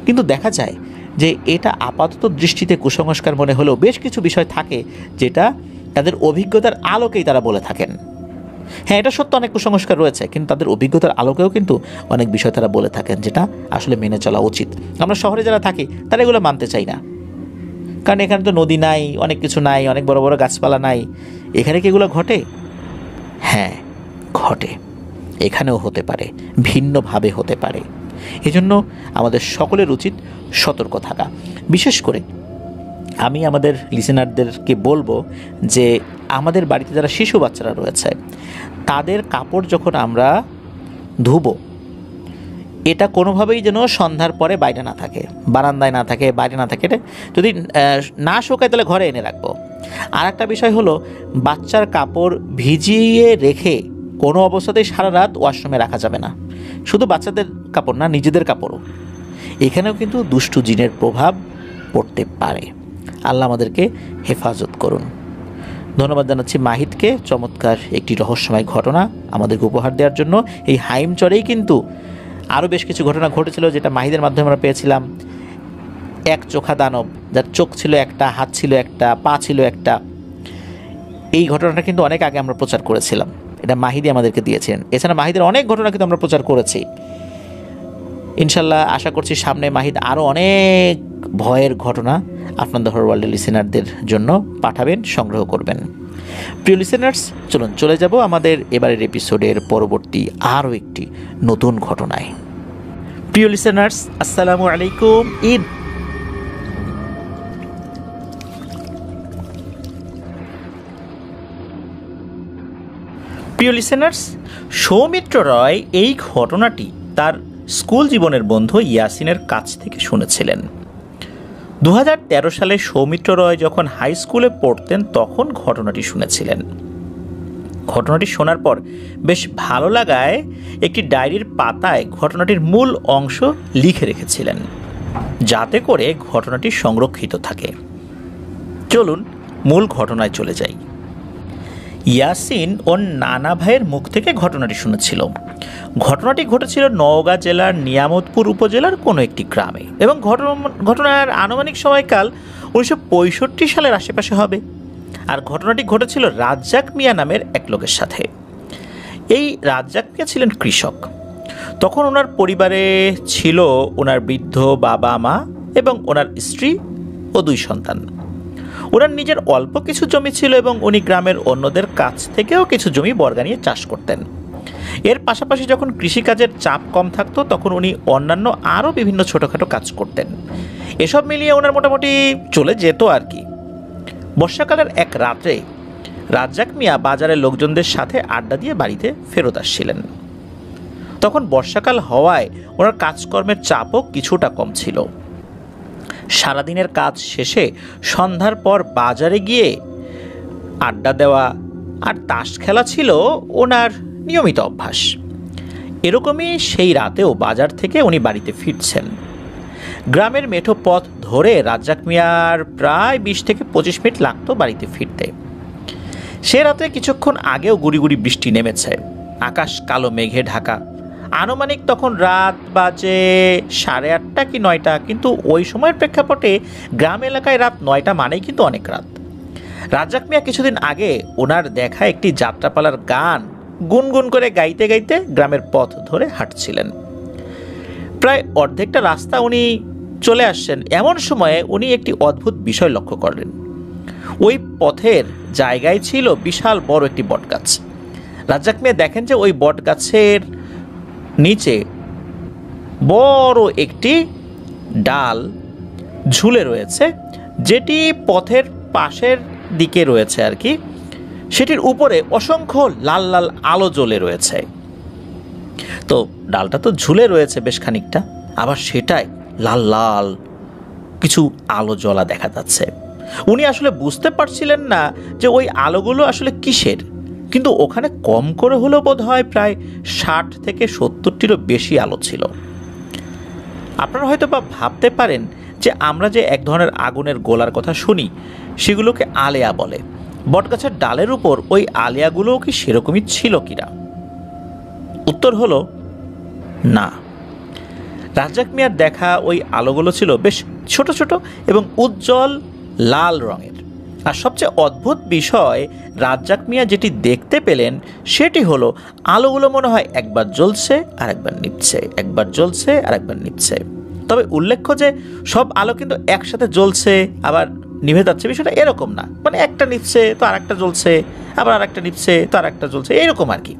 কিন্তু দেখা যায় যে এটা আপাতত দৃষ্টিতে কুসংস্কার মনে হলেও বেশ কিছু বিষয় থাকে যেটা তাদের অভিজ্ঞতার আলোকেই তারা বলে থাকেন। হ্যাঁ, এটা সত্য, অনেক কুসংস্কার রয়েছে, কিন্তু তাদের অভিজ্ঞতার আলোকেও কিন্তু অনেক বিষয় তারা বলে থাকেন যেটা আসলে মেনে চলা উচিত। আমরা শহরে যারা থাকি তারা এগুলো মানতে চাই না, কারণ এখানে তো নদী নাই, অনেক কিছু নাই, অনেক বড় বড় গাছপালা নাই। এখানে কি এগুলো ঘটে? হ্যাঁ, ঘটে। এখানেও হতে পারে, ভিন্নভাবে হতে পারে। এজন্য আমাদের সকলের উচিত সতর্ক থাকা। বিশেষ করে আমি আমাদের লিসেনারদেরকে বলবো যে আমাদের বাড়িতে যারা শিশু বাচ্চারা রয়েছে তাদের কাপড় যখন আমরা ধুবো, এটা কোনোভাবেই যেন সন্ধ্যার পরে বাইরে না থাকে, বারান্দায় না থাকে, বাইরে না থাকে। এটা যদি না শুকায় তাহলে ঘরে এনে রাখবো। আর একটা বিষয় হলো, বাচ্চার কাপড় ভিজিয়ে রেখে কোনো অবস্থাতেই সারা রাত ওয়াশরুমে রাখা যাবে না। শুধু বাচ্চাদের কাপড় না, নিজেদের কাপড়ও। এখানেও কিন্তু দুষ্টু জিনের প্রভাব পড়তে পারে। আল্লাহ আমাদেরকে হেফাজত করুন। ধন্যবাদ জানাচ্ছি মাহিদকে চমৎকার একটি রহস্যময় ঘটনা আমাদেরকে উপহার দেওয়ার জন্য। এই হাইমচরেই কিন্তু আরও বেশ কিছু ঘটনা ঘটেছিল যেটা মাহিদের মাধ্যমে আমরা পেয়েছিলাম। এক চোখা দানব, যার চোখ ছিল একটা, হাত ছিল একটা, পা ছিল একটা। এই ঘটনাটা কিন্তু অনেক আগে আমরা প্রচার করেছিলাম, এটা মাহিদি আমাদেরকে দিয়েছেন। এছাড়া মাহিদের অনেক ঘটনা কিন্তু আমরা প্রচার করেছি। ইনশাল্লাহ আশা করছি সামনে মাহিদ আরও অনেক ভয়ের ঘটনা আপনাদের হরর ওয়ার্ল্ডের লিসেনারদের জন্য পাঠাবেন, সংগ্রহ করবেন। প্রিয় লিসেনার্স, চলুন চলে যাব আমাদের এবারের এপিসোডের পরবর্তী আরও একটি নতুন ঘটনায়। প্রিয় লিসেনার্স, আসসালামু আলাইকুম। প্রিয় লিসেনার্স, সৌমিত্র রয় এই ঘটনাটি তার স্কুল জীবনের বন্ধু ইয়াসিনের কাছ থেকে শুনেছিলেন। 2013 সালে সৌমিত্র রয় যখন হাই স্কুলে পড়তেন তখন ঘটনাটি শুনেছিলেন। ঘটনাটি শোনার পর বেশ ভালো লাগায় একটি ডায়েরির পাতায় ঘটনাটির মূল অংশ লিখে রেখেছিলেন, যাতে করে ঘটনাটি সংরক্ষিত থাকে। চলুন মূল ঘটনায় চলে যাই। ইয়াসিন ওর নানা ভাইয়ের মুখ থেকে ঘটনাটি শুনেছিল। ঘটনাটি ঘটেছিল নওগাঁ জেলার নিয়ামতপুর উপজেলার কোনো একটি গ্রামে এবং ঘটনার আনুমানিক সময়কাল 1965 সালের আশেপাশে হবে। আর ঘটনাটি ঘটেছিল রাজ্জাক মিয়া নামের এক লোকের সাথে। এই রাজ্জাক মিয়া ছিলেন কৃষক। তখন ওনার পরিবারে ছিল ওনার বৃদ্ধ বাবা মা এবং ওনার স্ত্রী ও 2 সন্তান। ওনার নিজের অল্প কিছু জমি ছিল এবং উনি গ্রামের অন্যদের কাছ থেকেও কিছু জমি বর্গা নিয়ে চাষ করতেন। এর পাশাপাশি যখন কৃষিকাজের চাপ কম থাকতো তখন উনি অন্যান্য আরও বিভিন্ন ছোটোখাটো কাজ করতেন। এসব মিলিয়ে ওনার মোটামুটি চলে যেত আর কি। বর্ষাকালের এক রাত্রে রাজ্জাক মিয়া বাজারের লোকজনদের সাথে আড্ডা দিয়ে বাড়িতে ফেরত আসছিলেন। তখন বর্ষাকাল হওয়ায় ওনার কাজকর্মের চাপও কিছুটা কম ছিল। সারাদিনের কাজ শেষে সন্ধ্যার পর বাজারে গিয়ে আড্ডা দেওয়া আর তাস খেলা ছিল ওনার নিয়মিত অভ্যাস। এরকমই সেই রাতেও বাজার থেকে উনি বাড়িতে ফিরছেন। গ্রামের মেঠো পথ ধরে রাজ্জাক মিয়ার প্রায় 20 থেকে 25 মিনিট লাগতো বাড়িতে ফিরতে। সে রাতে কিছুক্ষণ আগেও গুড়ি গুড়ি বৃষ্টি নেমেছে, আকাশ কালো মেঘে ঢাকা। আনুমানিক তখন রাত বাজে 8:30 কি 9টা, কিন্তু ওই সময়ের প্রেক্ষাপটে গ্রাম এলাকায় রাত 9টা মানেই কিন্তু অনেক রাত। রাজ্জাক মিয়া কিছুদিন আগে ওনার দেখা একটি যাত্রাপালার গান গুনগুন করে গাইতে গাইতে গ্রামের পথ ধরে হাঁটছিলেন। প্রায় অর্ধেকটা রাস্তা উনি চলে আসছেন, এমন সময়ে উনি একটি অদ্ভুত বিষয় লক্ষ্য করলেন। ওই পথের জায়গায় ছিল বিশাল বড় একটি বটগাছ। রাজ্জাক মিয়া দেখেন যে ওই বটগাছের নিচে বড় একটি ডাল ঝুলে রয়েছে, যেটি পথের পাশের দিকে রয়েছে আর কি। সেটির উপরে অসংখ্য লাল লাল আলো জ্বলে রয়েছে। তো ডালটা তো ঝুলে রয়েছে বেশ খানিকটা, আবার সেটাই লাল লাল কিছু আলো জ্বলা দেখা যাচ্ছে। উনি আসলে বুঝতে পারছিলেন না যে ওই আলোগুলো আসলে কিসের, কিন্তু ওখানে কম করে হলেও বোধ হয় প্রায় 60 থেকে 70টিরও বেশি আলো ছিল। আপনারা হয়তো বা ভাবতে পারেন যে আমরা যে এক ধরনের আগুনের গোলার কথা শুনি সেগুলোকে আলেয়া বলে, বটগাছের ডালের উপর ওই আলেয়াগুলোও কি সেরকমই ছিল কিনা? উত্তর হলো না। রাজ্জাক মিয়ার দেখা ওই আলোগুলো ছিল বেশ ছোট ছোট এবং উজ্জ্বল লাল রঙের। আর সবচেয়ে অদ্ভুত বিষয়, রাজ্জাক মিয়া যেটি দেখতে পেলেন সেটি হলো আলোগুলো মনে হয় একবার জ্বলছে আর একবার নিভছে, একবার জ্বলছে আর একবার নিভছে। তবে উল্লেখ্য যে সব আলো কিন্তু একসাথে জ্বলছে আবার নিভে যাচ্ছে বিষয়টা এরকম না, মানে একটা নিভছে তো আর একটা জ্বলছে, আবার আর একটা নিভছে তো আর একটা জ্বলছে, এরকম আর কি।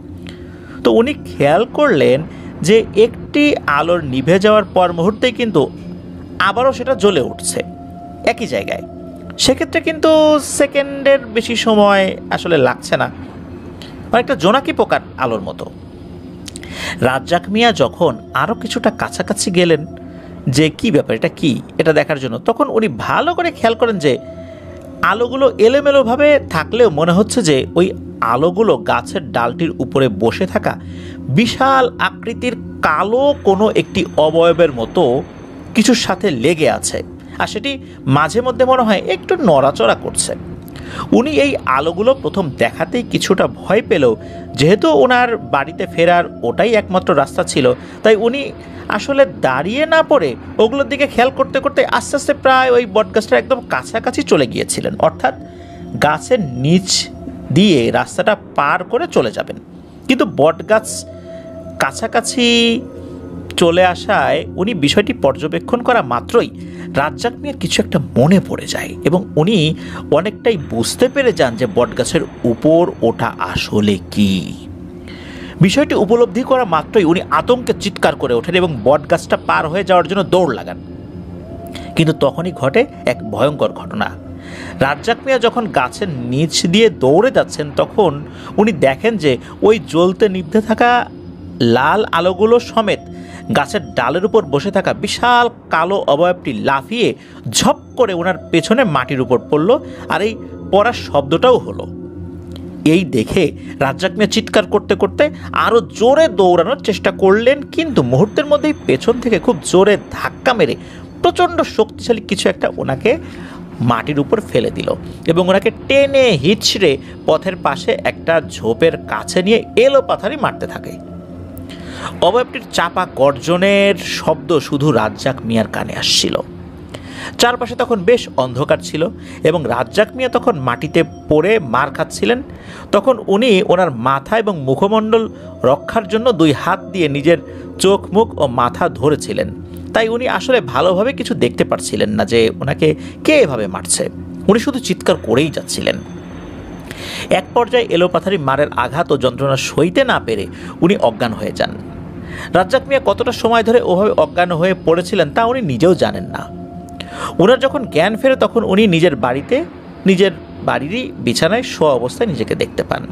তো উনি খেয়াল করলেন যে একটি আলোর নিভে যাওয়ার পর মুহূর্তেই কিন্তু আবারও সেটা জ্বলে উঠছে একই জায়গায়। সেক্ষেত্রে কিন্তু সেকেন্ডের বেশি সময় আসলে লাগছে না, অনেকটা জোনাকি পোকার আলোর মতো। রাজ্জাক মিয়া যখন আরও কিছুটা কাছাকাছি গেলেন যে কি ব্যাপার, এটা কি, এটা দেখার জন্য, তখন উনি ভালো করে খেয়াল করেন যে আলোগুলো এলোমেলোভাবে থাকলেও মনে হচ্ছে যে ওই আলোগুলো গাছের ডালটির উপরে বসে থাকা বিশাল আকৃতির কালো কোনো একটি অবয়বের মতো কিছুর সাথে লেগে আছে, আর সেটি মাঝে মধ্যে মনে হয় একটু নড়াচড়া করছে। উনি এই আলোগুলো প্রথম দেখাতেই কিছুটা ভয় পেলেও যেহেতু ওনার বাড়িতে ফেরার ওটাই একমাত্র রাস্তা ছিল, তাই উনি আসলে দাঁড়িয়ে না পড়ে ওগুলোর দিকে খেয়াল করতে করতে আস্তে আস্তে প্রায় ওই বটগাছটার একদম কাছাকাছি চলে গিয়েছিলেন, অর্থাৎ গাছের নিচ দিয়ে রাস্তাটা পার করে চলে যাবেন। কিন্তু বটগাছ কাছাকাছি চলে আসায় উনি বিষয়টি পর্যবেক্ষণ করা মাত্রই রাজ্জাক মিয়ার কিছু একটা মনে পড়ে যায় এবং উনি অনেকটাই বুঝতে পেরে যান যে বটগাছের উপর ওটা আসলে কি। বিষয়টি উপলব্ধি করা মাত্রই উনি আতঙ্কে চিৎকার করে ওঠেন এবং বটগাছটা পার হয়ে যাওয়ার জন্য দৌড় লাগান। কিন্তু তখনই ঘটে এক ভয়ঙ্কর ঘটনা। রাজ্জাক মিয়া যখন গাছের নিচ দিয়ে দৌড়ে যাচ্ছেন তখন উনি দেখেন যে ওই জ্বলতে নিভতে থাকা লাল আলোগুলো সমেত গাছের ডালের উপর বসে থাকা বিশাল কালো অবয়বটি লাফিয়ে ঝপ করে ওনার পেছনে মাটির উপর পড়ল, আর এই পড়ার শব্দটাও হলো। এই দেখে রাজ্জাক মিয়া চিৎকার করতে করতে আরও জোরে দৌড়ানোর চেষ্টা করলেন, কিন্তু মুহূর্তের মধ্যেই পেছন থেকে খুব জোরে ধাক্কা মেরে প্রচণ্ড শক্তিশালী কিছু একটা ওনাকে মাটির উপর ফেলে দিল এবং ওনাকে টেনে হিচড়ে পথের পাশে একটা ঝোপের কাছে নিয়ে এলোপাথারি মারতে থাকে। অবয়বটির চাপা গর্জনের শব্দ শুধু রাজ্জাক মিয়ার কানে আসছিল। চারপাশে তখন বেশ অন্ধকার ছিল এবং রাজ্জাক মিয়া তখন মাটিতে পড়ে মার খাচ্ছিলেন। তখন উনি ওনার মাথা এবং মুখমণ্ডল রক্ষার জন্য দুই হাত দিয়ে নিজের চোখ মুখ ও মাথা ধরেছিলেন, তাই উনি আসলে ভালোভাবে কিছু দেখতে পারছিলেন না যে ওনাকে কে এভাবে মারছে। উনি শুধু চিৎকার করেই যাচ্ছিলেন। এক পর্যায়ে এলোপাথারি মারের আঘাত ও যন্ত্রণা সইতে না পেরে উনি অজ্ঞান হয়ে যান। রাজ্জাক মিয়া কতটা সময় ধরে ওভাবে অজ্ঞান হয়ে পড়েছিলেন তা উনি নিজেও জানেন না। ওনার যখন জ্ঞান ফেরে তখন উনি নিজের বাড়িরই বিছানায় শোয়া অবস্থায় নিজেকে দেখতে পান।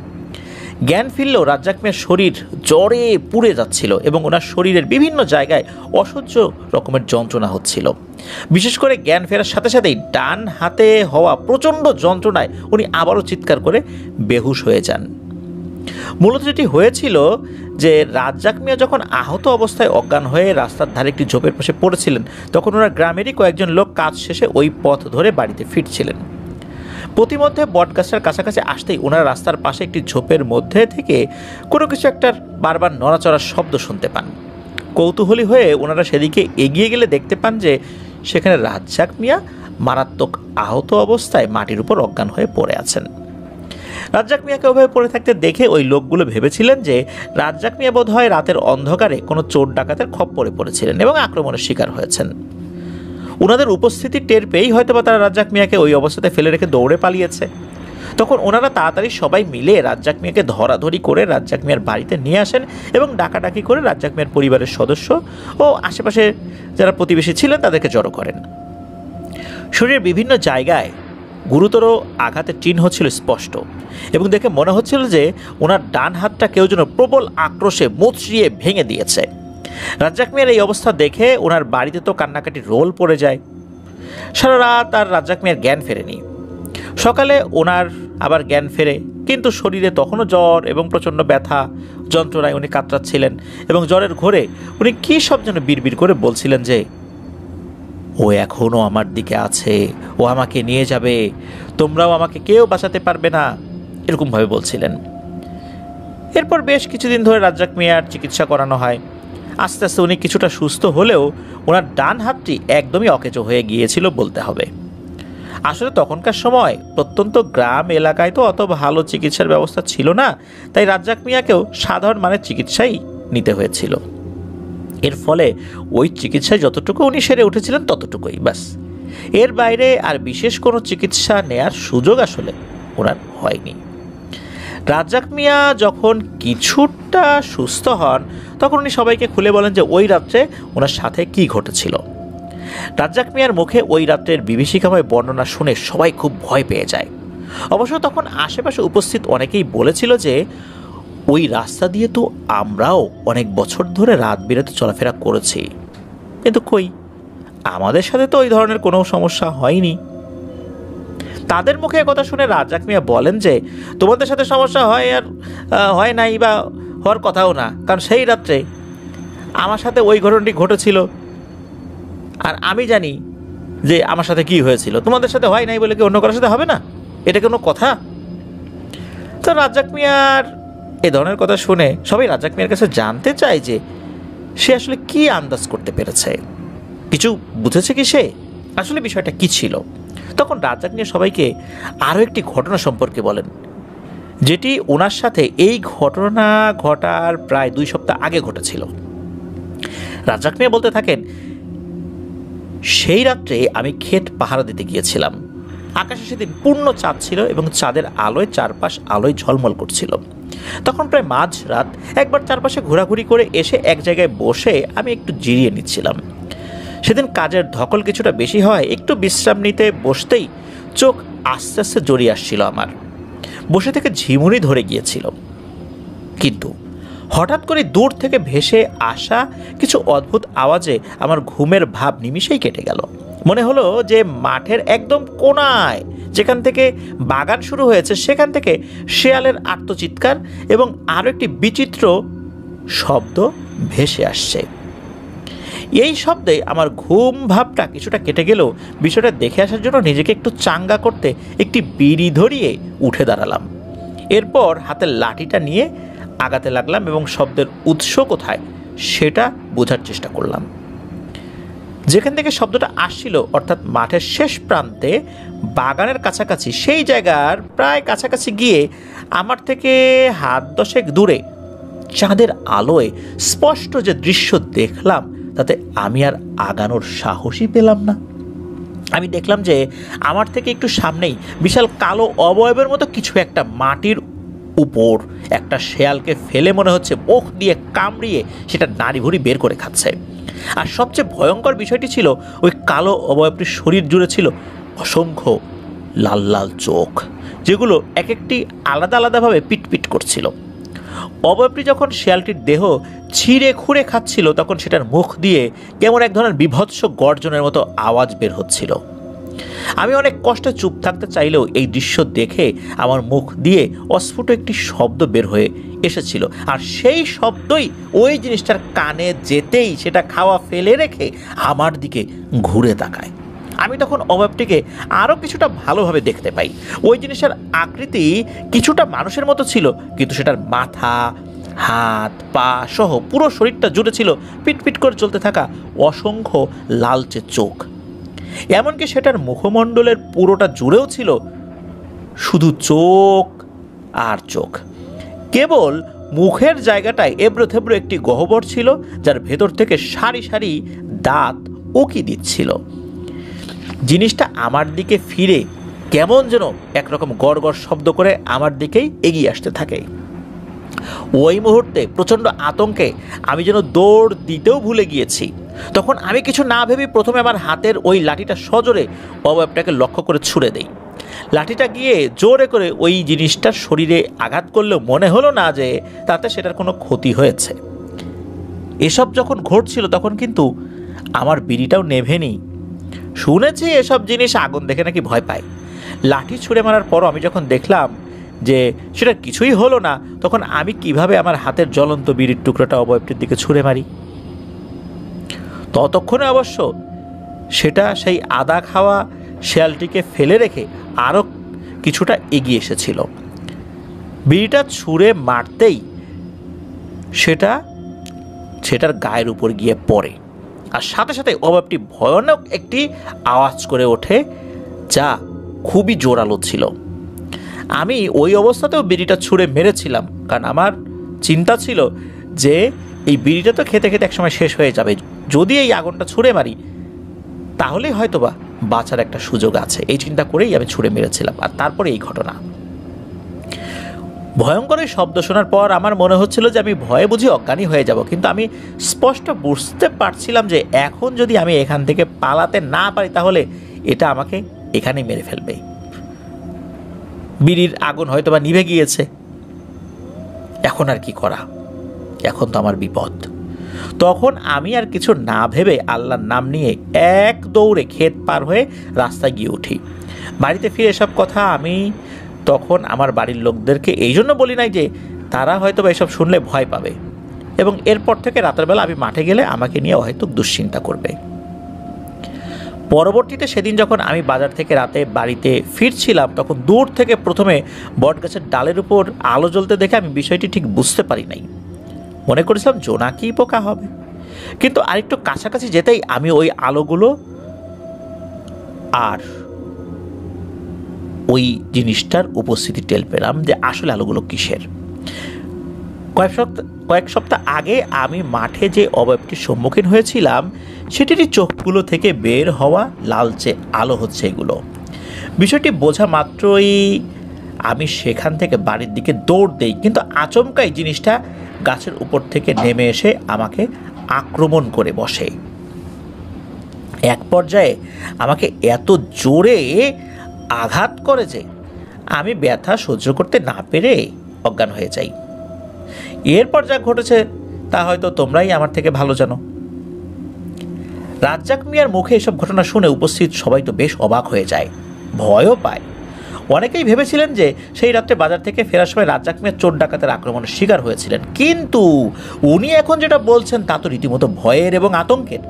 জ্ঞান ফিরলেও রাজ্জাক মিয়ার শরীর জ্বরে পুড়ে যাচ্ছিল এবং ওনার শরীরের বিভিন্ন জায়গায় অসহ্য রকমের যন্ত্রণা হচ্ছিল। বিশেষ করে জ্ঞান ফেরার সাথে সাথেই ডান হাতে হওয়া প্রচণ্ড যন্ত্রণায় উনি আবারও চিৎকার করে বেহুশ হয়ে যান। মূলত যেটি হয়েছিল যে রাজ্জাক মিয়া যখন আহত অবস্থায় অজ্ঞান হয়ে রাস্তার ধারে একটি ঝোপের পাশে পড়েছিলেন তখন ওনার গ্রামেরই কয়েকজন লোক কাজ শেষে ওই পথ ধরে বাড়িতে ফিরছিলেন। প্রতিমধ্যে বটগাছটার কাছাকাছি আসতেই ওনারা রাস্তার পাশে একটি ঝোপের মধ্যে থেকে কোনো কিছু একটার বারবার নড়াচড়ার শব্দ শুনতে পান। কৌতূহলী হয়ে ওনারা সেদিকে এগিয়ে গেলে দেখতে পান যে সেখানে রাজ্জাক মিয়া মারাত্মক আহত অবস্থায় মাটির উপর অজ্ঞান হয়ে পড়ে আছেন। রাজ্জাক মিয়াকে ওভাবে পড়ে থাকতে দেখে ওই লোকগুলো ভেবেছিলেন যে রাজ্জাক মিয়া বোধ হয় রাতের অন্ধকারে কোনো চোর ডাকাতের খপ্পরে পড়েছিলেন এবং আক্রমণের শিকার হয়েছেন। ওনাদের উপস্থিতি টের পেয়েই হয়তো বা তারা রাজ্জাক মিয়াকে ওই অবস্থাতে ফেলে রেখে দৌড়ে পালিয়েছে। তখন ওনারা তাড়াতাড়ি সবাই মিলে রাজ্জাক মিয়াকে ধরাধরি করে রাজ্জাক মিয়ার বাড়িতে নিয়ে আসেন এবং ডাকাডাকি করে রাজ্জাক মিয়ার পরিবারের সদস্য ও আশেপাশে যারা প্রতিবেশী ছিলেন তাদেরকে জড়ো করেন। শরীরের বিভিন্ন জায়গায় গুরুতর আঘাতের চিহ্ন ছিল স্পষ্ট, এবং দেখে মনে হচ্ছিল যে ওনার ডান হাতটা কেউ যেন প্রবল আক্রোশে মুচড়িয়ে ভেঙে দিয়েছে। রাজ্জাক মিয়ার এই অবস্থা দেখে ওনার বাড়িতে তো কান্নাকাটি রোল পড়ে যায়। সারা রাত আর রাজ্জাক মিয়ার জ্ঞান ফেরেনি। সকালে ওনার আবার জ্ঞান ফেরে, কিন্তু শরীরে তখনও জ্বর এবং প্রচণ্ড ব্যথা যন্ত্রণায় উনি কাতরাচ্ছিলেন, এবং জ্বরের ঘোরে উনি কী সব যেন বিড়বিড় করে বলছিলেন যে ও এখনও আমার দিকে আছে, ও আমাকে নিয়ে যাবে, তোমরাও আমাকে কেউ বাঁচাতে পারবে না, এরকমভাবে বলছিলেন। এরপর বেশ কিছুদিন ধরে রাজ্জাক মিয়ার চিকিৎসা করানো হয়। আস্তে আস্তে উনি কিছুটা সুস্থ হলেও ওনার ডান হাতটি একদমই অকেজো হয়ে গিয়েছিল বলতে হবে। আসলে তখনকার সময় প্রত্যন্ত গ্রাম এলাকায় তো অত ভালো চিকিৎসার ব্যবস্থা ছিল না, তাই রাজ্জাক মিয়াকেও সাধারণ মানের চিকিৎসাই নিতে হয়েছিল। এর ফলে ওই চিকিৎসায় যতটুকু উনি সেরে উঠেছিলেন ততটুকুই ব্যাস। এর বাইরে আর বিশেষ কোনো চিকিৎসা নেয়ার সুযোগ আসলে ওনার হয়নি। রাজ্জাক মিয়া যখন কিছুটা সুস্থ হন তখন উনি সবাইকে খুলে বলেন যে ওই রাত্রে ওনার সাথে কি ঘটেছিল। রাজ্জাক মিয়ার মুখে ওই রাত্রের বিভীষিকাময় বর্ণনা শুনে সবাই খুব ভয় পেয়ে যায়। অবশ্য তখন আশেপাশে উপস্থিত অনেকেই বলেছিল যে ওই রাস্তা দিয়ে তো আমরাও অনেক বছর ধরে রাত বিরাতে চলাফেরা করেছি, কিন্তু কই, আমাদের সাথে তো ওই ধরনের কোনো সমস্যা হয়নি। তাদের মুখে কথা শুনে রাজ্জাক মিয়া বলেন যে তোমাদের সাথে সমস্যা হয় আর হয় নাই বা হওয়ার কথাও না, কারণ সেই রাত্রে আমার সাথে ওই ঘটনাটি ঘটেছিল আর আমি জানি যে আমার সাথে কি হয়েছিল। তোমাদের সাথে হয় নাই বলে কি অন্য কারোর সাথে হবে না? এটা কোনো কথা? তো রাজ্জাক মিয়ার এ ধরনের কথা শুনে সবাই রাজ্জাক মিয়ার কাছে জানতে চায় যে সে আসলে কি আন্দাজ করতে পেরেছে, কিছু বুঝেছে কি সে, আসলে বিষয়টা কি ছিল। তখন রাজ্জাক মিয়া সবাইকে আরও একটি ঘটনা সম্পর্কে বলেন, যেটি ওনার সাথে এই ঘটনা ঘটার প্রায় 2 সপ্তাহ আগে ঘটেছিল। রাজ্জাক মিয়া বলতে থাকেন, সেই রাত্রে আমি ক্ষেত পাহারা দিতে গিয়েছিলাম। আকাশে সেদিন পূর্ণ চাঁদ ছিল এবং চাঁদের আলোয় চারপাশ আলোয় ঝলমল করছিল। তখন প্রায় মাঝরাত। একবার চারপাশে ঘোরাঘুরি করে এসে এক জায়গায় বসে আমি একটু জিরিয়ে নিচ্ছিলাম। সেদিন কাজের ধকল কিছুটা বেশি হয়, একটু বিশ্রাম নিতে বসতেই চোখ আস্তে আস্তে জড়িয়ে আসছিল আমার। বসে থেকে ঝিমুনি ধরে গিয়েছিল, কিন্তু হঠাৎ করে দূর থেকে ভেসে আসা কিছু অদ্ভুত আওয়াজে আমার ঘুমের ভাব নিমিষেই কেটে গেল। মনে হলো যে মাঠের একদম কোনায়, যেখান থেকে বাগান শুরু হয়েছে, সেখান থেকে শেয়ালের আর্তচিৎকার এবং আরও একটি বিচিত্র শব্দ ভেসে আসছে। এই শব্দে আমার ঘুম ভাবটা কিছুটা কেটে গেলেও বিষয়টা দেখে আসার জন্য নিজেকে একটু চাঙ্গা করতে একটি বিড়ি ধরিয়ে উঠে দাঁড়ালাম। এরপর হাতের লাঠিটা নিয়ে আগাতে লাগলাম এবং শব্দের উৎস কোথায় সেটা বোঝার চেষ্টা করলাম। যেখান থেকে শব্দটা আসছিল, অর্থাৎ মাঠের শেষ প্রান্তে বাগানের কাছাকাছি, সেই জায়গার প্রায় কাছাকাছি গিয়ে আমার থেকে হাত 10 দূরে চাঁদের আলোয় স্পষ্ট যে দৃশ্য দেখলাম, তাতে আমি আর আগানোর সাহসই পেলাম না। আমি দেখলাম যে আমার থেকে একটু সামনেই বিশাল কালো অবয়বের মতো কিছু একটা মাটির উপর একটা শেয়ালকে ফেলে মনে হচ্ছে মুখ দিয়ে কামড়িয়ে সেটা নাড়িভুড়ি বের করে খাচ্ছে। আর সবচেয়ে ভয়ঙ্কর বিষয়টি ছিল ওই কালো অবয়বটির শরীর জুড়ে ছিল অসংখ্য লাল লাল চোখ, যেগুলো এক একটি আলাদা আলাদাভাবে পিটপিট করছিল। অবয়বটি যখন শেয়ালটির দেহ ছিঁড়ে খুঁড়ে খাচ্ছিল, তখন সেটার মুখ দিয়ে কেমন এক ধরনের বিভৎস গর্জনের মতো আওয়াজ বের হচ্ছিল। আমি অনেক কষ্টে চুপ থাকতে চাইলেও এই দৃশ্য দেখে আমার মুখ দিয়ে অস্ফুট একটি শব্দ বের হয়ে এসেছিল, আর সেই শব্দই ওই জিনিসটার কানে যেতেই সেটা খাওয়া ফেলে রেখে আমার দিকে ঘুরে তাকায়। আমি তখন অবয়বটিকে আরও কিছুটা ভালোভাবে দেখতে পাই। ওই জিনিসের আকৃতি কিছুটা মানুষের মতো ছিল, কিন্তু সেটার মাথা, হাত, পা সহ পুরো শরীরটা জুড়ে ছিল পিটপিট করে চলতে থাকা অসংখ্য লালচে চোখ। এমনকি সেটার মুখমণ্ডলের পুরোটা জুড়েও ছিল শুধু চোখ আর চোখ। কেবল মুখের জায়গাটায় এবড়ো থেবড়ো একটি গহ্বর ছিল, যার ভেতর থেকে সারি সারি দাঁত উকি দিচ্ছিল। জিনিসটা আমার দিকে ফিরে কেমন যেন একরকম গড় গড় শব্দ করে আমার দিকেই এগিয়ে আসতে থাকে। ওই মুহূর্তে প্রচণ্ড আতঙ্কে আমি যেন দৌড় দিতেও ভুলে গিয়েছি। তখন আমি কিছু না ভেবে প্রথমে আমার হাতের ওই লাঠিটা সজোরে অবয়বটাকে লক্ষ্য করে ছুড়ে দেই। লাঠিটা গিয়ে জোরে করে ওই জিনিসটার শরীরে আঘাত করলেও মনে হলো না যে তাতে সেটার কোনো ক্ষতি হয়েছে। এসব যখন ঘটছিল তখন কিন্তু আমার বিড়িটাও নেভেনি। শুনেছি এসব জিনিস আগুন দেখে নাকি ভয় পায়। লাঠি ছুঁড়ে মারার পরও আমি যখন দেখলাম যে সেটা কিছুই হলো না, তখন আমি কিভাবে আমার হাতের জ্বলন্ত বিড়ির টুকরোটা অবয়বটির দিকে ছুঁড়ে মারি। ততক্ষণে অবশ্য সেটা সেই আদা খাওয়া শেয়ালটিকে ফেলে রেখে আরও কিছুটা এগিয়ে এসেছিল। বিড়িটা ছুঁড়ে মারতেই সেটার গায়ের উপর গিয়ে পড়ে, আর সাথে সাথে অবয়বটি ভয়ানক একটি আওয়াজ করে ওঠে, যা খুবই জোরালো ছিল। আমি ওই অবস্থাতেও বিড়িটা ছুঁড়ে মেরেছিলাম, কারণ আমার চিন্তা ছিল যে এই বিড়িটা তো খেতে খেতে একসময় শেষ হয়ে যাবে, যদি এই আগুনটা ছুঁড়ে মারি তাহলেই হয়তোবা বাঁচার একটা সুযোগ আছে। এই চিন্তা করেই আমি ছুঁড়ে মেরেছিলাম। আর তারপরে এই ঘটনা। ভয়ঙ্কর এই শব্দ শোনার পর আমার মনে হচ্ছিল যে আমি ভয়ে বুঝি অজ্ঞানী হয়ে যাব, কিন্তু আমি স্পষ্ট বুঝতে পারছিলাম যে এখন যদি আমি এখান থেকে পালাতে না পারি তাহলে এটা আমাকে এখানেই মেরে ফেলবে। বিড়ির আগুন হয়তোবা নিভে গিয়েছে, এখন আর কি করা, এখন তো আমার বিপদ। তখন আমি আর কিছু না ভেবে আল্লাহর নাম নিয়ে এক দৌড়ে ক্ষেত পার হয়ে রাস্তায় গিয়ে উঠি। বাড়িতে ফিরে এসব কথা আমি তখন আমার বাড়ির লোকদেরকে এই জন্য বলি নাই যে তারা হয়তো এসব শুনলে ভয় পাবে, এবং এরপর থেকে রাতের বেলা আমি মাঠে গেলে আমাকে নিয়ে হয়তো দুশ্চিন্তা করবে। পরবর্তীতে সেদিন যখন আমি বাজার থেকে রাতে বাড়িতে ফিরছিলাম, তখন দূর থেকে প্রথমে বটগাছের ডালের উপর আলো জ্বলতে দেখে আমি বিষয়টি ঠিক বুঝতে পারি নাই। মনে করেছিলাম জোনাকি পোকা হবে, কিন্তু আরেকটু কাছাকাছি যেতেই আমি ওই আলোগুলো আর ওই জিনিসটার উপস্থিতি টের পেলাম যে আসলে আলোগুলো কিসের। কয়েক সপ্তাহ আগে আমি মাঠে যে অবয়বটির সম্মুখীন হয়েছিলাম সেটিরই চোখগুলো থেকে বের হওয়া লালচে আলো হচ্ছে এগুলো। বিষয়টি বোঝা মাত্রই আমি সেখান থেকে বাড়ির দিকে দৌড় দেই, কিন্তু আচমকাই জিনিসটা গাছের উপর থেকে নেমে এসে আমাকে আক্রমণ করে বসে। এক পর্যায়ে আমাকে এত জোরে আঘাত করে যে আমি ব্যথা সহ্য করতে না পেরে অজ্ঞান হয়ে যাই। এরপর যা ঘটেছে তা হয়তো তোমরাই আমার থেকে ভালো জানো। রাজ্জাক মিয়ার মুখে এসব ঘটনা শুনে উপস্থিত সবাই তো বেশ অবাক হয়ে যায়, ভয়ও পায়। অনেকেই ভেবেছিলেন যে সেই রাত্রে বাজার থেকে ফেরার সময় রাজ্জাক মিয়া চোর ডাকাতের আক্রমণের শিকার হয়েছিলেন, কিন্তু উনি এখন যেটা বলছেন তা তো রীতিমতো ভয়ের এবং আতঙ্কের।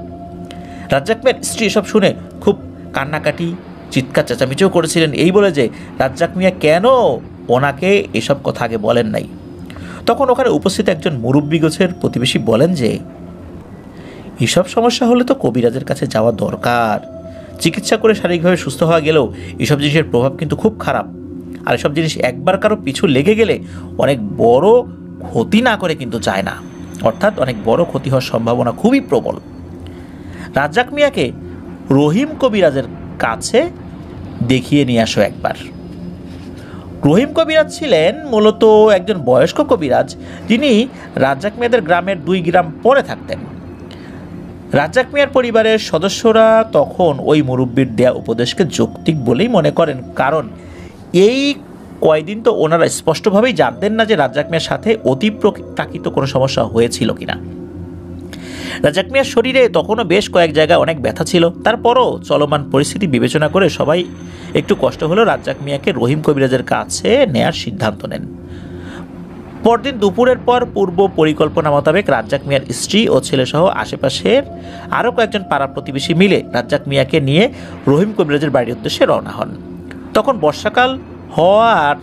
রাজ্জাক মিয়ার স্ত্রী এসব শুনে খুব কান্নাকাটি, চিৎকার চেঁচামেচিও করেছিলেন, এই বলে যে রাজ্জাক মিয়া কেন ওনাকে এসব কথা আগে বলেন নাই। তখন ওখানে উপস্থিত একজন মুরব্বী গোছের প্রতিবেশী বলেন যে এসব সমস্যা হলে তো কবিরাজের কাছে যাওয়া দরকার। চিকিৎসা করে শারীরিকভাবে সুস্থ হওয়া গেলেও এসব জিনিসের প্রভাব কিন্তু খুব খারাপ, আর এসব জিনিস একবার কারো পিছু লেগে গেলে অনেক বড় ক্ষতি না করে কিন্তু যায় না, অর্থাৎ অনেক বড় ক্ষতি হওয়ার সম্ভাবনা খুবই প্রবল। রাজ্জাক মিয়াকে রহিম কবিরাজের কাছে দেখিয়ে নিয়ে আসো একবার। রহিম কবিরাজ ছিলেন মূলত একজন বয়স্ক কবিরাজ, যিনি রাজ্জাক মিয়াদের গ্রামের 2 গ্রাম পরে থাকতেন। রাজ্জাক মিয়ার পরিবারের সদস্যরা তখন ওই মুরব্বির দেয়া উপদেশকে যৌক্তিক বলেই মনে করেন, কারণ এই কয়দিন তো ওনারা স্পষ্টভাবেই জানতেন না যে রাজ্জাক মিয়ার সাথে অতিপ্রাকৃত কোনো সমস্যা হয়েছিল কিনা। রাজ্জাক মিয়ার শরীরে তখনও বেশ কয়েক জায়গায় অনেক ব্যথা ছিল, তারপরও চলমান পরিস্থিতি বিবেচনা করে সবাই একটু কষ্ট হলেও রাজ্জাক মিয়াকে রহিম কবিরাজের কাছে নেয়ার সিদ্ধান্ত নেন। পরদিন দুপুরের পর পূর্ব পরিকল্পনা মোতাবেক রাজ্জাক মিয়ার স্ত্রী ও ছেলেসহ আশেপাশের আরও কয়েকজন পাড়া প্রতিবেশী মিলে রাজ্জাক মিয়াকে নিয়ে রহিম কবিরাজের বাড়ির উদ্দেশ্যে রওনা হন। তখন বর্ষাকাল হওয়ার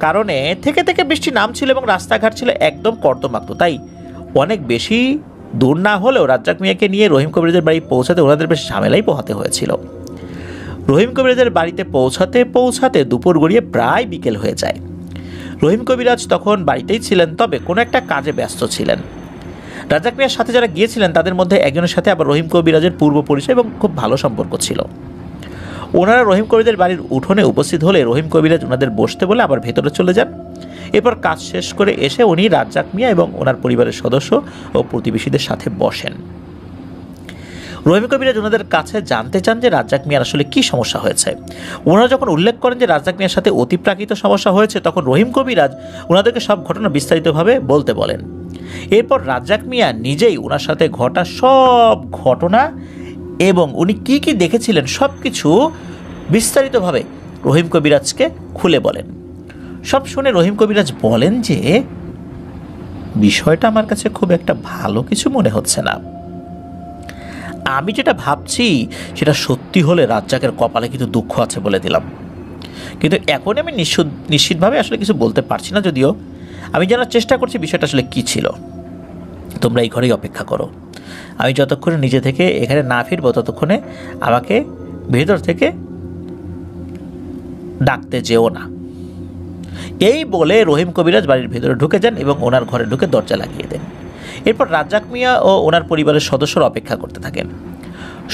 কারণে থেকে থেকে বৃষ্টি নামছিল এবং রাস্তাঘাট ছিল একদম কর্দমাক্ত, তাই অনেক বেশি দূর না হলেও রাজ্জাক মিয়াকে নিয়ে রহিম কবিরাজের বাড়ি পৌঁছাতে ওনাদের বেশ ঝামেলাই পোহাতে হয়েছিল। রহিম কবিরাজের বাড়িতে পৌঁছাতে দুপুর গড়িয়ে প্রায় বিকেল হয়ে যায়। রহিম কবিরাজ তখন বাড়িতেই ছিলেন, তবে কোনো একটা কাজে ব্যস্ত ছিলেন। রাজ্জাক মিয়ার সাথে যারা গিয়েছিলেন তাদের মধ্যে একজনের সাথে আবার রহিম কবিরাজের পূর্ব পরিচয় এবং খুব ভালো সম্পর্ক ছিল। ওনারা রহিম কবিরাজের বাড়ির উঠোনে উপস্থিত হলে রহিম কবিরাজ ওনাদের বসতে বলে আবার ভেতরে চলে যান। এরপর কাজ শেষ করে এসে উনি রাজ্জাক মিয়া এবং ওনার পরিবারের সদস্য ও প্রতিবেশীদের সাথে বসেন। রহিম কবিরাজ ওনাদের কাছে জানতে চান যে রাজ্জাক মিয়ার আসলে কি সমস্যা হয়েছে। ওনারা যখন উল্লেখ করেন যে রাজ্জাক মিয়ার সাথে অতিপ্রাকৃত সমস্যা হয়েছে, তখন রহিম কবিরাজ ওনাদেরকে সব ঘটনা বিস্তারিতভাবে বলতে বলেন। এরপর রাজ্জাক মিয়া নিজেই ওনার সাথে ঘটা সব ঘটনা এবং উনি কি কি দেখেছিলেন সব কিছু বিস্তারিতভাবে রহিম কবিরাজকে খুলে বলেন। সব শুনে রহিম কবিরাজ বলেন যে বিষয়টা আমার কাছে খুব একটা ভালো কিছু মনে হচ্ছে না। আমি যেটা ভাবছি সেটা সত্যি হলে রাজ্জাকের কপালে কিন্তু দুঃখ আছে বলে দিলাম, কিন্তু এখন আমি নিশ্চিতভাবে আসলে কিছু বলতে পারছি না। যদিও আমি জানার চেষ্টা করছি বিষয়টা আসলে কী ছিল। তোমরা এই ঘরেই অপেক্ষা করো, আমি যতক্ষণে নিজে থেকে এখানে না ফিরবো ততক্ষণে আমাকে ভেতর থেকে ডাকতে যেও না। এই বলে রহিম কবিরাজ বাড়ির ভেতরে ঢুকে যান এবং ওনার ঘরে ঢুকে দরজা লাগিয়ে দেন। এরপর রাজ্জাক মিয়া ও ওনার পরিবারের সদস্যরা অপেক্ষা করতে থাকেন।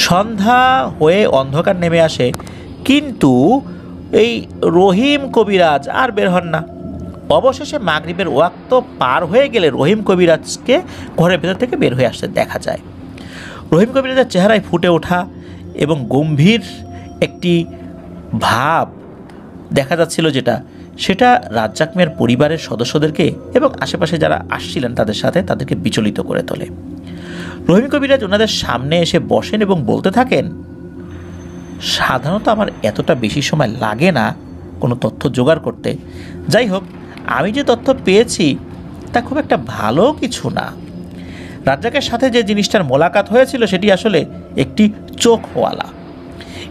সন্ধ্যা হয়ে অন্ধকার নেমে আসে, কিন্তু এই রহিম কবিরাজ আর বের হন না। অবশেষে মাগরিবের ওয়াক্ত পার হয়ে গেলে রহিম কবিরাজকে ঘরের ভেতর থেকে বের হয়ে আসতে দেখা যায়। রহিম কবিরাজের চেহারায় ফুটে ওঠা এবং গম্ভীর একটি ভাব দেখা যাচ্ছিল, সেটা রাজ্জাক মিয়ার পরিবারের সদস্যদেরকে এবং আশেপাশে যারা আসছিলেন তাদেরকে বিচলিত করে তোলে। রহিম কবিরাজ ওনাদের সামনে এসে বসেন এবং বলতে থাকেন, সাধারণত আমার এতটা বেশি সময় লাগে না কোনো তথ্য জোগাড় করতে। যাই হোক, আমি যে তথ্য পেয়েছি তা খুব একটা ভালো কিছু না। রাজ্জাকের সাথে যে জিনিসটার মোলাকাত হয়েছিল সেটি আসলে একটি চোখওয়ালা।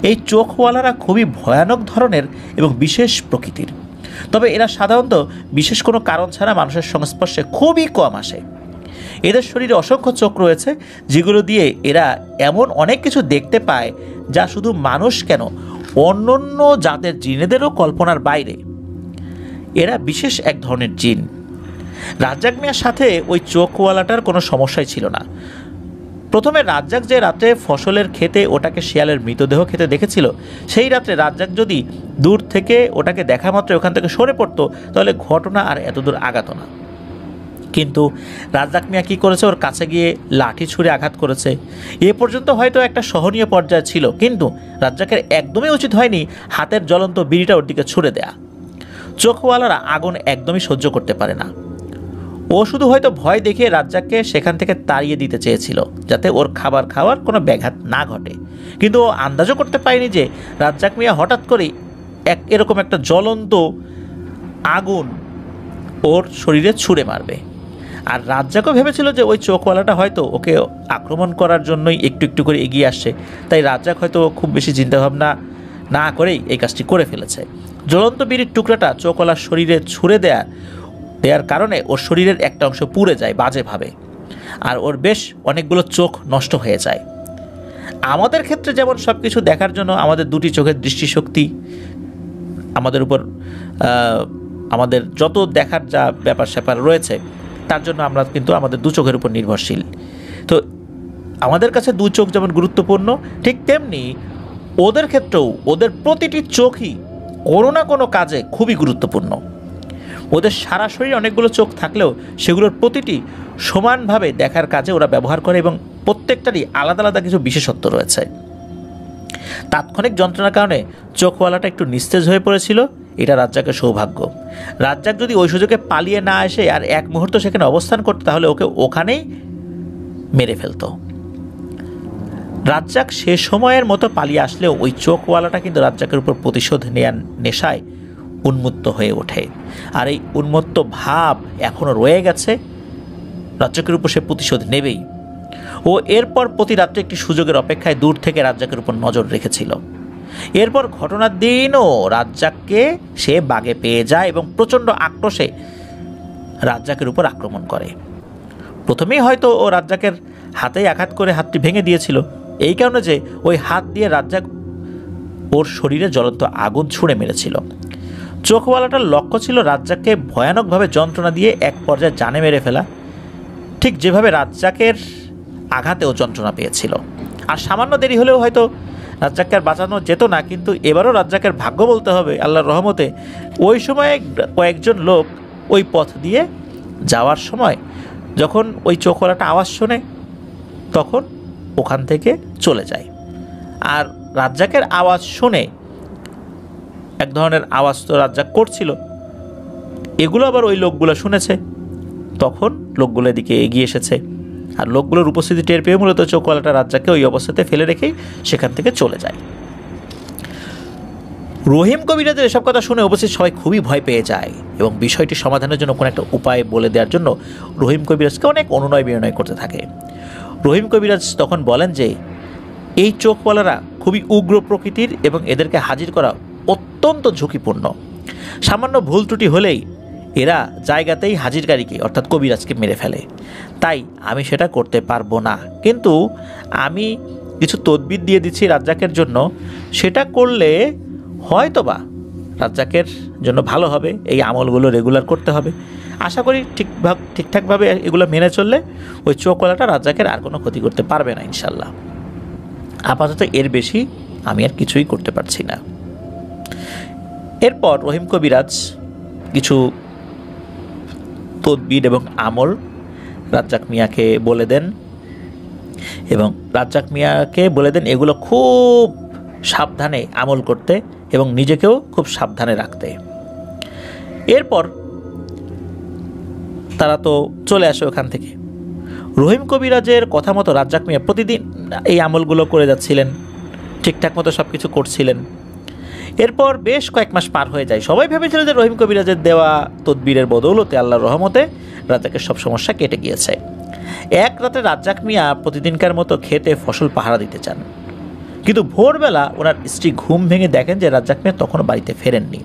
এই চোখওয়ালারা খুবই ভয়ানক ধরনের এবং বিশেষ প্রকৃতির, তবে এরা সাধারণত বিশেষ কোনো কারণ ছাড়া মানুষের সংস্পর্শে খুবই কম আসে। এদের শরীরে অসংখ্য চোখ রয়েছে, যেগুলো দিয়ে এরা এমন অনেক কিছু দেখতে পায় যা শুধু মানুষ কেন, অন্যান্য জাতের জিনেদেরও কল্পনার বাইরে। এরা বিশেষ এক ধরনের জিন। রাজ্জাক মিয়ার সাথে ওই চোখওয়ালাটার কোনো সমস্যাই ছিল না। প্রথমে রাজ্জাক যে রাত্রে ফসলের খেতে ওটাকে শিয়ালের মৃতদেহ খেতে দেখেছিল, সেই রাত্রে রাজ্জাক যদি দূর থেকে ওটাকে দেখা মাত্র ওখান থেকে সরে পড়তো, তাহলে ঘটনা আর এতদূর আগাতো না। কিন্তু রাজ্জাক মিয়া কী করেছে, ওর কাছে গিয়ে লাঠি ছুঁড়ে আঘাত করেছে। এ পর্যন্ত হয়তো একটা সহনীয় পর্যায়ে ছিল, কিন্তু রাজ্জাকের একদমই উচিত হয়নি হাতের জ্বলন্ত বিড়িটা ওর দিকে ছুঁড়ে দেয়া। চোখওয়ালারা আগুন একদমই সহ্য করতে পারে না। ও শুধু হয়তো ভয় দেখিয়ে রাজ্জাককে সেখান থেকে তাড়িয়ে দিতে চেয়েছিল, যাতে ওর খাবার খাওয়ার কোনো ব্যাঘাত না ঘটে। কিন্তু ও আন্দাজও করতে পারেনি যে রাজ্জাক মিয়া হঠাৎ করেই এরকম একটা জ্বলন্ত আগুন ওর শরীরে ছুঁড়ে মারবে। আর রাজ্জাকও ভেবেছিল যে ওই চোখওয়ালাটা হয়তো ওকে আক্রমণ করার জন্যই একটু একটু করে এগিয়ে আসছে, তাই রাজ্জাক হয়তো খুব বেশি চিন্তাভাবনা না করেই এই কাজটি করে ফেলেছে। জ্বলন্ত বিড়ির টুকরাটা চোখওয়ালার শরীরে ছুঁড়ে দেওয়ার কারণে ওর শরীরের একটা অংশ পুড়ে যায় বাজেভাবে, আর ওর বেশ অনেকগুলো চোখ নষ্ট হয়ে যায়। আমাদের ক্ষেত্রে যেমন সব কিছু দেখার জন্য আমাদের দুটি চোখের দৃষ্টিশক্তি আমাদের উপর, আমাদের যত দেখার যা ব্যাপার স্যাপার রয়েছে তার জন্য আমরা কিন্তু আমাদের দু চোখের উপর নির্ভরশীল। তো আমাদের কাছে দু চোখ যেমন গুরুত্বপূর্ণ, ঠিক তেমনি ওদের ক্ষেত্রেও ওদের প্রতিটি চোখই কোনো না কোনো কাজে খুবই গুরুত্বপূর্ণ। ওদের সারা শরীরে অনেকগুলো চোখ থাকলেও সেগুলোর প্রতিটি সমানভাবে দেখার কাজে ওরা ব্যবহার করে এবং প্রত্যেকটারই আলাদা আলাদা কিছু বিশেষত্ব রয়েছে। তাৎক্ষণিক যন্ত্রণার কারণে চোখওয়ালাটা একটু নিস্তেজ হয়ে পড়েছিল, এটা রাজ্জাকের সৌভাগ্য। রাজ্জাক যদি ওই সুযোগে পালিয়ে না এসে আর এক মুহূর্ত সেখানে অবস্থান করতো, তাহলে ওকে ওখানেই মেরে ফেলতো। রাজ্জাক সে সময়ের মতো পালিয়ে আসলেও ওই চোখওয়ালাটা কিন্তু রাজ্জাকের উপর প্রতিশোধ নেয়ার নেশায় উন্মত্ত হয়ে ওঠে, আর এই উন্মত্ত ভাব এখনও রয়ে গেছে। রাজ্জাকের উপর সে প্রতিশোধ নেবেই। ও এরপর প্রতি রাত্রে একটি সুযোগের অপেক্ষায় দূর থেকে রাজ্জাকের উপর নজর রেখেছিল। এরপর ঘটনার দিনও রাজ্জাককে সে বাগে পেয়ে যায় এবং প্রচণ্ড আক্রোশে রাজ্জাকের উপর আক্রমণ করে। প্রথমেই হয়তো ও রাজ্জাকের হাতেই আঘাত করে হাতটি ভেঙে দিয়েছিল, এই কারণে যে ওই হাত দিয়ে রাজ্জাক ওর শরীরে জ্বলন্ত আগুন ছুঁড়ে মেরেছিল। চোখওয়ালাটার লক্ষ্য ছিল রাজ্জাককে ভয়ানকভাবে যন্ত্রণা দিয়ে এক পর্যায়ে জানে মেরে ফেলা, ঠিক যেভাবে রাজ্জাকের আঘাতেও যন্ত্রণা পেয়েছিল। আর সামান্য দেরি হলেও হয়তো রাজ্জাককে আর বাঁচানো যেত না, কিন্তু এবারও রাজ্জাকের ভাগ্য বলতে হবে আল্লাহর রহমতে ওই সময়ে কয়েকজন লোক ওই পথ দিয়ে যাওয়ার সময় যখন ওই চোখওয়ালাটা আওয়াজ শোনে, তখন ওখান থেকে চলে যায়। আর রাজ্জাকের আওয়াজ শুনে, এক ধরনের আওয়াজ তো রাজ্জাক করছিল, এগুলো আবার ওই লোকগুলো শুনেছে। তখন লোকগুলো এদিকে এগিয়ে এসেছে, আর লোকগুলোর উপস্থিতি টের পেয়ে মূলত চোখওয়ালাটা রাজ্জাককে ওই অবস্থাতে ফেলে রেখেই সেখান থেকে চলে যায়। রহিম কবিরাজের এসব কথা শুনে উপস্থিত সবাই খুবই ভয় পেয়ে যায় এবং বিষয়টি সমাধানের জন্য কোনো একটা উপায় বলে দেওয়ার জন্য রহিম কবিরাজকে অনেক অনুনয় বিনয় করতে থাকে। রহিম কবিরাজ তখন বলেন যে এই চোখওয়ালারা খুবই উগ্র প্রকৃতির এবং এদেরকে হাজির করা অত্যন্ত ঝুঁকিপূর্ণ। সামান্য ভুল ত্রুটি হলেই এরা জায়গাতেই হাজিরকারীকে অর্থাৎ কবিরাজকে মেরে ফেলে। তাই আমি সেটা করতে পারবো না, কিন্তু আমি কিছু তদবির দিয়ে দিচ্ছি রাজ্জাকের জন্য, সেটা করলে হয়তোবা রাজ্জাকের জন্য ভালো হবে। এই আমলগুলো রেগুলার করতে হবে। আশা করি ঠিকঠাকভাবে এগুলো মেনে চললে ওই চোখওয়ালাটা রাজ্জাকের আর কোনো ক্ষতি করতে পারবে না ইনশাল্লাহ। আপাতত এর বেশি আমি আর কিছুই করতে পারছি না। এরপর রহিম কবিরাজ কিছু তদবির এবং আমল রাজ্জাক মিয়াকে বলে দেন এবং রাজ্জাক মিয়াকে বলে দেন এগুলো খুব সাবধানে আমল করতে এবং নিজেকেও খুব সাবধানে রাখতে। এরপর তারা তো চলে আসে ওখান থেকে। রহিম কবিরাজের কথা মতো রাজ্জাক মিয়া প্রতিদিন এই আমলগুলো করে যাচ্ছিলেন, ঠিকঠাক মতো সব কিছু করছিলেন। এরপর বেশ কয়েক মাস পার হয়ে যায়। সবাই ভেবেছিল যে রহিম কবিরাজের দেওয়া তদবিরের বদৌলতে আল্লাহর রহমতে রাজ্জাকের সব সমস্যা কেটে গিয়েছে। এক রাতে রাজ্জাক মিয়া প্রতিদিনকার মতো খেতে ফসল পাহারা দিতে চান, কিন্তু ভোরবেলা ওনার স্ত্রী ঘুম ভেঙে দেখেন যে রাজ্জাক মিয়া তখনও বাড়িতে ফেরেননি।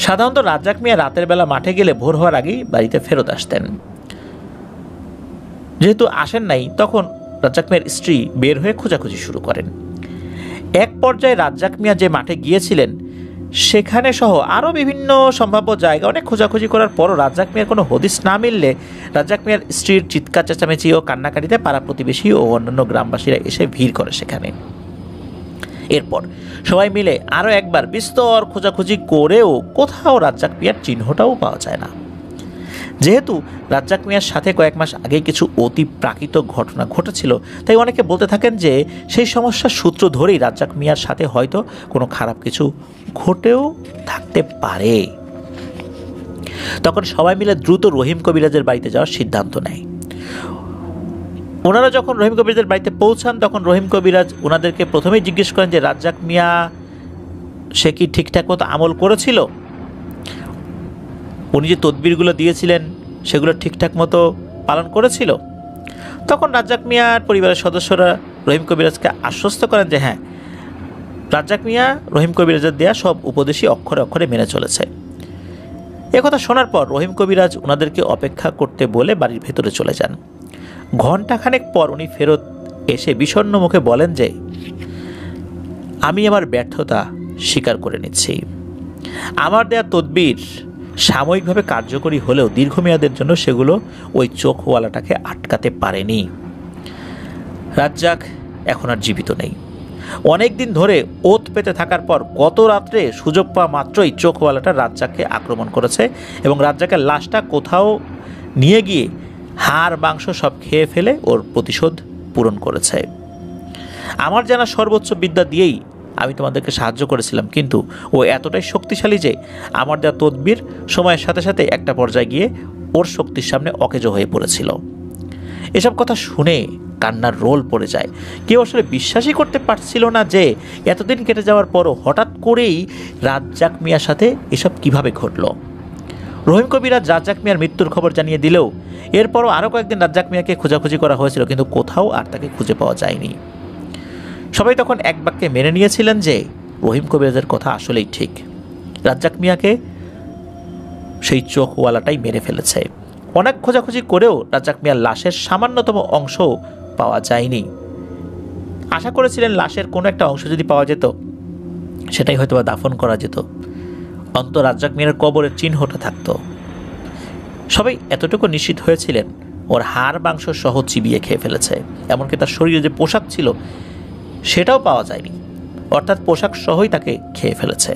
সাধারণত রাজ্জাক মিয়া রাতের বেলা মাঠে গেলে ভোর হওয়ার আগেই বাড়িতে ফেরত আসতেন। যেহেতু আসেন নাই, তখন রাজ্জাক মিয়ার স্ত্রী বের হয়ে খোঁজাখুঁজি শুরু করেন। এক পর্যায়ে রাজ্জাক মিয়া যে মাঠে গিয়েছিলেন সেখানে সহ আরও বিভিন্ন সম্ভাব্য জায়গা অনেক খোঁজাখুঁজি করার পরও রাজ্জাক মিয়ার কোনো হদিস না মিললে রাজ্জাক মিয়ার স্ত্রীর চিৎকার চেঁচামেচি ও কান্নাকাটিতে পাড়া প্রতিবেশী ও অন্যান্য গ্রামবাসীরা এসে ভিড় করে সেখানে। এরপর সবাই মিলে আরও একবার বিস্তর খোঁজাখুঁজি করেও কোথাও রাজ্জাক মিয়ার চিহ্নটাও পাওয়া যায় না। যেহেতু রাজ্জাক মিয়ার সাথে কয়েক মাস আগে কিছু অতি প্রাকৃত ঘটনা ঘটেছিল, তাই অনেকে বলতে থাকেন যে সেই সমস্যার সূত্র ধরেই রাজ্জাক মিয়ার সাথে হয়তো কোনো খারাপ কিছু ঘটেও থাকতে পারে। তখন সবাই মিলে দ্রুত রহিম কবিরাজের বাড়িতে যাওয়ার সিদ্ধান্ত নেয়। ওনারা যখন রহিম কবিরাজের বাড়িতে পৌঁছান তখন রহিম কবিরাজ ওনাদেরকে প্রথমেই জিজ্ঞেস করেন যে রাজ্জাক মিয়া সে কি ঠিকঠাক মতো আমল করেছিল, উনি যে তদবিরগুলো দিয়েছিলেন সেগুলো ঠিকঠাক মতো পালন করেছিল। তখন রাজ্জাক মিয়ার পরিবারের সদস্যরা রহিম কবিরাজকে আশ্বস্ত করেন যে হ্যাঁ, রাজ্জাক মিয়া রহিম কবিরাজের দেয়া সব উপদেশই অক্ষরে অক্ষরে মেনে চলেছে। একথা শোনার পর রহিম কবিরাজ ওনাদেরকে অপেক্ষা করতে বলে বাড়ির ভেতরে চলে যান। ঘণ্টাখানেক পর উনি ফেরত এসে বিষণ্ণ মুখে বলেন যে আমি আমার ব্যর্থতা স্বীকার করে নিচ্ছি। আমার দেয়া তদবির সাময়িকভাবে কার্যকরী হলেও দীর্ঘমেয়াদের জন্য সেগুলো ওই চোখওয়ালাটাকে আটকাতে পারেনি। রাজ্জাক এখন আর জীবিত নেই। অনেক দিন ধরে ওত পেতে থাকার পর গত রাত্রে সুযোগ পাওয়া মাত্রই চোখওয়ালাটা রাজ্জাককে আক্রমণ করেছে এবং রাজ্জাকের লাশটা কোথাও নিয়ে গিয়ে হাড় মাংস সব খেয়ে ফেলে ওর প্রতিশোধ পূরণ করেছে। আমার জানা সর্বোচ্চ বিদ্যা দিয়েই আমি তোমাদেরকে সাহায্য করেছিলাম, কিন্তু ও এতটাই শক্তিশালী যে আমার দেওয়া তদবির সময়ের সাথে সাথে একটা পর্যায়ে গিয়ে ওর শক্তির সামনে অকেজো হয়ে পড়েছিল। এসব কথা শুনে কান্নার রোল পড়ে যায়। কেউ আসলে বিশ্বাসই করতে পারছিল না যে এতদিন কেটে যাওয়ার পরও হঠাৎ করেই রাজ্জাক মিয়ার সাথে এসব কিভাবে ঘটল। রহিম কবিরাজ রাজ্জাক মিয়ার মৃত্যুর খবর জানিয়ে দিলেও এরপরও আরও কয়েকদিন রাজ্জাক মিয়াকে খোঁজাখুঁজি করা হয়েছিল, কিন্তু কোথাও আর তাকে খুঁজে পাওয়া যায়নি। সবাই তখন এক বাক্যে মেনে নিয়েছিলেন যে রহিম কবিরাজের কথা আসলেই ঠিক, রাজ্জাক মিয়াকে সেই চোখওয়ালাটাই মেরে ফেলেছে। অনেক খোঁজাখুঁজি করেও রাজ্জাক মিয়ার লাশের সামান্যতম অংশ পাওয়া যায়নি। আশা করেছিলেন লাশের কোনো একটা অংশ যদি পাওয়া যেত সেটাই হয়তো বা দাফন করা যেত, অন্তত রাজ্জাক মিয়ার কবরের চিহ্নটা থাকতো। সবাই এতটুকু নিশ্চিত হয়েছিলেন ওর হাড় মাংস সহ চিবিয়ে খেয়ে ফেলেছে, এমনকি তার শরীরে যে পোশাক ছিল সেটাও পাওয়া যায়নি, অর্থাৎ পোশাক সহই তাকে খেয়ে ফেলেছে।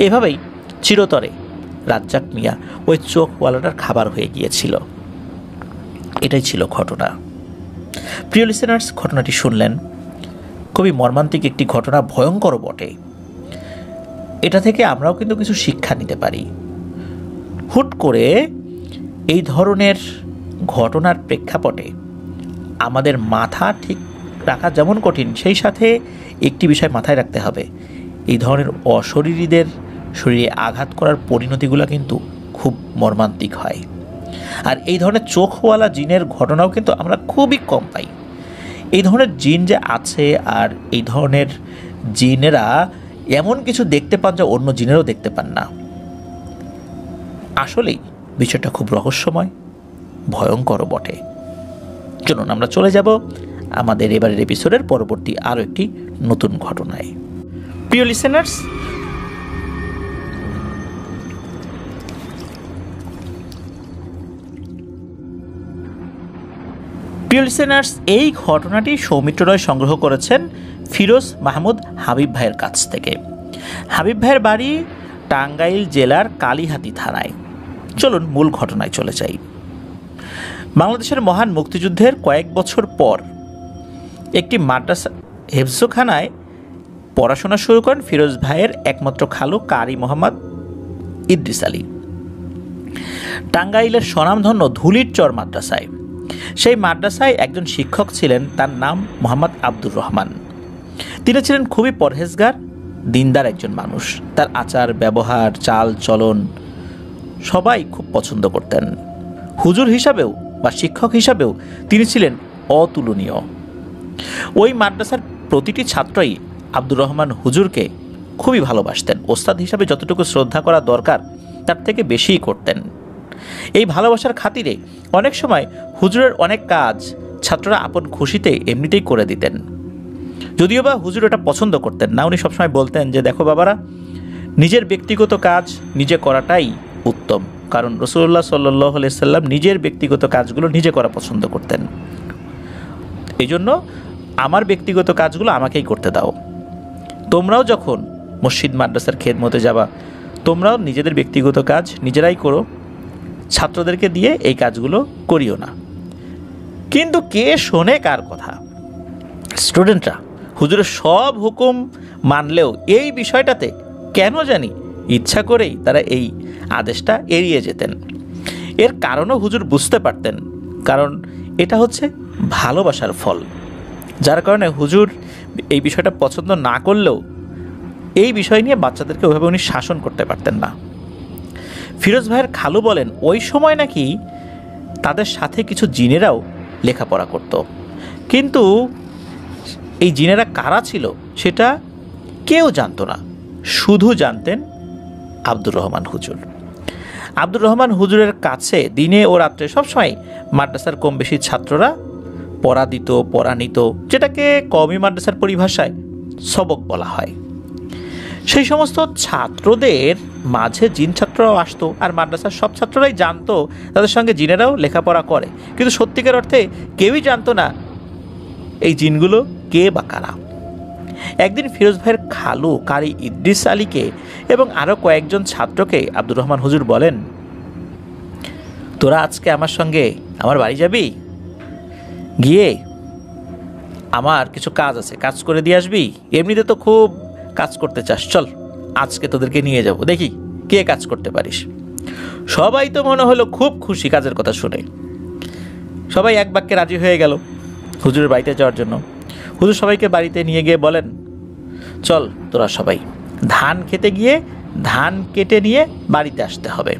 এভাবেই চিরতরে রাজ্জাক মিয়া ওই চোখওয়ালাটার খাবার হয়ে গিয়েছিল। এটাই ছিল ঘটনা। প্রিয় লিসেনার্স, ঘটনাটি শুনলেন, খুবই মর্মান্তিক একটি ঘটনা, ভয়ঙ্কর বটে। এটা থেকে আমরাও কিন্তু কিছু শিক্ষা নিতে পারি। হুট করে এই ধরনের ঘটনার প্রেক্ষাপটে আমাদের মাথা ঠিক রাখা যেমন কঠিন, সেই সাথে একটি বিষয় মাথায় রাখতে হবে, এই ধরনের অশরীরীদের শরীরে আঘাত করার পরিণতিগুলো কিন্তু খুব মর্মান্তিক হয়। আর এই ধরনের চোখওয়ালা জিনের ঘটনাও কিন্তু আমরা খুবই কম পাই। এই ধরনের জিন যে আছে, আর এই ধরনের জিনেরা এমন কিছু দেখতে পান যা অন্য জিনেরও দেখতে পান না। আসলেই বিষয়টা খুব রহস্যময়, ভয়ঙ্কর বটে। চলুন আমরা চলে যাব আমাদের এবারের এপিসোডের পরবর্তী আরও একটি নতুন ঘটনায়। প্রিয় লিসেনার্স, এই ঘটনাটি সৌমিত্র রয় সংগ্রহ করেছেন ফিরোজ মাহমুদ হাবিব ভাইয়ের কাছ থেকে। হাবিব ভাইয়ের বাড়ি টাঙ্গাইল জেলার কালিহাতী থানায়। চলুন মূল ঘটনায় চলে যাই। বাংলাদেশের মহান মুক্তিযুদ্ধের কয়েক বছর পর একটি মাদ্রাসা হেফজখানায় পড়াশোনা শুরু করেন ফিরোজ ভাইয়ের একমাত্র খালু কারি মোহাম্মদ ইদ্রিস আলী, টাঙ্গাইলের স্বনামধন্য ধুলির চর মাদ্রাসায়। সেই মাদ্রাসায় একজন শিক্ষক ছিলেন, তার নাম মোহাম্মদ আব্দুর রহমান। তিনি ছিলেন খুবই পরহেজগার, দিনদার একজন মানুষ। তার আচার ব্যবহার, চাল চলন সবাই খুব পছন্দ করতেন। হুজুর হিসাবেও বা শিক্ষক হিসাবেও তিনি ছিলেন অতুলনীয়। ওই মাদ্রাসার প্রতিটি ছাত্রই আব্দুর রহমান হুজুরকে খুবই ভালোবাসতেন। ওস্তাদ হিসাবে যতটুকু শ্রদ্ধা করা দরকার তার থেকে বেশিই করতেন। এই ভালোবাসার খাতিরে অনেক সময় হুজুরের অনেক কাজ ছাত্ররা আপন খুশিতে এমনিতেই করে দিতেন। যদিও বা হুজুর এটা পছন্দ করতেন না। উনি সবসময় বলতেন যে, দেখো বাবারা, নিজের ব্যক্তিগত কাজ নিজে করাটাই উত্তম, কারণ রাসূলুল্লাহ সাল্লাল্লাহু আলাইহি সাল্লাম নিজের ব্যক্তিগত কাজগুলো নিজে করা পছন্দ করতেন। এই জন্য আমার ব্যক্তিগত কাজগুলো আমাকেই করতে দাও। তোমরাও যখন মসজিদ মাদ্রাসার খেদমতে যাবা, তোমরাও নিজেদের ব্যক্তিগত কাজ নিজেরাই করো, ছাত্রদেরকে দিয়ে এই কাজগুলো করিও না। কিন্তু কে শোনে কার কথা? স্টুডেন্টরা হুজুরের সব হুকুম মানলেও এই বিষয়টাতে কেন জানি ইচ্ছা করেই তারা এই আদেশটা এড়িয়ে যেতেন। এর কারণও হুজুর বুঝতে পারতেন, কারণ এটা হচ্ছে ভালোবাসার ফল। যার কারণে হুজুর এই বিষয়টা পছন্দ না করলেও এই বিষয় নিয়ে বাচ্চাদেরকে ওইভাবে উনি শাসন করতে পারতেন না। ফিরোজ ভাইয়ের খালু বলেন, ওই সময় নাকি তাদের সাথে কিছু জিনেরাও লেখাপড়া করত, কিন্তু এই জিনেরা কারা ছিল সেটা কেউ জানতো না, শুধু জানতেন আব্দুর রহমান হুজুর। আব্দুর রহমান হুজুরের কাছে দিনে ও রাত্রে সবসময় মাদ্রাসার কম বেশি ছাত্ররা পড়া নিত, যেটাকে কওমি মাদ্রাসার পরিভাষায় সবক বলা হয়। সেই সমস্ত ছাত্রদের মাঝে জিন ছাত্ররাও আসতো, আর মাদ্রাসার সব ছাত্ররাই জানতো তাদের সঙ্গে জিনেরাও লেখাপড়া করে, কিন্তু সত্যিকার অর্থে কেউই জানতো না এই জিনগুলো কে বা কারা। একদিন ফিরোজ ভাইয়ের খালু কারি ইদ্রিস আলীকে এবং আরও কয়েকজন ছাত্রকে আব্দুর রহমান হুজুর বলেন, তোরা আজকে আমার সঙ্গে আমার বাড়ি যাবি, গিয়ে আমার কিছু কাজ আছে, কাজ করে দিয়ে আসবি। এমনিতে তো খুব কাজ করতে চাস, চল আজকে তোদেরকে নিয়ে যাব, দেখি কে কাজ করতে পারিস। সবাই তো মনে হলো খুব খুশি কাজের কথা শুনে। সবাই এক বাক্যে রাজি হয়ে গেল হুজুরের বাড়িতে যাওয়ার জন্য। হুজুর সবাইকে বাড়িতে নিয়ে গিয়ে বলেন, চল তোরা সবাই ধান খেতে গিয়ে ধান কেটে নিয়ে বাড়িতে আসতে হবে।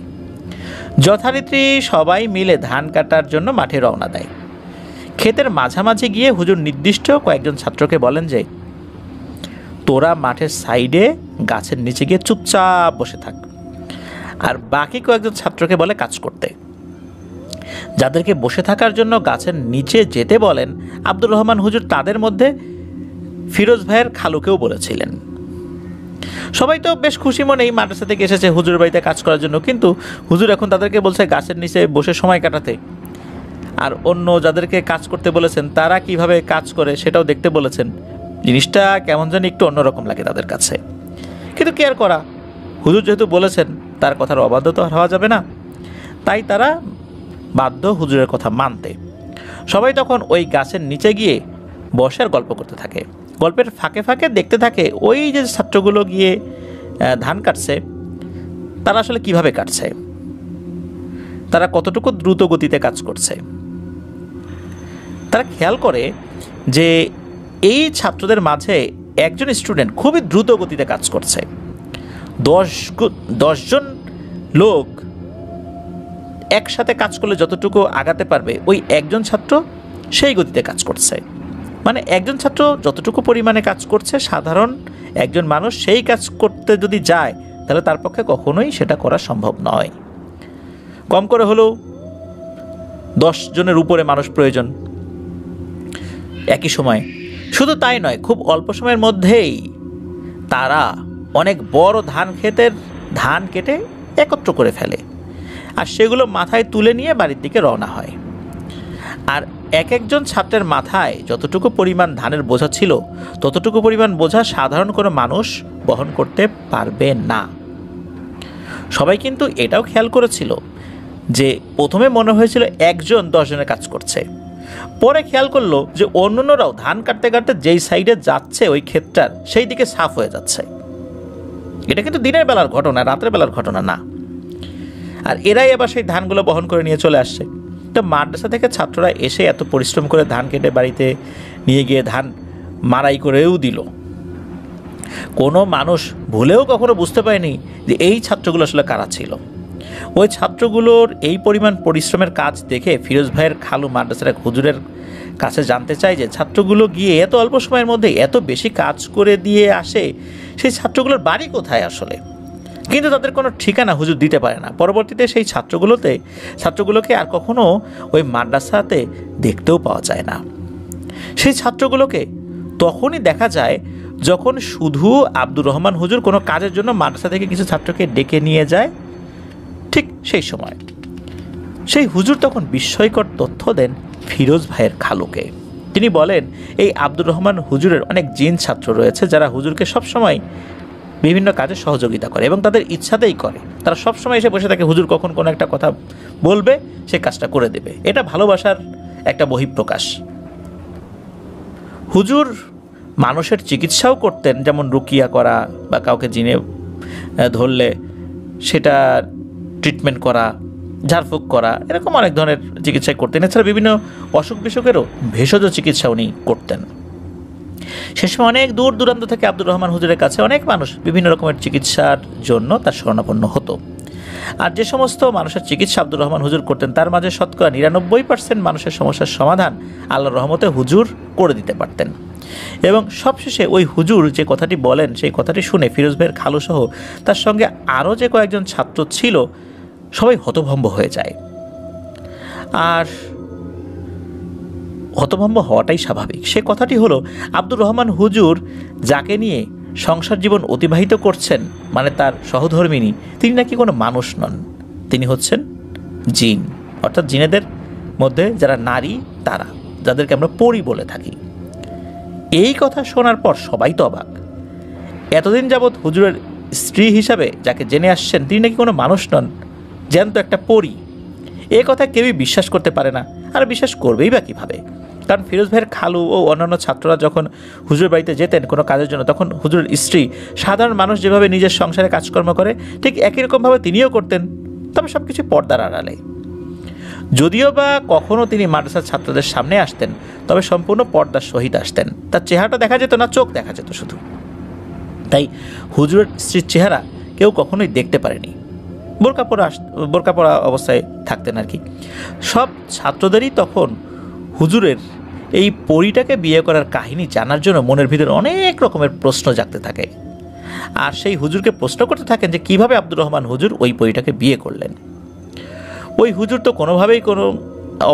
যথারীতি সবাই মিলে ধান কাটার জন্য মাঠে রওনা দেয়। ক্ষেতের মাঝামাঝি গিয়ে হুজুর নির্দিষ্ট কয়েকজন ছাত্রকে বলেন যে, তোরা মাঠের সাইডে গাছের নিচে গিয়ে চুপচাপ বসে থাক, আর বাকি কয়েকজন ছাত্রকে বলে কাজ করতে। যাদেরকে বসে থাকার জন্য গাছের নিচে যেতে বলেন আব্দুর রহমান হুজুর, তাদের মধ্যে ফিরোজ ভাইয়ের খালুকেও বলেছিলেন। সবাই তো বেশ খুশি মনে এই মাদ্রাসা থেকে এসেছে হুজুর বাড়িতে কাজ করার জন্য, কিন্তু হুজুর এখন তাদেরকে বলছে গাছের নিচে বসে সময় কাটাতে, আর অন্য যাদেরকে কাজ করতে বলেছেন তারা কিভাবে কাজ করে সেটাও দেখতে বলেছেন। জিনিসটা কেমন জানি একটু অন্যরকম লাগে তাদের কাছে, কিন্তু কেয়ার করা, হুজুর যেহেতু বলেছেন তার কথার অবাধ্য তো হওয়া যাবে না, তাই তারা বাধ্য হুজুরের কথা মানতে। সবাই তখন ওই গাছের নিচে গিয়ে বসে আর গল্প করতে থাকে। গল্পের ফাঁকে ফাঁকে দেখতে থাকে ওই যে ছাত্রগুলো গিয়ে ধান কাটছে তারা আসলে কিভাবে কাটছে, তারা কতটুকু দ্রুত গতিতে কাজ করছে। তারা খেয়াল করে যে এই ছাত্রদের মাঝে একজন স্টুডেন্ট খুবই দ্রুত গতিতে কাজ করছে। 10 জন লোক একসাথে কাজ করলে যতটুকু আগাতে পারবে ওই একজন ছাত্র সেই গতিতে কাজ করছে। মানে একজন ছাত্র যতটুকু পরিমাণে কাজ করছে সাধারণ একজন মানুষ সেই কাজ করতে যদি যায় তাহলে তার পক্ষে কখনোই সেটা করা সম্ভব নয়। কম করে হলেও 10 জনের উপরে মানুষ প্রয়োজন একই সময়। শুধু তাই নয়, খুব অল্প সময়ের মধ্যেই তারা অনেক বড় ধান কেটে একত্র করে ফেলে আর সেগুলো মাথায় তুলে নিয়ে বাড়ির দিকে রওনা হয়। আর একজন ছাত্রের মাথায় যতটুকু পরিমাণ ধানের বোঝা ছিল ততটুকু পরিমাণ বোঝা সাধারণ কোনো মানুষ বহন করতে পারবে না। সবাই কিন্তু এটাও খেয়াল করেছিল যে প্রথমে মনে হয়েছিল একজন 10 জনের কাজ করছে, পরে খেয়াল করলো যে অন্যান্যরাও ধান কাটতে কাটতে যেই সাইডে যাচ্ছে ওই ক্ষেতটার সেই দিকে সাফ হয়ে যাচ্ছে। এটা কিন্তু দিনের বেলার ঘটনা, রাতের বেলার ঘটনা না। আর এরাই এবার সেই ধানগুলো বহন করে নিয়ে চলে আসছে। তো মাদ্রাসা থেকে ছাত্ররা এসে এত পরিশ্রম করে ধান কেটে বাড়িতে নিয়ে গিয়ে ধান মাড়াই করেও দিল। কোনো মানুষ ভুলেও কখনো বুঝতে পারেনি যে এই ছাত্রগুলো আসলে কারা ছিল। ওই ছাত্রগুলোর এই পরিমাণ পরিশ্রমের কাজ দেখে ফিরোজ ভাইয়ের খালু মাদ্রাসার এক হুজুরের কাছে জানতে চায় যে ছাত্রগুলো গিয়ে এত অল্প সময়ের মধ্যে এত বেশি কাজ করে দিয়ে আসে, সেই ছাত্রগুলোর বাড়ি কোথায় আসলে। কিন্তু তাদের কোনো ঠিকানা হুজুর দিতে পারে না। পরবর্তীতে সেই ছাত্রগুলোকে আর কখনো ওই মাদ্রাসাতে দেখতেও পাওয়া যায় না। সেই ছাত্রগুলোকে তখনই দেখা যায় যখন শুধু আব্দুর রহমান হুজুর কোনো কাজের জন্য মাদ্রাসা থেকে কিছু ছাত্রকে ডেকে নিয়ে যায়। ঠিক সেই সময় সেই হুজুর তখন বিস্ময়কর তথ্য দেন ফিরোজ ভাইয়ের খালুকে। তিনি বলেন এই আব্দুর রহমান হুজুরের অনেক জিন ছাত্র রয়েছে যারা হুজুরকে সবসময় বিভিন্ন কাজে সহযোগিতা করে এবং তাদের ইচ্ছাতেই করে। তারা সবসময় এসে বসে থাকে হুজুর কখন কোনো একটা কথা বলবে সে কাজটা করে দেবে। এটা ভালোবাসার একটা বহিঃপ্রকাশ। হুজুর মানুষের চিকিৎসাও করতেন, যেমন রুকিয়া করা বা কাউকে জিনে ধরলে সেটা ট্রিটমেন্ট করা, ঝাড়ফুঁক করা, এরকম অনেক ধরনের চিকিৎসাই করতেন। এছাড়া বিভিন্ন অসুখ বিসুখেরও ভেষজ চিকিৎসা উনি করতেন। সে সময় অনেক দূর দূরান্ত থেকে আব্দুর রহমান হুজুরের কাছে অনেক মানুষ বিভিন্ন রকমের চিকিৎসার জন্য তার শরণাপন্ন হতো। আর যে সমস্ত মানুষের চিকিৎসা আব্দুর রহমান হুজুর করতেন তার মাঝে শতকরা 99% মানুষের সমস্যার সমাধান আল্লাহর রহমতে হুজুর করে দিতে পারতেন। এবং সবশেষে ওই হুজুর যে কথাটি বলেন সেই কথাটি শুনে ফিরোজ ভাইয়ের খালুসহ তার সঙ্গে আরও যে কয়েকজন ছাত্র ছিল সবাই হতভম্ব হয়ে যায়। আর হতভম্ব হওয়াটাই স্বাভাবিক। সে কথাটি হলো আব্দুর রহমান হুজুর যাকে নিয়ে সংসার জীবন অতিবাহিত করছেন, মানে তার সহধর্মিনী, তিনি নাকি কোনো মানুষ নন, তিনি হচ্ছেন জিন, অর্থাৎ জিনেদের মধ্যে যারা নারী, তারা যাদেরকে আমরা পরী বলে থাকি। এই কথা শোনার পর সবাই তো অবাক। এতদিন যাবৎ হুজুরের স্ত্রী হিসাবে যাকে জেনে আসছেন তিনি নাকি কোনো মানুষ নন, জ্যান্ত একটা পরী। এ কথা কেউই বিশ্বাস করতে পারে না, আর বিশ্বাস করবেই বা কীভাবে? কারণ ফিরোজ ভাইয়ের খালু ও অন্যান্য ছাত্ররা যখন হুজুর বাড়িতে যেতেন কোনো কাজের জন্য তখন হুজুরের স্ত্রী সাধারণ মানুষ যেভাবে নিজের সংসারে কাজকর্ম করে ঠিক একই রকমভাবে তিনিও করতেন, তবে সব কিছু পর্দার আড়ালে। যদিও বা কখনও তিনি মাদ্রাসার ছাত্রদের সামনে আসতেন তবে সম্পূর্ণ পর্দার সহিত আসতেন। তার চেহারাটা দেখা যেত না, চোখ দেখা যেত শুধু। তাই হুজুরের স্ত্রীর চেহারা কেউ কখনোই দেখতে পারেনি। বোরকা পরা অবস্থায় থাকতেন আর কি। সব ছাত্রদেরই তখন হুজুরের এই পরীটাকে বিয়ে করার কাহিনী জানার জন্য মনের ভিতরে অনেক রকমের প্রশ্ন জাগতে থাকে। আর সেই হুজুরকে প্রশ্ন করতে থাকেন যে কিভাবে আব্দুর রহমান হুজুর ওই পরীটাকে বিয়ে করলেন। ওই হুজুর তো কোনোভাবেই কোনো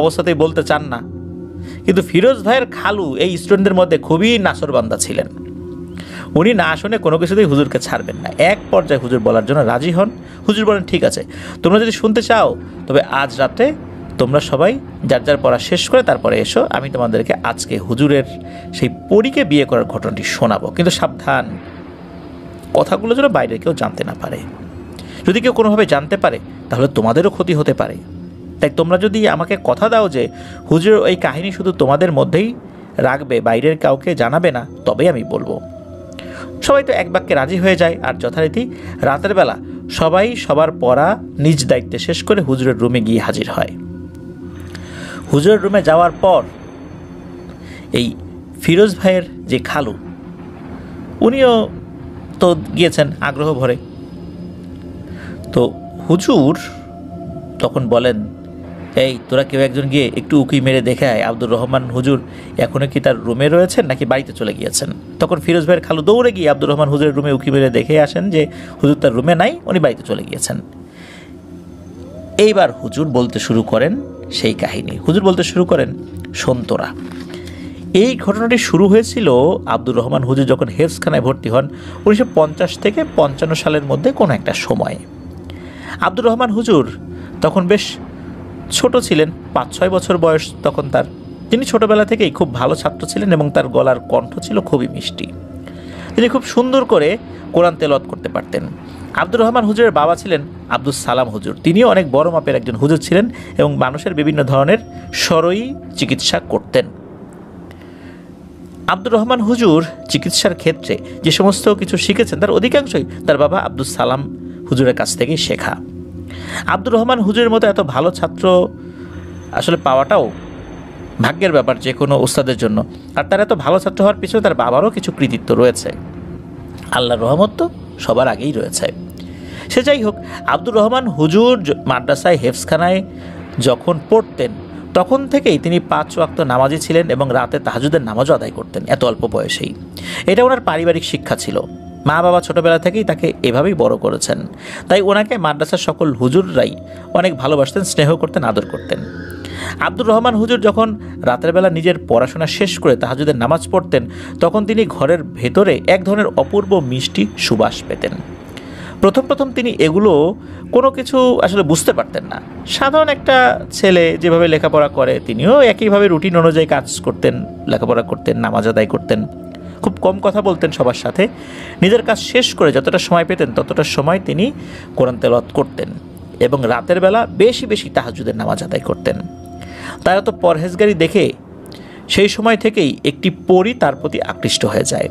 অবস্থাতেই বলতে চান না, কিন্তু ফিরোজ ভাইয়ের খালু এই স্টুডেন্টদের মধ্যে খুবই নাসরবান্দা ছিলেন। উনি না শুনে কোনো কিছুতেই হুজুরকে ছাড়বেন না। এক পর্যায়ে হুজুর বলার জন্য রাজি হন। হুজুর বলেন, ঠিক আছে, তোমরা যদি শুনতে চাও তবে আজ রাতে তোমরা সবাই যার যার পড়া শেষ করে তারপরে এসো, আমি তোমাদেরকে আজকে হুজুরের সেই পরীকে বিয়ে করার ঘটনাটি শোনাবো। কিন্তু সাবধান, কথাগুলো যেন বাইরে কেউ জানতে না পারে। যদি কেউ কোনোভাবে জানতে পারে তাহলে তোমাদেরও ক্ষতি হতে পারে। তাই তোমরা যদি আমাকে কথা দাও যে হুজুর ওই কাহিনী শুধু তোমাদের মধ্যেই রাখবে, বাইরের কাউকে জানাবে না, তবেই আমি বলবো। সবাই তো এক বাক্যে রাজি হয়ে যায়। আর যথারীতি রাতের বেলা সবাই সবার পড়া নিজ দায়িত্বে শেষ করে হুজুরের রুমে গিয়ে হাজির হয়। হুজুরের রুমে যাওয়ার পর এই ফিরোজ ভাইয়ের যে খালু, উনিও তো গিয়েছেন আগ্রহ ভরে। তো হুজুর তখন বলেন, এই তোরা কেউ একজন গিয়ে একটু উকি মেরে দেখে আয়, আব্দুর রহমান হুজুর এখনও কি তার রুমে রয়েছেন নাকি বাড়িতে চলে গিয়েছেন। তখন ফিরোজ ভাইয়ের খালু দৌড়ে গিয়ে আব্দুর রহমান হুজুরের রুমে উকি মেরে দেখে আসেন যে হুজুর তার রুমে নাই, উনি বাড়িতে চলে গিয়েছেন। এইবার হুজুর বলতে শুরু করেন সেই কাহিনী। হুজুর বলতে শুরু করেন, শোন তোরা, এই ঘটনাটি শুরু হয়েছিল আব্দুর রহমান হুজুর যখন হেফজখানায় ভর্তি হন 1950 থেকে 55 সালের মধ্যে কোনো একটা সময়ে। আব্দুর রহমান হুজুর তখন বেশ ছোট ছিলেন, 5-6 বছর বয়স তখন তার। তিনি ছোটবেলা থেকেই খুব ভালো ছাত্র ছিলেন এবং তার গলার কণ্ঠ ছিল খুবই মিষ্টি। তিনি খুব সুন্দর করে কোরআন তেলাওয়াত করতে পারতেন। আব্দুর রহমান হুজুরের বাবা ছিলেন আব্দুস সালাম হুজুর। তিনিও অনেক বড় মাপের একজন হুজুর ছিলেন এবং মানুষের বিভিন্ন ধরনের সরই চিকিৎসা করতেন। আব্দুর রহমান হুজুর চিকিৎসার ক্ষেত্রে যে সমস্ত কিছু শিখেছেন তার অধিকাংশই তার বাবা আব্দুস সালাম হুজুরের কাছ থেকেই শেখা। আব্দুর রহমান হুজুরের মতো এত ভালো ছাত্র আসলে পাওয়াটাও ভাগ্যের ব্যাপার যে কোনো ওস্তাদের জন্য। আর তার এত ভালো ছাত্র হওয়ার পিছনে তার বাবারও কিছু কৃতিত্ব রয়েছে। আল্লাহর রহমত তো সবার আগেই রয়েছে। সে যাই হোক, আব্দুর রহমান হুজুর মাদ্রাসায় হেফজখানায় যখন পড়তেন তখন থেকেই তিনি 5 ওয়াক্ত নামাজি ছিলেন এবং রাতে তাহাজ্জুদের নামাজও আদায় করতেন এত অল্প বয়সেই। এটা ওনার পারিবারিক শিক্ষা ছিল। মা বাবা ছোটবেলা থেকেই তাকে এভাবেই বড় করেছেন। তাই ওনাকে মাদ্রাসার সকল হুজুররাই অনেক ভালোবাসতেন, স্নেহ করতেন, আদর করতেন। আব্দুর রহমান হুজুর যখন রাতের বেলা নিজের পড়াশোনা শেষ করে তাহাজ্জুদের নামাজ পড়তেন তখন তিনি ঘরের ভেতরে এক ধরনের অপূর্ব মিষ্টি সুবাস পেতেন। প্রথম তিনি এগুলো কোনো কিছু আসলে বুঝতে পারতেন না। সাধারণ একটা ছেলে যেভাবে লেখাপড়া করে তিনিও একইভাবে রুটিন অনুযায়ী কাজ করতেন, লেখাপড়া করতেন, নামাজ আদায় করতেন, খুব কম কথা বলতেন সবার সাথে। নিজের কাজ শেষ করে যতটা সময় পেতেন ততটা সময় তিনি কোরআন তেলাওয়াত করতেন এবং রাতের বেলা বেশি বেশি তাহাজ্জুদের নামাজ আদায় করতেন। তার তো পরহেজগারি দেখে সেই সময় থেকেই একটি পরী তার প্রতি আকৃষ্ট হয়ে যায়।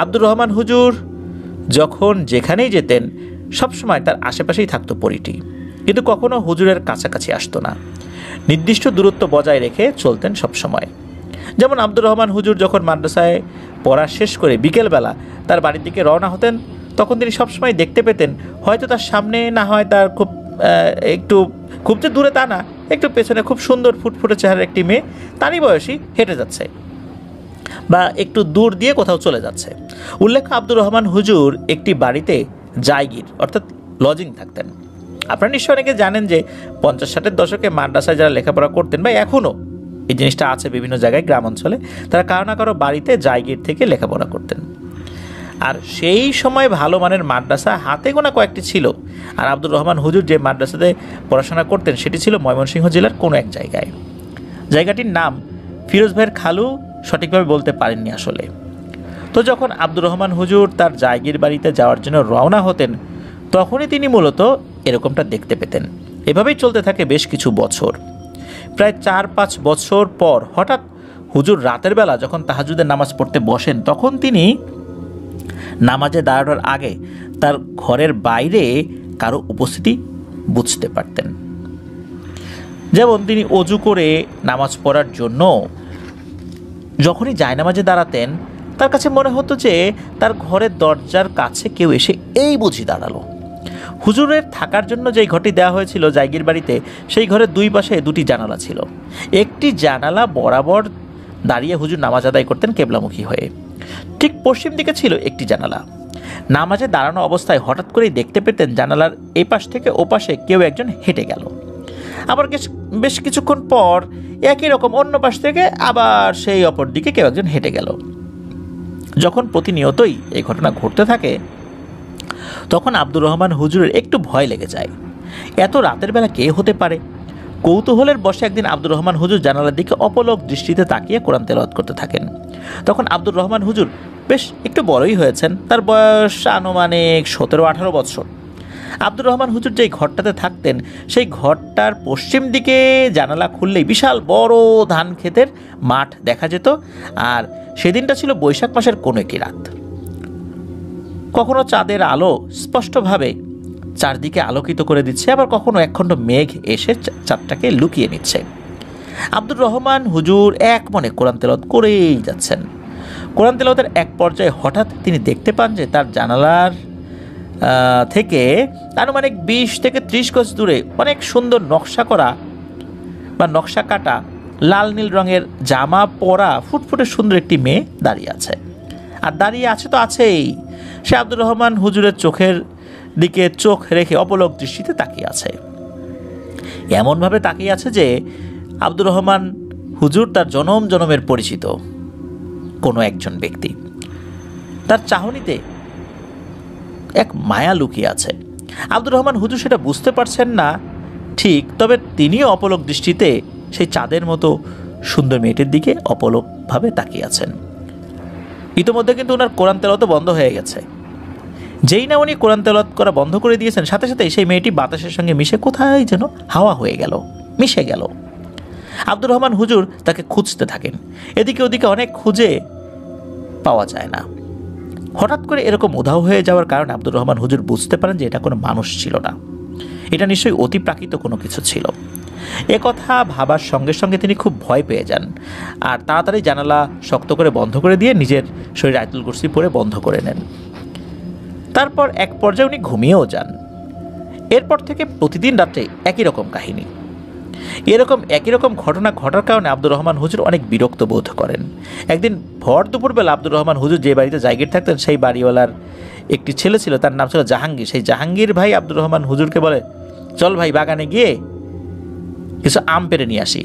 আব্দুর রহমান হুজুর যখন যেখানেই যেতেন সবসময় তার আশেপাশেই থাকতো পরীটি, কিন্তু কখনো হুজুরের কাছাকাছি আসতো না। নির্দিষ্ট দূরত্ব বজায় রেখে চলতেন সবসময়। যেমন আব্দুর রহমান হুজুর যখন মাদ্রাসায় পড়া শেষ করে বিকেলবেলা তার বাড়ির দিকে রওনা হতেন তখন তিনি সবসময় দেখতে পেতেন হয়তো তার সামনে না হয় তার খুব যে দূরে তা না, একটু পেছনে খুব সুন্দর ফুটফুটে চেহারার একটি মেয়ে তারই বয়সী হেঁটে যাচ্ছে বা একটু দূর দিয়ে কোথাও চলে যাচ্ছে। উল্লেখ্য, আব্দুর রহমান হুজুর একটি বাড়িতে জায়গির অর্থাৎ লজিং থাকতেন। আপনারা নিশ্চয় অনেকে জানেন যে 50-60-এর দশকে মাদ্রাসায় যারা লেখাপড়া করতেন বা এখনও এই জিনিসটা আছে বিভিন্ন জায়গায় গ্রাম অঞ্চলে, তারা কারো না কারো বাড়িতে জায়গির থেকে লেখাপড়া করতেন। আর সেই সময় ভালো মানের মাদ্রাসা হাতে গোনা কয়েকটি ছিল। আর আব্দুর রহমান হুজুর যে মাদ্রাসাতে পড়াশোনা করতেন সেটি ছিল ময়মনসিংহ জেলার কোনো এক জায়গায়। জায়গাটির নাম ফিরোজ ভাইয়ের খালু সঠিকভাবে বলতে পারেননি আসলে। তো যখন আব্দুর রহমান হুজুর তার জায়গির বাড়িতে যাওয়ার জন্য রওনা হতেন তখনই তিনি মূলত এরকমটা দেখতে পেতেন। এভাবেই চলতে থাকে বেশ কিছু বছর। প্রায় 4-5 বছর পর হঠাৎ হুজুর রাতের বেলা যখন তাহাজ্জুদের নামাজ পড়তে বসেন তখন তিনি নামাজে দাঁড়ানোর আগে তার ঘরের বাইরে কারো উপস্থিতি বুঝতে পারতেন। যেমন তিনি অজু করে নামাজ পড়ার জন্য যখনই জায়নামাজে দাঁড়াতেন তার কাছে মনে হতো যে তার ঘরের দরজার কাছে কেউ এসে এই বুঝি দাঁড়ালো। হুজুরের থাকার জন্য যেই ঘরটি দেওয়া হয়েছিল জায়গির বাড়িতে সেই ঘরের দুই পাশে 2টি জানালা ছিল। একটি জানালা বরাবর দাঁড়িয়ে হুজুর নামাজ আদায় করতেন কেবলামুখী হয়ে। ঠিক পশ্চিম দিকে ছিল একটি জানালা। নামাজে দাঁড়ানো অবস্থায় হঠাৎ করেই দেখতে পেতেন জানালার এই পাশ থেকে ও পাশে কেউ একজন হেঁটে গেল। আবার বেশ কিছুক্ষণ পর একই রকম অন্য পাশ থেকে আবার সেই অপর দিকে কেউ একজন হেঁটে গেল। যখন প্রতিনিয়তই এই ঘটনা ঘটতে থাকে তখন আব্দুর রহমান হুজুরের একটু ভয় লেগে যায়। এত রাতের বেলা কে হতে পারে? কৌতূহলের বশে একদিন আব্দুর রহমান হুজুর জানালার দিকে অপলক দৃষ্টিতে তাকিয়ে কোরআন তেলাওয়াত করতে থাকেন। তখন আব্দুর রহমান হুজুর বেশ একটু বড়ই হয়েছেন, তার বয়স আনুমানিক 17-18 বছর। আব্দুর রহমান হুজুর যেই ঘরটাতে থাকতেন সেই ঘরটার পশ্চিম দিকে জানালা খুললেই বিশাল বড় ধান ক্ষেতের মাঠ দেখা যেত। আর সেদিনটা ছিল বৈশাখ মাসের কোনো একটি রাত। কখনো চাঁদের আলো স্পষ্টভাবে চারদিকে আলোকিত করে দিচ্ছে, আবার কখনো একখণ্ড মেঘ এসে চাঁদটাকে লুকিয়ে নিচ্ছে। আব্দুর রহমান হুজুর এক মনে কোরআন তেলাওয়াত করেই যাচ্ছেন। কোরআন তেলাওয়াতের এক পর্যায়ে হঠাৎ তিনি দেখতে পান যে তার জানালার থেকে আনুমানিক 20 থেকে 30 গজ দূরে অনেক সুন্দর নকশা করা বা নকশা কাটা লাল নীল রঙের জামা পরা ফুটফুটে সুন্দর একটি মেয়ে দাঁড়িয়ে আছে। আর দাঁড়িয়ে আছে তো আছেই, সে আব্দুর রহমান হুজুরের চোখের দিকে চোখ রেখে অপলক দৃষ্টিতে তাকিয়ে আছে। এমনভাবে তাকিয়ে আছে যে আব্দুর রহমান হুজুর তার জনম জনমের পরিচিত কোনো একজন ব্যক্তি। তার চাহনিতে এক মায়া লুকিয়ে আছে। আব্দুর রহমান হুজুর সেটা বুঝতে পারছেন না ঠিক, তবে তিনিও অপলক দৃষ্টিতে সেই চাঁদের মতো সুন্দর মেয়েটির দিকে অপলকভাবে তাকিয়ে আছেন। ইতোমধ্যে কিন্তু ওনার কোরআন তেলাওয়াত বন্ধ হয়ে গেছে। যেই না উনি কোরআন তেলাওয়াত করা বন্ধ করে দিয়েছেন, সাথে সাথে সেই মেয়েটি বাতাসের সঙ্গে মিশে কোথায় যেন হাওয়া হয়ে গেল, মিশে গেল। আব্দুর রহমান হুজুর তাকে খুঁজতে থাকেন, এদিকে ওদিকে অনেক খুঁজে পাওয়া যায় না। হঠাৎ করে এরকম উধাও হয়ে যাওয়ার কারণে আব্দুর রহমান হুজুর বুঝতে পারেন যে এটা কোনো মানুষ ছিল না, এটা নিশ্চয়ই অতিপ্রাকৃত কোনো কিছু ছিল। এ কথা ভাবার সঙ্গে সঙ্গে তিনি খুব ভয় পেয়ে যান আর তাড়াতাড়ি জানালা শক্ত করে বন্ধ করে দিয়ে নিজের শরীরে আয়াতুল কুরসি পড়ে বন্ধ করে নেন। তারপর এক পর্যায়ে উনি ঘুমিয়েও যান। এরপর থেকে প্রতিদিন রাত্রে একই রকম কাহিনী। এরকম একই রকম ঘটনা ঘটার কারণে আব্দুর রহমান হুজুর অনেক বিরক্ত বোধ করেন। একদিন ভর দুপুরবেলা আব্দুর রহমান হুজুর যে বাড়িতে জায়গির থাকতেন সেই বাড়িওয়ালার একটি ছেলে ছিল, তার নাম ছিল জাহাঙ্গীর। সেই জাহাঙ্গীর ভাই আব্দুর রহমান হুজুরকে বলে, চল ভাই বাগানে গিয়ে কিছু আম পেড়ে নিয়ে আসি।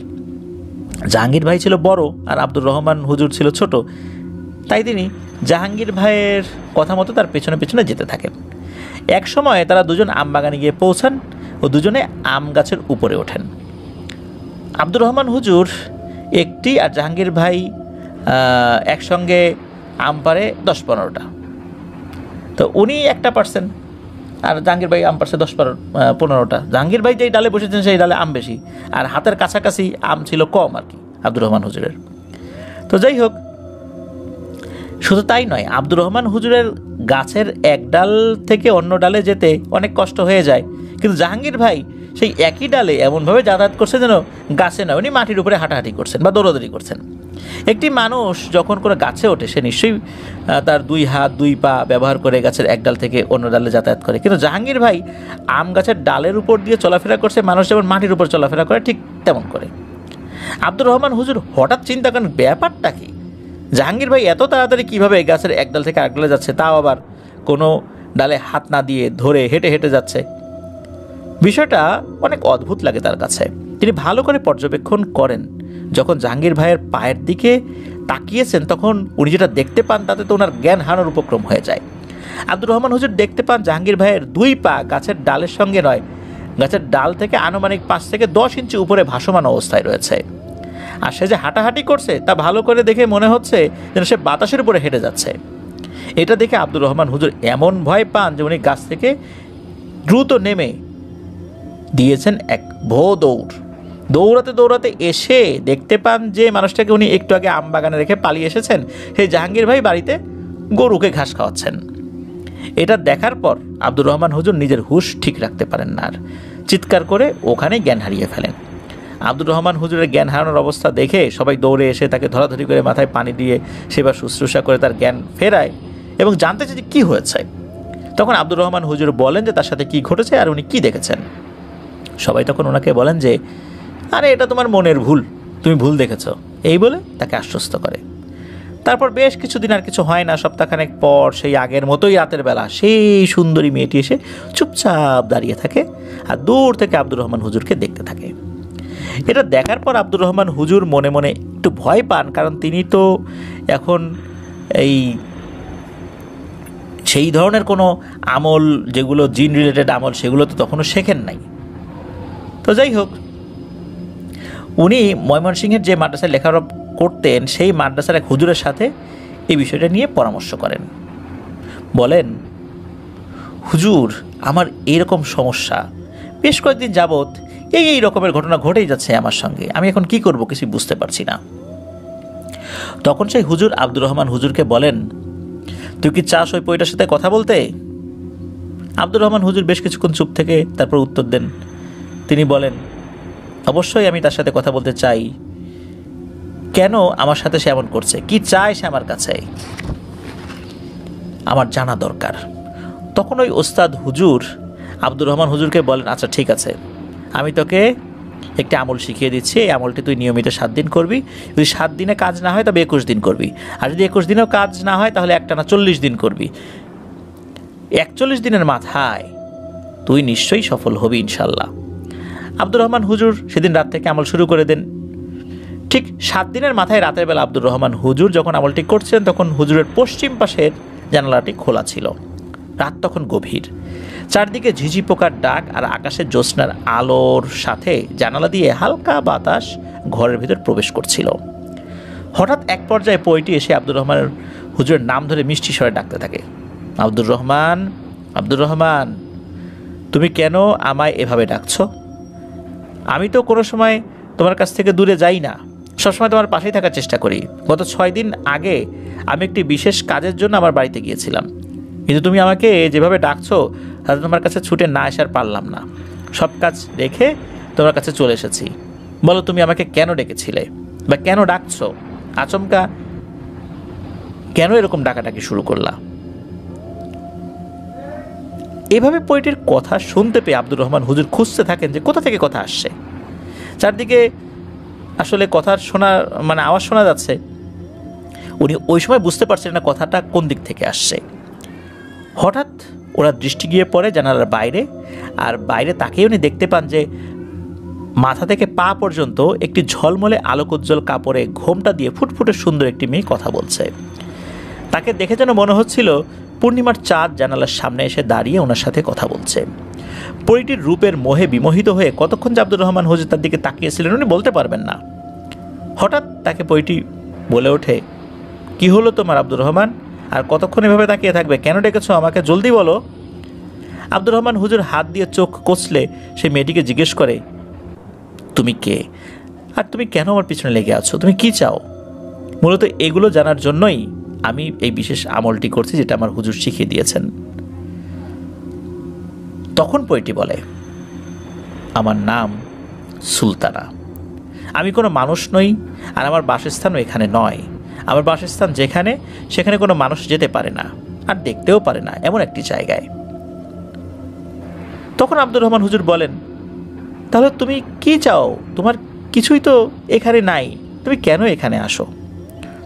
জাহাঙ্গীর ভাই ছিল বড় আর আব্দুর রহমান হুজুর ছিল ছোট, তাই তিনি জাহাঙ্গীর ভাইয়ের কথা মতো তার পেছনে পেছনে যেতে থাকেন। এক সময় তারা দুজন আম বাগানে গিয়ে পৌঁছান ও দুজনে আম গাছের উপরে ওঠেন। আব্দুর রহমান হুজুর একটি আর জাহাঙ্গীর ভাই একসঙ্গে আম পারে 10-15টা। তো উনি একটা পারছেন আর জাহাঙ্গীর ভাই আম পারছে 10-15টা। জাহাঙ্গীর ভাই যেই ডালে বসেছেন সেই ডালে আম বেশি, আর হাতের কাছাকাছি আম ছিল কম আর কি আব্দুর রহমান হুজুরের। তো যাই হোক, শুধু তাই নয়, আব্দুর রহমান হুজুরের গাছের এক ডাল থেকে অন্য ডালে যেতে অনেক কষ্ট হয়ে যায়, কিন্তু জাহাঙ্গীর ভাই সেই একই ডালে এমনভাবে যাতায়াত করছে যেন গাছে নয়, উনি মাটির উপরে হাঁটাহাঁটি করছেন বা দৌড়াদৌড়ি করছেন। একটি মানুষ যখন করে গাছে ওঠে সে নিশ্চয়ই তার 2 হাত 2 পা ব্যবহার করে গাছের এক ডাল থেকে অন্য ডালে যাতায়াত করে, কিন্তু জাহাঙ্গীর ভাই আম গাছের ডালের উপর দিয়ে চলাফেরা করছে মানুষ যেমন মাটির উপর চলাফেরা করে ঠিক তেমন করে। আব্দুর রহমান হুজুর হঠাৎ চিন্তা করেন ব্যাপারটা কি, জাহাঙ্গীর ভাই এত তাড়াতাড়ি কীভাবে গাছের এক ডাল থেকে আরেক ডালে যাচ্ছে, তাও আবার কোনো ডালে হাত না দিয়ে ধরে হেঁটে হেঁটে যাচ্ছে। বিষয়টা অনেক অদ্ভুত লাগে তার কাছে। তিনি ভালো করে পর্যবেক্ষণ করেন। যখন জাহাঙ্গীর ভাইয়ের পায়ের দিকে তাকিয়েছেন তখন উনি যেটা দেখতে পান তাতে তো ওনার জ্ঞান হারানোর উপক্রম হয়ে যায়। আব্দুর রহমান হুজুর দেখতে পান জাহাঙ্গীর ভাইয়ের 2 পা গাছের ডালের সঙ্গে নয়, গাছের ডাল থেকে আনুমানিক 5 থেকে 10 ইঞ্চি উপরে ভাসমান অবস্থায় রয়েছে। আর সে যে হাঁটাহাঁটি করছে তা ভালো করে দেখে মনে হচ্ছে যেন সে বাতাসের উপরে হেঁটে যাচ্ছে। এটা দেখে আব্দুর রহমান হুজুর এমন ভয় পান যে উনি গাছ থেকে দ্রুত নেমে দিয়েছেন এক দৌড়। দৌড়াতে দৌড়াতে এসে দেখতে পান যে মানুষটাকে উনি একটু আগে আম বাগানে রেখে পালিয়ে এসেছেন সেই জাহাঙ্গীর ভাই বাড়িতে গরুকে ঘাস খাওয়াচ্ছেন। এটা দেখার পর আব্দুর রহমান হুজুর নিজের হুঁশ ঠিক রাখতে পারেন না আর চিৎকার করে ওখানেই জ্ঞান হারিয়ে ফেলেন। আব্দুর রহমান হুজুরের জ্ঞান হারানোর অবস্থা দেখে সবাই দৌড়ে এসে তাকে ধরাধরি করে মাথায় পানি দিয়ে সেবা শুশ্রূষা করে তার জ্ঞান ফেরায় এবং জানতে চাই যে কী হয়েছে। তখন আব্দুর রহমান হুজুর বলেন যে তার সাথে কী ঘটেছে আর উনি কী দেখেছেন। সবাই তখন ওনাকে বলেন যে আরে এটা তোমার মনের ভুল, তুমি ভুল দেখেছ, এই বলে তাকে আশ্বস্ত করে। তারপর বেশ কিছুদিন আর কিছু হয় না, সপ্তাহখানেক পর সেই আগের মতোই রাতের বেলা সেই সুন্দরী মেয়েটি এসে চুপচাপ দাঁড়িয়ে থাকে আর দূর থেকে আব্দুর রহমান হুজুরকে দেখতে থাকে। এটা দেখার পর আব্দুর রহমান হুজুর মনে মনে একটু ভয় পান, কারণ তিনি তো এখন এই সেই ধরনের কোনো আমল যেগুলো জিন রিলেটেড আমল সেগুলো তো তখনও শেখেন নাই। তো যাই হোক, উনি ময়মনসিংহের যে মাদ্রাসায় লেখাপড়া করতেন সেই মাদ্রাসার এক হুজুরের সাথে এই বিষয়টা নিয়ে পরামর্শ করেন। বলেন, হুজুর, আমার এরকম সমস্যা, বেশ কয়েকদিন যাবৎ এই রকমের ঘটনা ঘটেই যাচ্ছে আমার সঙ্গে, আমি এখন কি করব কিছু বুঝতে পারছি না। তখন সেই হুজুর আব্দুর রহমান হুজুরকে বলেন, তুই কি চাস ওই পরিটার সাথে কথা বলতে? আব্দুর রহমান হুজুর বেশ কিছুক্ষণ চুপ থেকে তারপর উত্তর দেন। তিনি বলেন, অবশ্যই আমি তার সাথে কথা বলতে চাই। কেন আমার সাথে সে এমন করছে? কি চায় সে আমার কাছে? আমার জানা দরকার। তখন ওই ওস্তাদ হুজুর আব্দুর রহমান হুজুরকে বলেন, আচ্ছা ঠিক আছে, আমি তোকে একটি আমল শিখিয়ে দিচ্ছি, এই আমলটি তুই নিয়মিত 7 দিন করবি। যদি 7 দিনে কাজ না হয় তবে 21 দিন করবি, আর যদি 21 দিনেও কাজ না হয় তাহলে একটানা 40 দিন করবি। 41 দিনের মাথায় তুই নিশ্চয়ই সফল হবি ইনশাল্লাহ। আব্দুর রহমান হুজুর সেদিন রাত থেকে আমল শুরু করে দেন। ঠিক 7 দিনের মাথায় রাতের বেলা আব্দুর রহমান হুজুর যখন আমলটি করছেন তখন হুজুরের পশ্চিম পাশের জানালাটি খোলা ছিল। রাত তখন গভীর, চারদিকে ঝিঝি পোকার ডাক আর আকাশের জ্যোৎস্নার আলোর সাথে জানালা দিয়ে হালকা বাতাস ঘরের ভিতর প্রবেশ করছিল। হঠাৎ এক পর্যায়ে পইটি এসে আব্দুর রহমানের হুজুরের নাম ধরে মিষ্টি স্বরে ডাকতে থাকে, আব্দুর রহমান, আব্দুর রহমান, তুমি কেন আমায় এভাবে ডাকছো? আমি তো কোনো সময় তোমার কাছ থেকে দূরে যাই না, সবসময় তোমার পাশেই থাকার চেষ্টা করি। গত 6 দিন আগে আমি একটি বিশেষ কাজের জন্য আমার বাড়িতে গিয়েছিলাম, কিন্তু তুমি আমাকে যেভাবে ডাকছো তাতে তোমার কাছে ছুটে না আসার পারলাম না। সব কাজ রেখে তোমার কাছে চলে এসেছি। বলো, তুমি আমাকে কেন ডেকেছিলে বা কেন ডাকছো? আচমকা কেন এরকম ডাকাডাকি শুরু করলা? এভাবে পইটির কথা শুনতে পেয়ে আব্দুর রহমান হুজুর খুঁজতে থাকেন যে কোথা থেকে কথা আসছে। চারদিকে আসলে কথার আওয়াজ শোনা যাচ্ছে। উনি ওই সময় বুঝতে পারছেন না কথাটা কোন দিক থেকে আসছে। হঠাৎ ওরা দৃষ্টি গিয়ে পড়ে জানালার বাইরে, আর বাইরে তাকিয়ে উনি দেখতে পান যে মাথা থেকে পা পর্যন্ত একটি ঝলমলে আলোকোজ্জ্বল কাপড়ে ঘোমটা দিয়ে ফুটফুটে সুন্দর একটি মেয়ে কথা বলছে। তাকে দেখে যেন মনে হচ্ছিল পূর্ণিমার চাঁদ জানালার সামনে এসে দাঁড়িয়ে ওনার সাথে কথা বলছে। পরিটির রূপের মোহে বিমোহিত হয়ে কতক্ষণ যে আব্দুর রহমান হুজুর তার দিকে তাকিয়েছিলেন উনি বলতে পারবেন না। হঠাৎ তাকে পরিটি বলে ওঠে, কি হলো তোমার আব্দুর রহমান? আর কতক্ষণ এভাবে তাকিয়ে থাকবে? কেন ডেকেছো আমাকে? জলদি বলো। আব্দুর রহমান হুজুর হাত দিয়ে চোখ কষলে সেই মেয়েটিকে জিজ্ঞেস করে, তুমি কে? আর তুমি কেন আমার পিছনে লেগে আছো? তুমি কি চাও? মূলত এগুলো জানার জন্যই আমি এই বিশেষ আমলটি করছি, যেটা আমার হুজুর শিখিয়ে দিয়েছেন। তখন পরিটি বলে, আমার নাম সুলতানা। আমি কোনো মানুষ নই, আর আমার বাসস্থানও এখানে নয়। আমার বাসস্থান যেখানে, সেখানে কোনো মানুষ যেতে পারে না আর দেখতেও পারে না, এমন একটি জায়গায়। তখন আব্দুর রহমান হুজুর বলেন, তাহলে তুমি কি চাও? তোমার কিছুই তো এখানে নাই, তুমি কেন এখানে আসো?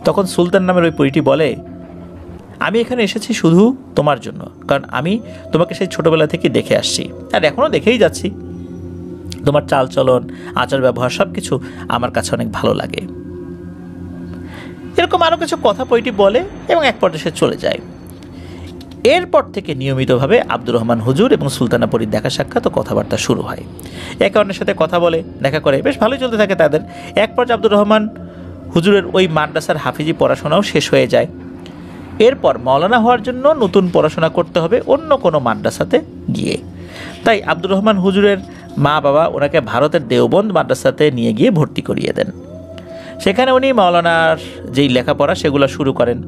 তখন সুলতান নামের ওই পরিটি বলে, আমি এখানে এসেছি শুধু তোমার জন্য, কারণ আমি তোমাকে সেই ছোটবেলা থেকে দেখে আসছি আর এখনও দেখেই যাচ্ছি। তোমার চালচলন, আচার ব্যবহার সব কিছু আমার কাছে অনেক ভালো লাগে। এরকম আরও কিছু কথা পইটি বলে এবং এক পর্যায়ে সে চলে যায়। এরপর থেকে নিয়মিতভাবে আব্দুর রহমান হুজুর এবং সুলতানা পরীর দেখা সাক্ষাৎ ও কথাবার্তা শুরু হয়। একে অন্যের সাথে কথা বলে, দেখা করে, বেশ ভালোই চলতে থাকে তাদের। এক পর্যায়ে আব্দুর রহমান হুজুরের ওই মাদ্রাসার হাফিজি পড়াশোনাও শেষ হয়ে যায়। এরপর মাওলানা হওয়ার জন্য নতুন পড়াশোনা করতে হবে অন্য কোনো মাদ্রাসাতে গিয়ে। তাই আব্দুর রহমান হুজুরের মা বাবা ওনাকে ভারতের দেওবন্দ মাদ্রাসাতে নিয়ে গিয়ে ভর্তি করিয়ে দেন। সেখানে উনি মাওলানার যেই লেখাপড়া সেগুলো শুরু করেন।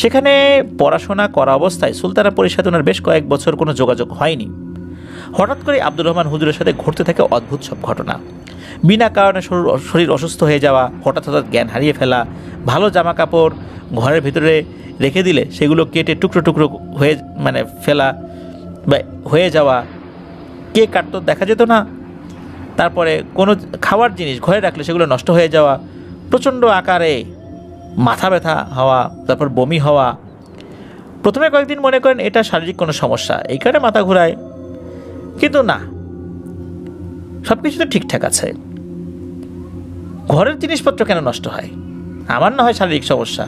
সেখানে পড়াশোনা করা অবস্থায় সুলতানা পরীর সাথে ওনার বেশ কয়েক বছর কোনো যোগাযোগ হয়নি। হঠাৎ করে আব্দুর রহমান হুজুরের সাথে ঘটতে থাকে অদ্ভুত সব ঘটনা। বিনা কারণে শরীর অসুস্থ হয়ে যাওয়া, হঠাৎ জ্ঞান হারিয়ে ফেলা, ভালো জামা কাপড় ঘরের ভিতরে রেখে দিলে সেগুলো কেটে টুকরো টুকরো হয়ে ফেলা বা হয়ে যাওয়া, কে কাটতো দেখা যেত না। তারপরে কোনো খাওয়ার জিনিস ঘরে রাখলে সেগুলো নষ্ট হয়ে যাওয়া, প্রচণ্ড আকারে মাথা ব্যথা হওয়া, তারপর বমি হওয়া। প্রথমে কয়েকদিন মনে করেন এটা শারীরিক কোনো সমস্যা, এই কারণে মাথা ঘোরায়, কিন্তু না, সব কিছু তো ঠিকঠাক আছে। ঘরের জিনিসপত্র কেন নষ্ট হয়? আমার না হয় শারীরিক সমস্যা,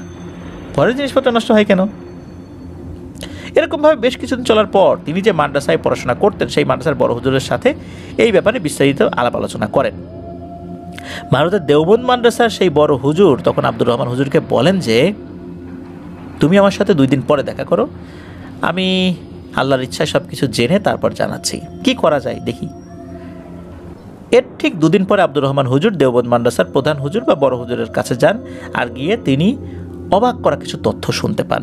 ঘরের জিনিসপত্র নষ্ট হয় কেন? এরকমভাবে বেশ কিছুদিন চলার পর তিনি যে মাদ্রাসায় পড়াশোনা করতেন সেই মাদ্রাসার বড় হুজুরের সাথে এই ব্যাপারে বিস্তারিত আলাপ আলোচনা করেন। ভারতের দেওবন্দ মাদ্রাসার সেই বড় হুজুর তখন আব্দুর রহমান হুজুরকে বলেন যে, তুমি আমার সাথে 2 দিন পরে দেখা করো, আমি আল্লাহর ইচ্ছায় সব কিছু জেনে তারপর জানাচ্ছি। কি করা যায় দেখি। এর ঠিক দুদিন পরে আব্দুর রহমান হুজুর দেওবন্দ মাদ্রাসার প্রধান হুজুর বা বড় হুজুরের কাছে যান, আর গিয়ে তিনি অবাক করা কিছু তথ্য শুনতে পান।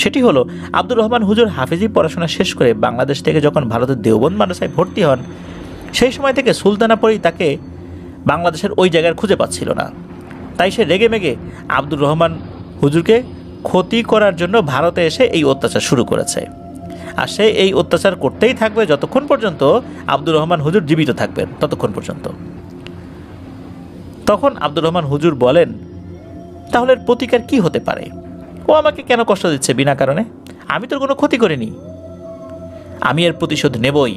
সেটি হলো, আব্দুর রহমান হুজুর হাফিজি পড়াশোনা শেষ করে বাংলাদেশ থেকে যখন ভারতের দেওবন্দ মাদ্রাসায় ভর্তি হন, সেই সময় থেকে সুলতানাপুরী তাকে বাংলাদেশের ওই জায়গায় খুঁজে পাচ্ছিল না। তাই সে রেগে মেগে আব্দুর রহমান হুজুরকে ক্ষতি করার জন্য ভারতে এসে এই অত্যাচার শুরু করেছে। আর সে এই অত্যাচার করতেই থাকবে যতক্ষণ পর্যন্ত আব্দুর রহমান হুজুর জীবিত থাকবেন, ততক্ষণ পর্যন্ত। তখন আব্দুর রহমান হুজুর বলেন, তাহলে এর প্রতিকার কি হতে পারে? ও আমাকে কেন কষ্ট দিচ্ছে বিনা কারণে? আমি তোর কোনো ক্ষতি করিনি, আমি এর প্রতিশোধ নেবই।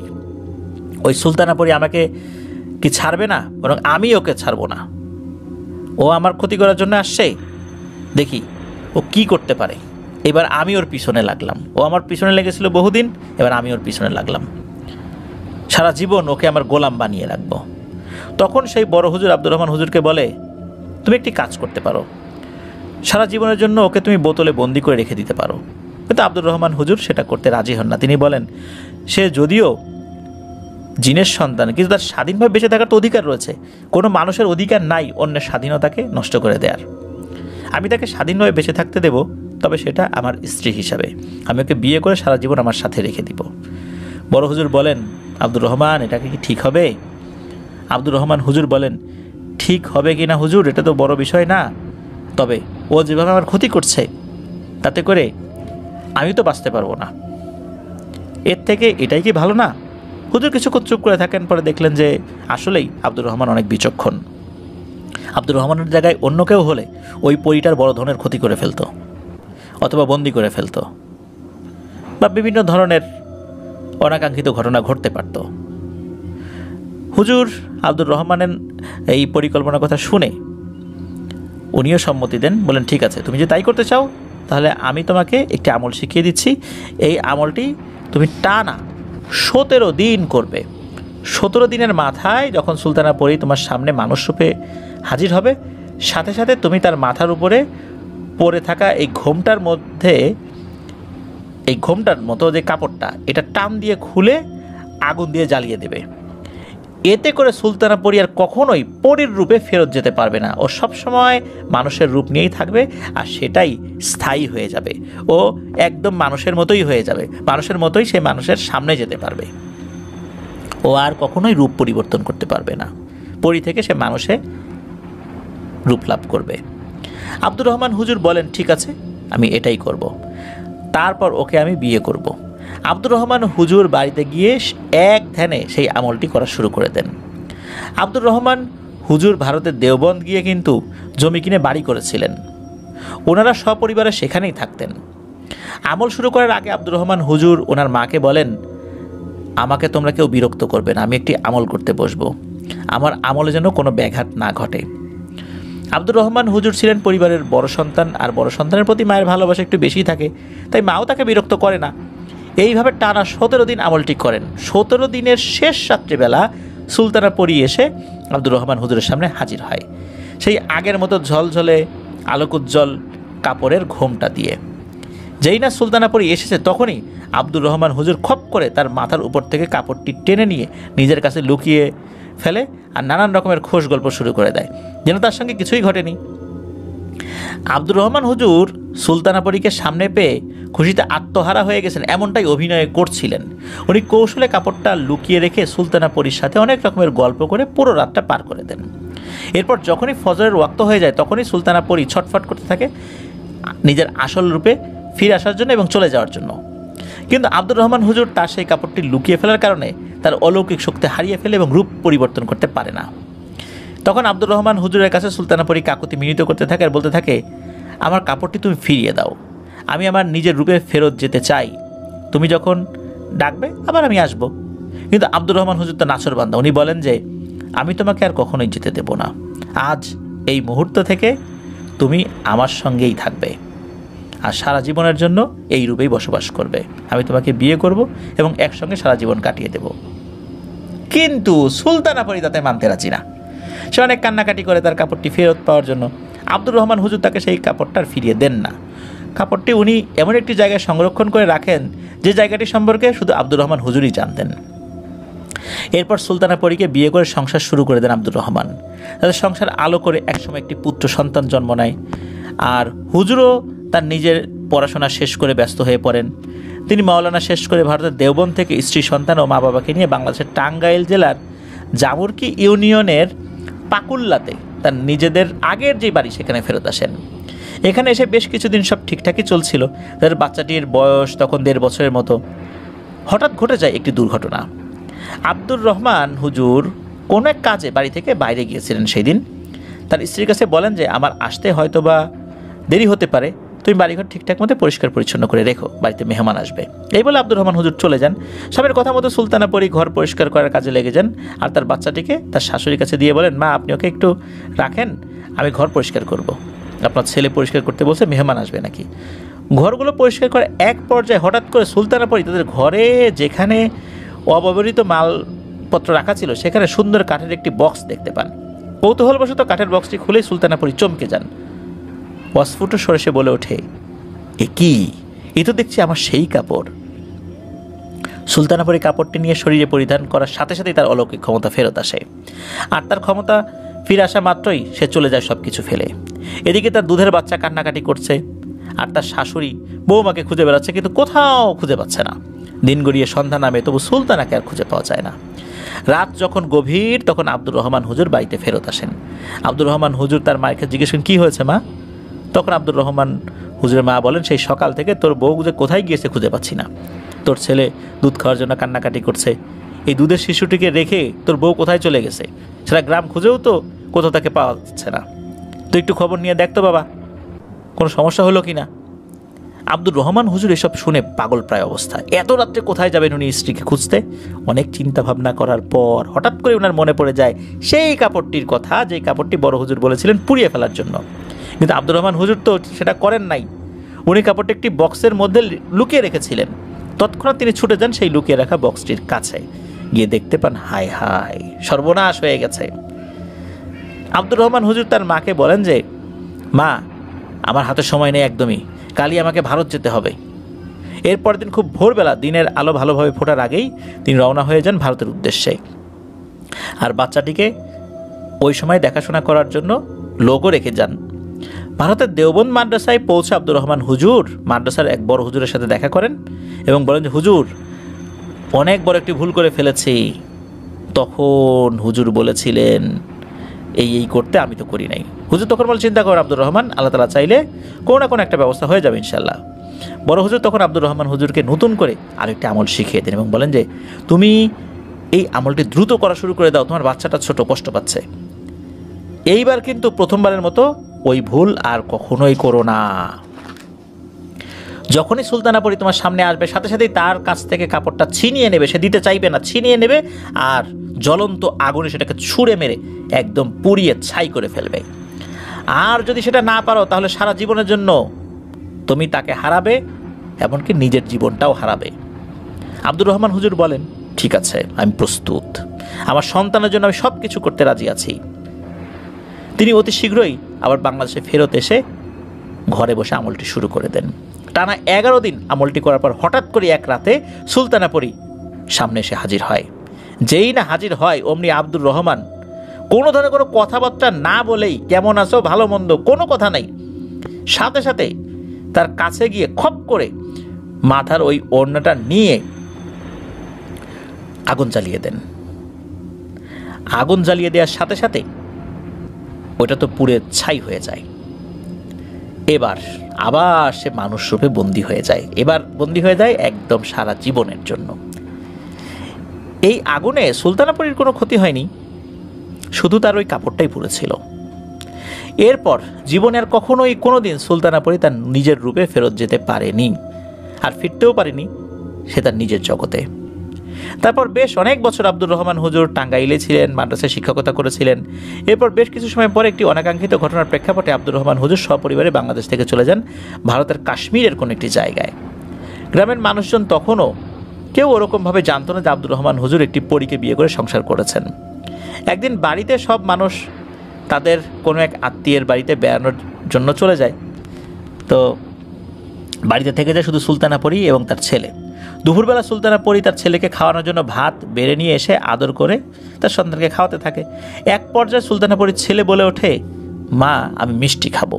ওই সুলতানাপুরী আমাকে কি ছাড়বে না, বরং আমি ওকে ছাড়বো না। ও আমার ক্ষতি করার জন্য আসছে, দেখি ও কি করতে পারে। এবার আমি ওর পিছনে লাগলাম। ও আমার পিছনে লেগেছিল বহুদিন, এবার আমি ওর পিছনে লাগলাম। সারা জীবন ওকে আমার গোলাম বানিয়ে রাখবো। তখন সেই বড় হুজুর আব্দুর রহমান হুজুরকে বলে, তুমি একটি কাজ করতে পারো, সারা জীবনের জন্য ওকে তুমি বোতলে বন্দি করে রেখে দিতে পারো। কিন্তু আব্দুর রহমান হুজুর সেটা করতে রাজি হন না। তিনি বলেন, সে যদিও জিনের সন্তান, কিন্তু তার স্বাধীনভাবে বেঁচে থাকার তো অধিকার রয়েছে। কোনো মানুষের অধিকার নাই অন্যের স্বাধীনতাকে নষ্ট করে দেওয়ার। আমি তাকে স্বাধীনভাবে বেঁচে থাকতে দেব, তবে সেটা আমার স্ত্রী হিসাবে। আমি ওকে বিয়ে করে সারা জীবন আমার সাথে রেখে দিব। বড় হুজুর বলেন, আব্দুর রহমান, এটাকে কি ঠিক হবে? আব্দুর রহমান হুজুর বলেন, ঠিক হবে কি না হুজুর, এটা তো বড় বিষয় না। তবে ও যেভাবে আমার ক্ষতি করছে, তাতে করে আমি তো বাঁচতে পারবো না। এর থেকে এটাই কি ভালো না? হুজুর কিছুক্ষণ চুপ করে থাকেন, পরে দেখলেন যে আসলেই আব্দুর রহমান অনেক বিচক্ষণ। আব্দুর রহমানের জায়গায় অন্য কেউ হলে ওই পরীটার বড় ধরনের ক্ষতি করে ফেলতো, অথবা বন্দি করে ফেলতো, বা বিভিন্ন ধরনের অনাকাঙ্ক্ষিত ঘটনা ঘটতে পারত। হুজুর আব্দুর রহমানের এই পরিকল্পনার কথা শুনে উনিও সম্মতি দেন। বলেন, ঠিক আছে, তুমি যে তাই করতে চাও, তাহলে আমি তোমাকে একটি আমল শিখিয়ে দিচ্ছি। এই আমলটি তুমি টানা 17 দিন করবে। 17 দিনের মাথায় যখন সুলতানাপুরী তোমার সামনে মানুষ রূপে হাজির হবে, সাথে সাথে তুমি তার মাথার উপরে পরে থাকা এই ঘোমটার মতো যে কাপড়টা, এটা টান দিয়ে খুলে আগুন দিয়ে জ্বালিয়ে দেবে। এতে করে সুলতানাপুরী আর কখনোই পরীর রূপে ফেরত যেতে পারবে না। ও সবসময় মানুষের রূপ নিয়েই থাকবে, আর সেটাই স্থায়ী হয়ে যাবে। ও একদম মানুষের মতোই হয়ে যাবে, মানুষের মতোই সে মানুষের সামনে যেতে পারবে। ও আর কখনোই রূপ পরিবর্তন করতে পারবে না। পরী থেকে সে মানুষে রূপ লাভ করবে। আব্দুর রহমান হুজুর বলেন, ঠিক আছে, আমি এটাই করব। তারপর ওকে আমি বিয়ে করব। আব্দুর রহমান হুজুর বাড়িতে গিয়ে এক ধ্যানে সেই আমলটি করা শুরু করে দেন। আব্দুর রহমান হুজুর ভারতের দেওবন্দ গিয়ে কিন্তু জমি কিনে বাড়ি করেছিলেন। ওনারা সপরিবারে সেখানেই থাকতেন। আমল শুরু করার আগে আব্দুর রহমান হুজুর ওনার মাকে বলেন, আমাকে তোমরা কেউ বিরক্ত করবে না, আমি একটি আমল করতে বসবো। আমার আমলে যেন কোনো ব্যাঘাত না ঘটে। আব্দুর রহমান হুজুর ছিলেন পরিবারের বড় সন্তান, আর বড় সন্তানের প্রতি মায়ের ভালোবাসা একটু বেশি থাকে, তাই মাও তাকে বিরক্ত করে না। এইভাবে টানা 17 দিন আমলটি করেন। 17 দিনের শেষ রাত্রিবেলা সুলতানাপুরী এসে আব্দুর রহমান হুজুরের সামনে হাজির হয়, সেই আগের মতো ঝলঝলে আলোকোজ্জ্বল কাপড়ের ঘোমটা দিয়ে। যেই না সুলতানাপুরী এসেছে, তখনই আব্দুর রহমান হুজুর খপ করে তার মাথার উপর থেকে কাপড়টি টেনে নিয়ে নিজের কাছে লুকিয়ে ফেলে, আর নানান রকমের খোশ গল্প শুরু করে দেয়, যেন তার সঙ্গে কিছুই ঘটেনি। আব্দুর রহমান হুজুর সুলতানাপুরীকে সামনে পেয়ে খুশিতে আত্মহারা হয়ে গেছেন, এমনটাই অভিনয় করছিলেন। উনি কৌশলে কাপড়টা লুকিয়ে রেখে সুলতানাপুরীর সাথে অনেক রকমের গল্প করে পুরো রাতটা পার করে দেন। এরপর যখনই ফজরের ওয়াক্ত হয়ে যায়, তখনই সুলতানাপুরী ছটফট করতে থাকে নিজের আসল রূপে ফিরে আসার জন্য এবং চলে যাওয়ার জন্য। কিন্তু আব্দুর রহমান হুজুর তার সেই কাপড়টি লুকিয়ে ফেলার কারণে তার অলৌকিক শক্তি হারিয়ে ফেলে এবং রূপ পরিবর্তন করতে পারে না। তখন আব্দুর রহমান হুজুরের কাছে সুলতানাপুরী কাকুতি মিনতি করতে থাকে আর বলতে থাকে, আমার কাপড়টি তুমি ফিরিয়ে দাও, আমি আমার নিজের রূপে ফেরত যেতে চাই। তুমি যখন ডাকবে আবার আমি আসব। কিন্তু আব্দুর রহমান হুজুর তো নাছোড়বান্দা। উনি বলেন যে, আমি তোমাকে আর কখনোই যেতে দেব না। আজ এই মুহূর্ত থেকে তুমি আমার সঙ্গেই থাকবে, আর সারা জীবনের জন্য এই রূপেই বসবাস করবে। আমি তোমাকে বিয়ে করব এবং একসঙ্গে সারা জীবন কাটিয়ে দেব। কিন্তু সুলতানাপুরী তাতে মানতে রাজি না। সে অনেক কান্নাকাটি করে তার কাপড়টি ফেরত পাওয়ার জন্য। আব্দুর রহমান হুজুর তাকে সেই কাপড়টা ফিরিয়ে দেন না। কাপড়টি উনি এমন একটি জায়গায় সংরক্ষণ করে রাখেন যে জায়গাটি সম্পর্কে শুধু আব্দুর রহমান হুজুরই জানতেন। এরপর সুলতানা পরীকে বিয়ে করে সংসার শুরু করে দেন আব্দুর রহমান। তাদের সংসার আলো করে একসময় একটি পুত্র সন্তান জন্ম নেয়। আর হুজুরও তার নিজের পড়াশোনা শেষ করে ব্যস্ত হয়ে পড়েন। তিনি মাওলানা শেষ করে ভারতের দেওবন্দ থেকে স্ত্রী সন্তান ও মা বাবাকে নিয়ে বাংলাদেশের টাঙ্গাইল জেলার জামুরকি ইউনিয়নের পাকুল্লাতে তার নিজেদের আগের যে বাড়ি সেখানে ফেরত আসেন। এখানে এসে বেশ কিছুদিন সব ঠিকঠাকই চলছিল। তাদের বাচ্চাটির বয়স তখন 1.5 বছরের মতো। হঠাৎ ঘটে যায় একটি দুর্ঘটনা। আব্দুর রহমান হুজুর কোনো এক কাজে বাড়ি থেকে বাইরে গিয়েছিলেন সেই দিন। তার স্ত্রীর কাছে বলেন যে আমার আসতে হয়তো বা দেরি হতে পারে, তুমি বাড়িঘর ঠিকঠাক মতো পরিষ্কার পরিচ্ছন্ন করে রেখো, বাড়িতে মেহমান আসবে। এই বলে আব্দুর রহমান হুজুর চলে যান। স্বামীর কথা মতো সুলতানা পরী ঘর পরিষ্কার করার কাজে লেগে যান। আর তার বাচ্চাটিকে তার শাশুড়ির কাছে দিয়ে বলেন, মা আপনি ওকে একটু রাখেন, আমি ঘর পরিষ্কার করব। আপনার ছেলে পরিষ্কার করতে বলছে, মেহমান আসবে নাকি। ঘরগুলো পরিষ্কার করে এক পর্যায়ে হঠাৎ করে সুলতানা পরী তাদের ঘরে যেখানে অব্যবহৃত মালপত্র রাখা ছিল সেখানে সুন্দর কাঠের একটি বক্স দেখতে পান। কৌতূহলবশত কাঠের বক্সটি খুলে সুলতানা পরী চমকে যান। অস্ফুট স্বরে সে বলে ওঠে, এ কি? এ তো দেখছি আমার সেই কাপড়। সুলতানা পরী কাপড়টি নিয়ে শরীরে পরিধান করার সাথে সাথেই তার অলৌকিক ক্ষমতা ফেরত আসে। আর তার ক্ষমতা ফিরে আসা মাত্রই সে চলে যায় সব কিছু ফেলে। এদিকে তার দুধের বাচ্চা কান্নাকাটি করছে, আর তার শাশুড়ি বৌমাকে খুঁজে বেড়াচ্ছে, কিন্তু কোথাও খুঁজে পাচ্ছে না। দিন গড়িয়ে সন্ধ্যা নামে, তবু সুলতানাকে আর খুঁজে পাওয়া যায় না। রাত যখন গভীর তখন আব্দুর রহমান হুজুর বাড়িতে ফেরত আসেন। আব্দুর রহমান হুজুর তার মায়ের কাছে জিজ্ঞেস করেন, কী হয়েছে মা? তখন আব্দুর রহমান হুজুরের মা বলেন, সেই সকাল থেকে তোর বউ যে কোথায় গিয়েছে খুঁজে পাচ্ছি না। তোর ছেলে দুধ খাওয়ার জন্য কান্নাকাটি করছে, এই দুধের শিশুটিকে রেখে তোর বউ কোথায় চলে গেছে, সেটা গ্রাম খুঁজেও তো কোথাও তাকে পাওয়া যাচ্ছে না। তুই একটু খবর নিয়ে দেখতো বাবা, কোনো সমস্যা হলো কি না। আব্দুর রহমান হুজুর এসব শুনে পাগল প্রায় অবস্থা। এত রাত্রে কোথায় যাবেন উনি স্ত্রীকে খুঁজতে? অনেক চিন্তা ভাবনা করার পর হঠাৎ করে ওনার মনে পড়ে যায় সেই কাপড়টির কথা, যে কাপড়টি বড় হুজুর বলেছিলেন পুড়িয়ে ফেলার জন্য। কিন্তু আব্দুর রহমান হুজুর তো সেটা করেন নাই। উনি কাপড়টি একটি বক্সের মধ্যে লুকিয়ে রেখেছিলেন। তৎক্ষণাৎ তিনি ছুটে যান সেই লুকিয়ে রাখা বক্সটির কাছে। গিয়ে দেখতে পান, হায় হায়, সর্বনাশ হয়ে গেছে। আব্দুর রহমান হুজুর তার মাকে বলেন যে, মা আমার হাতে সময় নেই একদমই, কালই আমাকে ভারত যেতে হবে। এরপর দিন খুব ভোরবেলা দিনের আলো ভালোভাবে ফোটার আগেই তিনি রওনা হয়ে যান ভারতের উদ্দেশ্যে। আর বাচ্চাটিকে ওই সময় দেখাশোনা করার জন্য লোকও রেখে যান। ভারতের দেওবন্দ মাদ্রাসায় পৌঁছে আব্দুর রহমান হুজুর মাদ্রাসার এক বড় হুজুরের সাথে দেখা করেন এবং বলেন যে, হুজুর অনেক বড় একটি ভুল করে ফেলেছি। তখন হুজুর বলেছিলেন এই করতে, আমি তো করি নাই। হুজুর তখন বলে, চিন্তা করেন আব্দুর রহমান, আল্লাহ তাআলা চাইলে কোনো না কোনো একটা ব্যবস্থা হয়ে যাবে ইনশাল্লাহ। বড় হুজুর তখন আব্দুর রহমান হুজুরকে নতুন করে আরেকটি আমল শিখিয়ে দেন এবং বলেন যে, তুমি এই আমলটি দ্রুত করা শুরু করে দাও, তোমার বাচ্চাটা ছোট, কষ্ট পাচ্ছে। এইবার কিন্তু প্রথমবারের মতো ওই ভুল আর কখনোই করো না। যখনই সুলতানা পরী তোমার সামনে আসবে সাথে সাথেই তার কাছ থেকে কাপড়টা ছিনিয়ে নেবে। সে দিতে চাইবে না, ছিনিয়ে নেবে আর জ্বলন্ত আগুনে সেটাকে ছুঁড়ে মেরে একদম পুড়িয়ে ছাই করে ফেলবে। আর যদি সেটা না পারো তাহলে সারা জীবনের জন্য তুমি তাকে হারাবে, এমনকি নিজের জীবনটাও হারাবে। আব্দুর রহমান হুজুর বলেন, ঠিক আছে, আমি প্রস্তুত, আমার সন্তানের জন্য আমি সব কিছু করতে রাজি আছি। তিনি অতি শীঘ্রই আবার বাংলাদেশে ফেরত এসে ঘরে বসে আমলটি শুরু করে দেন। টানা 11 দিন আমলটি করার পর হঠাৎ করে এক রাতে সুলতানা পরী সামনে এসে হাজির হয়। যেই না হাজির হয় অমনি আব্দুর রহমান কোনো ধরনের কোনো কথাবার্তা না বলেই, কেমন আছো, ভালো মন্দ, কোনো কথা নাই, সাথে সাথে তার কাছে গিয়ে খপ করে মাথার ওই ওড়নাটা নিয়ে আগুন জ্বালিয়ে দেন। আগুন জ্বালিয়ে দেওয়ার সাথে সাথে ওইটা তো পুড়ে ছাই হয়ে যায়। এবার আবার সে মানুষ রূপে বন্দী হয়ে যায়। এবার বন্দী হয়ে যায় একদম সারা জীবনের জন্য। এই আগুনে সুলতানা পরীর কোনো ক্ষতি হয়নি, শুধু তার ওই কাপড়টাই পুড়েছিল। এরপর জীবনে আর কখনোই কোনোদিন সুলতানা পরী তার নিজের রূপে ফেরত যেতে পারেনি, আর ফিরতেও পারেনি সে তার নিজের জগতে। তারপর বেশ অনেক বছর আব্দুর রহমান হুজুর টাঙ্গাইলে ছিলেন, মাদ্রাসায় শিক্ষকতা করেছিলেন। এরপর বেশ কিছু সময় পরে একটি অনাকাঙ্ক্ষিত ঘটনার প্রেক্ষাপটে আব্দুর রহমান হুজুর সপরিবারে বাংলাদেশ থেকে চলে যান ভারতের কাশ্মীরের কোনো একটি জায়গায়। গ্রামের মানুষজন তখনও কেউ ওরকমভাবে জানতো না যে আব্দুর রহমান হুজুর একটি পরীকে বিয়ে করে সংসার করেছেন। একদিন বাড়িতে সব মানুষ তাদের কোনো এক আত্মীয়ের বাড়িতে বেড়ানোর জন্য চলে যায়। তো বাড়িতে থেকে যায় শুধু সুলতানা পরী এবং তার ছেলে। দুপুরবেলা সুলতানা পরী তার ছেলেকে খাওয়ানোর জন্য ভাত বেড়ে নিয়ে এসে আদর করে তার সন্তানকে খাওয়াতে থাকে। এক পর্যায়ে সুলতানা পরীর ছেলে বলে ওঠে, মা আমি মিষ্টি খাবো।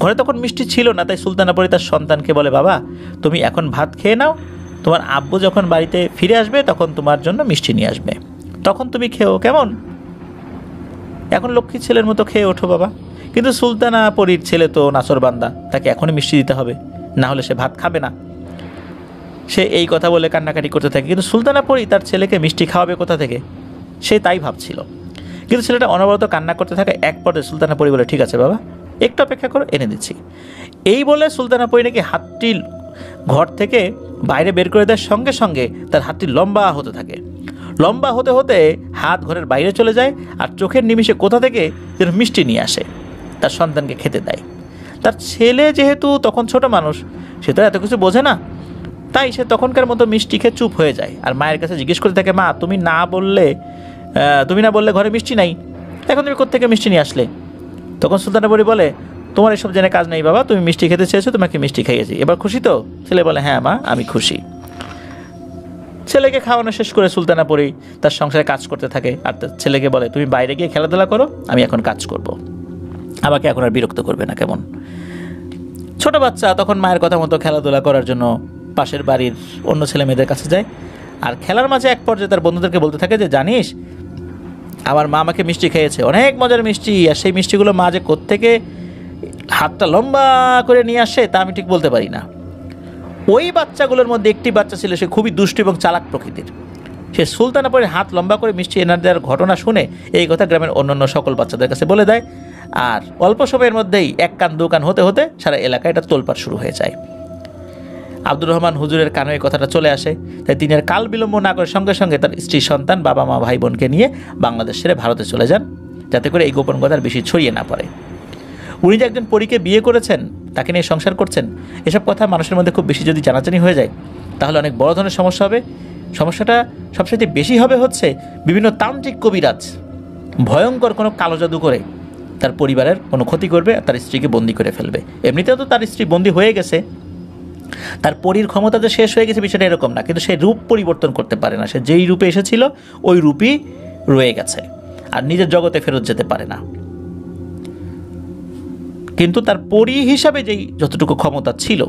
ঘরে তখন মিষ্টি ছিল না, তাই সুলতানা পরী তার সন্তানকে বলে, বাবা তুমি এখন ভাত খেয়ে নাও, তোমার আব্বু যখন বাড়িতে ফিরে আসবে তখন তোমার জন্য মিষ্টি নিয়ে আসবে, তখন তুমি খেও, কেমন? এখন লক্ষ্মী ছেলের মতো খেয়ে ওঠো বাবা। কিন্তু সুলতানা পরীর ছেলে তো নাছরবান্দা, তাকে এখনই মিষ্টি দিতে হবে, না হলে সে ভাত খাবে না। সে এই কথা বলে কান্নাকাটি করতে থাকে। কিন্তু সুলতানা পরী তার ছেলেকে মিষ্টি খাওয়াবে কোথা থেকে, সে তাই ভাবছিল। কিন্তু ছেলেটা অনবরত কান্না করতে থাকে। এক পর্যায়ে সুলতানা পরী বলে, ঠিক আছে বাবা, একটু অপেক্ষা করো, এনে দিচ্ছি। এই বলে সুলতানা পরী নাকি হাতটি ঘর থেকে বাইরে বের করে দেওয়ার সঙ্গে সঙ্গে তার হাতটি লম্বা হতে থাকে। লম্বা হতে হতে হাত ঘরের বাইরে চলে যায়, আর চোখের নিমিষে কোথা থেকে যেন মিষ্টি নিয়ে আসে, তার সন্তানকে খেতে দেয়। তার ছেলে যেহেতু তখন ছোট মানুষ, সে তো এত কিছু বোঝে না, তাই সে তখনকার মতো মিষ্টি খেয়ে চুপ হয়ে যায়। আর মায়ের কাছে জিজ্ঞেস করতে থাকে, মা তুমি না বললে ঘরে মিষ্টি নাই, এখন তুমি কোত্থেকে মিষ্টি নিয়ে আসলে? তখন সুলতানা পরী বলে, তোমার এসব জেনে কাজ নেই বাবা, তুমি মিষ্টি খেতে চেয়েছো, তোমাকে মিষ্টি খাইয়েছি, এবার খুশি তো? ছেলে বলে, হ্যাঁ মা আমি খুশি। ছেলেকে খাওয়ানো শেষ করে সুলতানা পরী তার সংসারে কাজ করতে থাকে। আর তার ছেলেকে বলে, তুমি বাইরে গিয়ে খেলাধুলা করো, আমি এখন কাজ করব, আমাকে এখন আর বিরক্ত করবে না, কেমন? ছোট বাচ্চা তখন মায়ের কথা মতো খেলাধুলা করার জন্য পাশের বাড়ির অন্য ছেলে মেয়েদের কাছে যায়। আর খেলার মাঝে এক পর্যায়ে তার বন্ধুদেরকে বলতে থাকে যে, জানিস আমার মা আমাকে মিষ্টি খেয়েছে, অনেক মজার মিষ্টি, আর সেই মিষ্টিগুলো মা যে কোত্থেকে হাতটা লম্বা করে নিয়ে আসে তা আমি ঠিক বলতে পারি না। ওই বাচ্চাগুলোর মধ্যে একটি বাচ্চা ছিল, সে খুবই দুষ্ট এবং চালাক প্রকৃতির। সে সুলতানা পরীর হাত লম্বা করে মিষ্টি এনে দেওয়ার ঘটনা শুনে এই কথা গ্রামের অন্যান্য সকল বাচ্চাদের কাছে বলে দেয়। আর অল্প সময়ের মধ্যেই এক কান দু কান হতে হতে সারা এলাকায় এটা তোলপাড় শুরু হয়ে যায়। আব্দুর রহমান হুজুরের কানে এই কথাটা চলে আসে, তাই তিনি আর কাল বিলম্ব না করে সঙ্গে সঙ্গে তার স্ত্রী, সন্তান, বাবা মা, ভাই বোনকে নিয়ে বাংলাদেশ ছেড়ে ভারতে চলে যান, যাতে করে এই গোপন কথার বেশি ছড়িয়ে না পড়ে। উনি যে একজন পরীকে বিয়ে করেছেন, তাকে নিয়ে সংসার করছেন, এসব কথা মানুষের মধ্যে খুব বেশি যদি জানাজানি হয়ে যায় তাহলে অনেক বড় ধরনের সমস্যা হবে। সমস্যাটা সবচেয়ে বেশি হবে হচ্ছে বিভিন্ন তান্ত্রিক কবিরাজ ভয়ঙ্কর কোনো কালো জাদু করে তার পরিবারের কোনো ক্ষতি করবে, তার স্ত্রীকে বন্দি করে ফেলবে। এমনিতেও তো তার স্ত্রী বন্দি হয়ে গেছে, তার পরীর ক্ষমতা যে শেষ হয়ে গেছে বিষয়টা এরকম না, কিন্তু সে রূপ পরিবর্তন করতে পারে না। সে যেই রূপে এসেছিল ওই রূপই রয়ে গেছে, আর নিজের জগতে ফেরত যেতে পারে না। কিন্তু তার পরী হিসাবে যেই যতটুকু ক্ষমতা ছিল,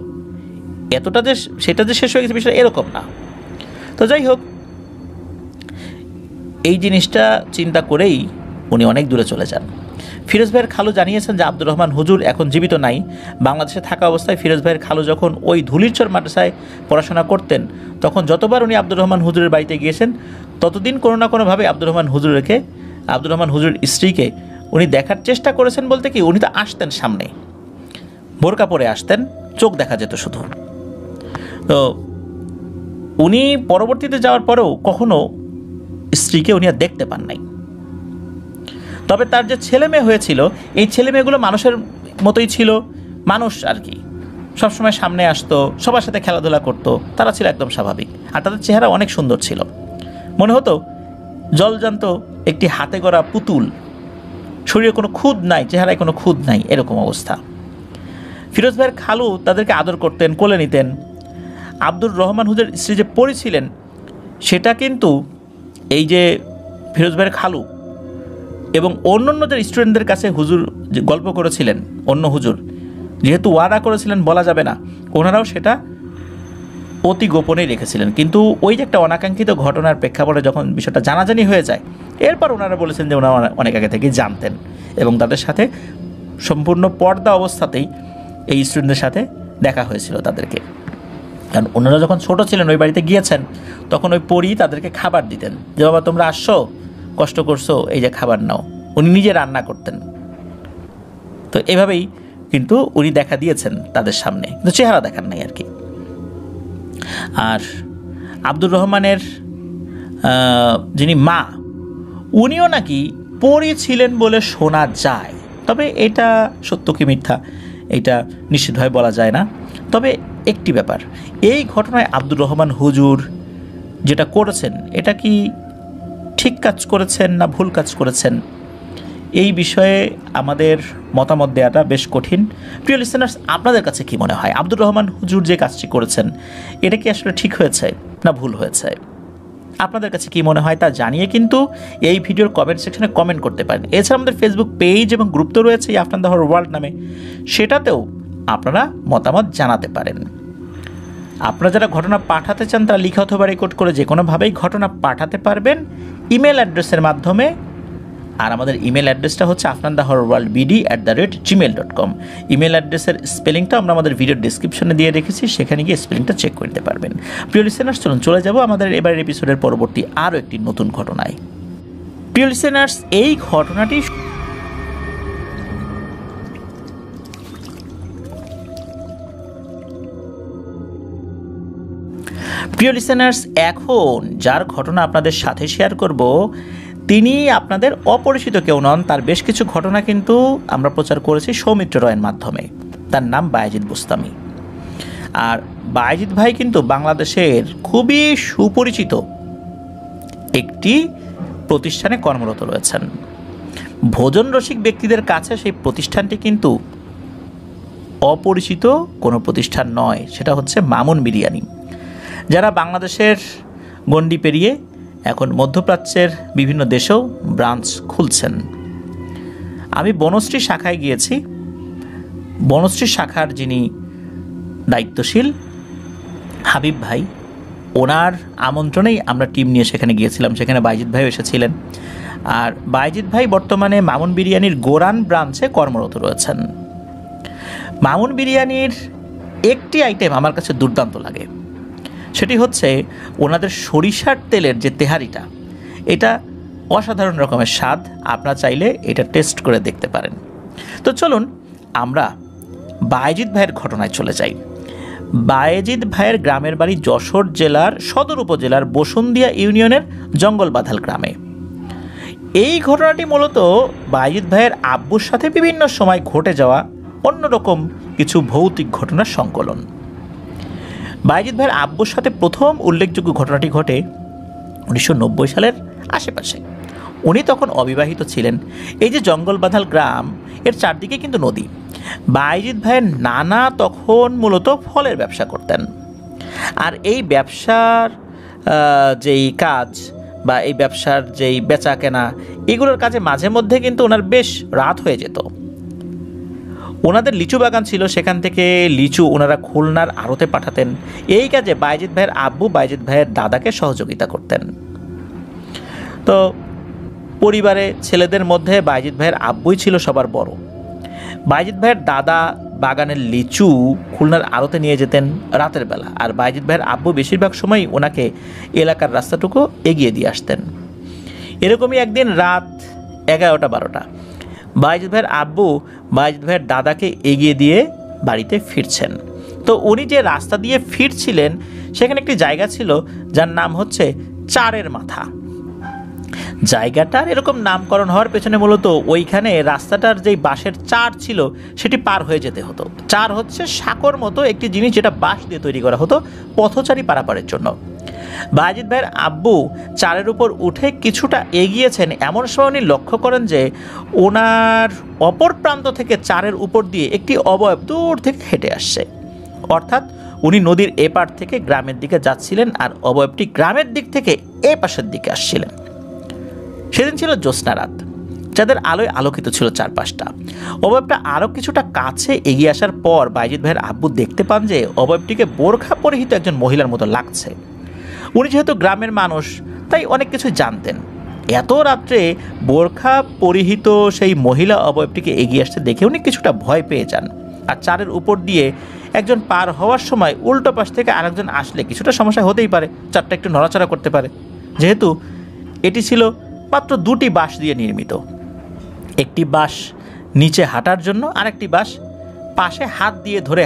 এতটা যে সেটা যে শেষ হয়ে গেছে বিষয়টা এরকম না। তো যাই হোক, এই জিনিসটা চিন্তা করেই উনি অনেক দূরে চলে যান। ফিরোজ ভাইয়ের খালু জানিয়েছেন যে আব্দুর রহমান হুজুর এখন জীবিত নাই। বাংলাদেশে থাকা অবস্থায় ফিরোজ ভাইয়ের খালু যখন ওই ধুলিরচর মাদ্রাসায় পড়াশোনা করতেন, তখন যতবার উনি আব্দুর রহমান হুজুরের বাড়িতে গিয়েছেন, ততদিন কোনো না কোনোভাবে আব্দুর রহমান হুজুরের স্ত্রীকে উনি দেখার চেষ্টা করেছেন। বলতে কি, উনি তো আসতেন সামনে, বোরকা পরে আসতেন, চোখ দেখা যেত শুধু। তো উনি পরবর্তীতে যাওয়ার পরেও কখনো স্ত্রীকে উনি আর দেখতে পান নাই। তবে তার যে ছেলে মেয়ে হয়েছিল, এই ছেলে মেয়েগুলো মানুষের মতোই ছিল, মানুষ আর কি, সবসময় সামনে আসতো, সবার সাথে খেলাধুলা করতো, তারা ছিল একদম স্বাভাবিক। আর তাদের চেহারা অনেক সুন্দর ছিল, মনে হতো জলজান্ত একটি হাতে গড়া পুতুল, শরীরে কোনো খুদ নাই, চেহারায় কোনো খুদ নাই, এরকম অবস্থা। ফিরোজ ভাইয়ের খালু তাদেরকে আদর করতেন, কোলে নিতেন। আব্দুর রহমান হুজুরের স্ত্রী যে পরী ছিলেন, সেটা কিন্তু এই যে ফিরোজ ভাইয়ের খালু এবং অন্য যে স্টুডেন্টদের কাছে হুজুর যে গল্প করেছিলেন, অন্য হুজুর যেহেতু ওয়াদা করেছিলেন বলা যাবে না, ওনারাও সেটা অতি গোপনেই রেখেছিলেন। কিন্তু ওই যে একটা অনাকাঙ্ক্ষিত ঘটনার প্রেক্ষাপটে যখন বিষয়টা জানাজানি হয়ে যায়, এরপর ওনারা বলেছেন যে ওনারা অনেক আগে থেকেই জানতেন এবং তাদের সাথে সম্পূর্ণ পর্দা অবস্থাতেই এই স্টুডেন্টদের সাথে দেখা হয়েছিল তাদেরকে। কারণ ওনারা যখন ছোট ছিলেন, ওই বাড়িতে গিয়েছেন, তখন ওই পরী তাদেরকে খাবার দিতেন, যে বাবা তোমরা আসছো, কষ্ট করছো, এই যে খাবার নাও। উনি নিজে রান্না করতেন। তো এভাবেই কিন্তু উনি দেখা দিয়েছেন তাদের সামনে, কিন্তু চেহারা দেখান নাই আর কি। আর আব্দুর রহমানের যিনি মা, উনিও নাকি পরী ছিলেন বলে শোনা যায়, তবে এটা সত্য কি মিথ্যা এটা নিশ্চিতভাবে বলা যায় না। তবে একটি ব্যাপার, এই ঘটনায় আব্দুর রহমান হুজুর যেটা করেছেন, এটা কি ঠিক কাজ করেছেন না ভুল কাজ করেছেন, এই বিষয়ে আমাদের মতামত দেওয়াটা বেশ কঠিন। প্রিয় লিসেনার্স, আপনাদের কাছে কি মনে হয় আব্দুর রহমান হুজুর যে কাজটি করেছেন এটা কি আসলে ঠিক হয়েছে না ভুল হয়েছে? আপনাদের কাছে কি মনে হয় তা জানিয়ে কিন্তু এই ভিডিওর কমেন্ট সেকশনে কমেন্ট করতে পারেন। এছাড়া আমাদের ফেসবুক পেজ এবং গ্রুপ তো রয়েছে আফনান দ্য হরর ওয়ার্ল্ড নামে, সেটাতেও আপনারা মতামত জানাতে পারেন। আপনারা যারা ঘটনা পাঠাতে চান তারা লিখে অথবা রেকর্ড করে যে কোনোভাবেই ঘটনা পাঠাতে পারবেন ইমেল অ্যাড্রেসের মাধ্যমে। আর আমাদের ইমেল অ্যাড্রেসটা হচ্ছে afnandahorrorworldbd@gmail.com। ইমেল অ্যাড্রেসের স্পেলিংটা আমরা আমাদের ভিডিওর ডিসক্রিপশনে দিয়ে রেখেছি, সেখানে গিয়ে স্পেলিংটা চেক করে নিতে পারবেন। প্রিয় লিসেনার্স, চলে যাব আমাদের এবারের এপিসোডের পরবর্তী আরও একটি নতুন ঘটনায়। প্রিয় লিসেনার্স, এই ঘটনাটি এখন যার ঘটনা আপনাদের সাথে শেয়ার করব তিনি আপনাদের অপরিচিত কেউ নন। তার বেশ কিছু ঘটনা কিন্তু আমরা প্রচার করেছি সৌমিত্র রয়ের মাধ্যমে। তার নাম বায়েজিদ বুস্তামি। আর বায়েজিদ ভাই কিন্তু বাংলাদেশের খুবই সুপরিচিত একটি প্রতিষ্ঠানে কর্মরত রয়েছেন। ভোজন রসিক ব্যক্তিদের কাছে সেই প্রতিষ্ঠানটি কিন্তু অপরিচিত কোনো প্রতিষ্ঠান নয়, সেটা হচ্ছে মামুন বিরিয়ানি, যারা বাংলাদেশের গণ্ডি পেরিয়ে এখন মধ্যপ্রাচ্যের বিভিন্ন দেশেও ব্রাঞ্চ খুলছেন। আমি বনশ্রী শাখায় গিয়েছি। বনশ্রী শাখার যিনি দায়িত্বশীল হাবিব ভাই, ওনার আমন্ত্রণেই আমরা টিম নিয়ে সেখানে গিয়েছিলাম। সেখানে বায়েজিদ ভাইও এসেছিলেন। আর বায়েজিদ ভাই বর্তমানে মামুন বিরিয়ানির গোরান ব্রাঞ্চে কর্মরত রয়েছেন। মামুন বিরিয়ানির একটি আইটেম আমার কাছে দুর্দান্ত লাগে, সেটি হচ্ছে ওনাদের সরিষার তেলের যে তেহারিটা, এটা অসাধারণ রকমের স্বাদ। আপনারা চাইলে এটা টেস্ট করে দেখতে পারেন। তো চলুন আমরা বায়েজিদ ভাইয়ের ঘটনায় চলে যাই। বায়েজিদ ভাইয়ের গ্রামের বাড়ি যশোর জেলার সদর উপজেলার বসুন্দিয়া ইউনিয়নের জঙ্গলবাধাল গ্রামে। এই ঘটনাটি মূলত বায়েজিদ ভাইয়ের আব্বুর সাথে বিভিন্ন সময় ঘটে যাওয়া অন্যরকম কিছু ভৌতিক ঘটনার সংকলন। বায়েজিদ ভাইয়ের আব্বুর সাথে প্রথম উল্লেখযোগ্য ঘটনাটি ঘটে 1990 সালের আশেপাশে। উনি তখন অবিবাহিত ছিলেন। এই যে জঙ্গলবাধাল গ্রাম, এর চারদিকে কিন্তু নদী। বায়েজিদ ভাইয়ের নানা তখন মূলত ফলের ব্যবসা করতেন। আর এই ব্যবসার যেই কাজ বা এই ব্যবসার যেই বেচা কেনা, এগুলোর কাজে মাঝে মধ্যে কিন্তু ওনার বেশ রাত হয়ে যেত। ওনাদের লিচু বাগান ছিল, সেখান থেকে লিচু ওনারা খুলনার আড়তে পাঠাতেন। এই কাজে বায়েজিদ ভাইয়ের আব্বু বায়েজিদ ভাইয়ের দাদাকে সহযোগিতা করতেন। তো পরিবারে ছেলেদের মধ্যে বায়েজিদ ভাইয়ের আব্বুই ছিল সবার বড়। বায়েজিদ ভাইয়ের দাদা বাগানের লিচু খুলনার আড়তে নিয়ে যেতেন রাতের বেলা, আর বায়েজিদ ভাইয়ের আব্বু বেশিরভাগ সময়ই ওনাকে এলাকার রাস্তাটুকু এগিয়ে দিয়ে আসতেন। এরকমই একদিন রাত 11-12টা বায়েজিদ ভাইয়ের আব্বু বায়েজিদ ভাইয়ের দাদাকে এগিয়ে দিয়ে বাড়িতে ফিরছেন। তো উনি যে রাস্তা দিয়ে ফিরছিলেন সেখানে একটি জায়গা ছিল যার নাম হচ্ছে চারের মাথা। জায়গাটার এরকম নামকরণ হওয়ার পেছনে মূলত ওইখানে রাস্তাটার যেই বাঁশের চার ছিল সেটি পার হয়ে যেতে হতো। চার হচ্ছে সাঁকোর মতো একটি জিনিস যেটা বাঁশ দিয়ে তৈরি করা হতো পথচারী পারাপারের জন্য। বায়েজিদ ভাইয়ের আব্বু চারের উপর উঠে কিছুটা এগিয়েছেন, এমন সময় উনি লক্ষ্য করেন যে ওনার অপর প্রান্ত থেকে চারের উপর দিয়ে একটি অবয়ব দূর থেকে হেঁটে আসছে। অর্থাৎ উনি নদীর এপার থেকে গ্রামের দিকে যাচ্ছিলেন আর অবয়বটি গ্রামের দিক থেকে এ পাশের দিকে আসছিলেন। সেদিন ছিল জ্যোৎস্না রাত, যাদের আলোয় আলোকিত ছিল চারপাশটা। অবয়বটা আরও কিছুটা কাছে এগিয়ে আসার পর বায়েজিদ ভাইয়ের আব্বু দেখতে পান যে অবয়বটিকে বোরখা পরিহিত একজন মহিলার মতো লাগছে। উনি যেহেতু গ্রামের মানুষ তাই অনেক কিছু জানতেন। এত রাত্রে বোরখা পরিহিত সেই মহিলা অবয়বটিকে এগিয়ে আসতে দেখে উনি কিছুটা ভয় পেয়ে যান। আর চারের উপর দিয়ে একজন পার হওয়ার সময় উল্টো পাশ থেকে আরেকজন আসলে কিছুটা সমস্যা হতেই পারে, চারটা একটু নড়াচড়া করতে পারে। যেহেতু এটি ছিল মাত্র দুটি বাঁশ দিয়ে নির্মিত, একটি বাঁশ নিচে হাঁটার জন্য, আরেকটি বাঁশ পাশে হাত দিয়ে ধরে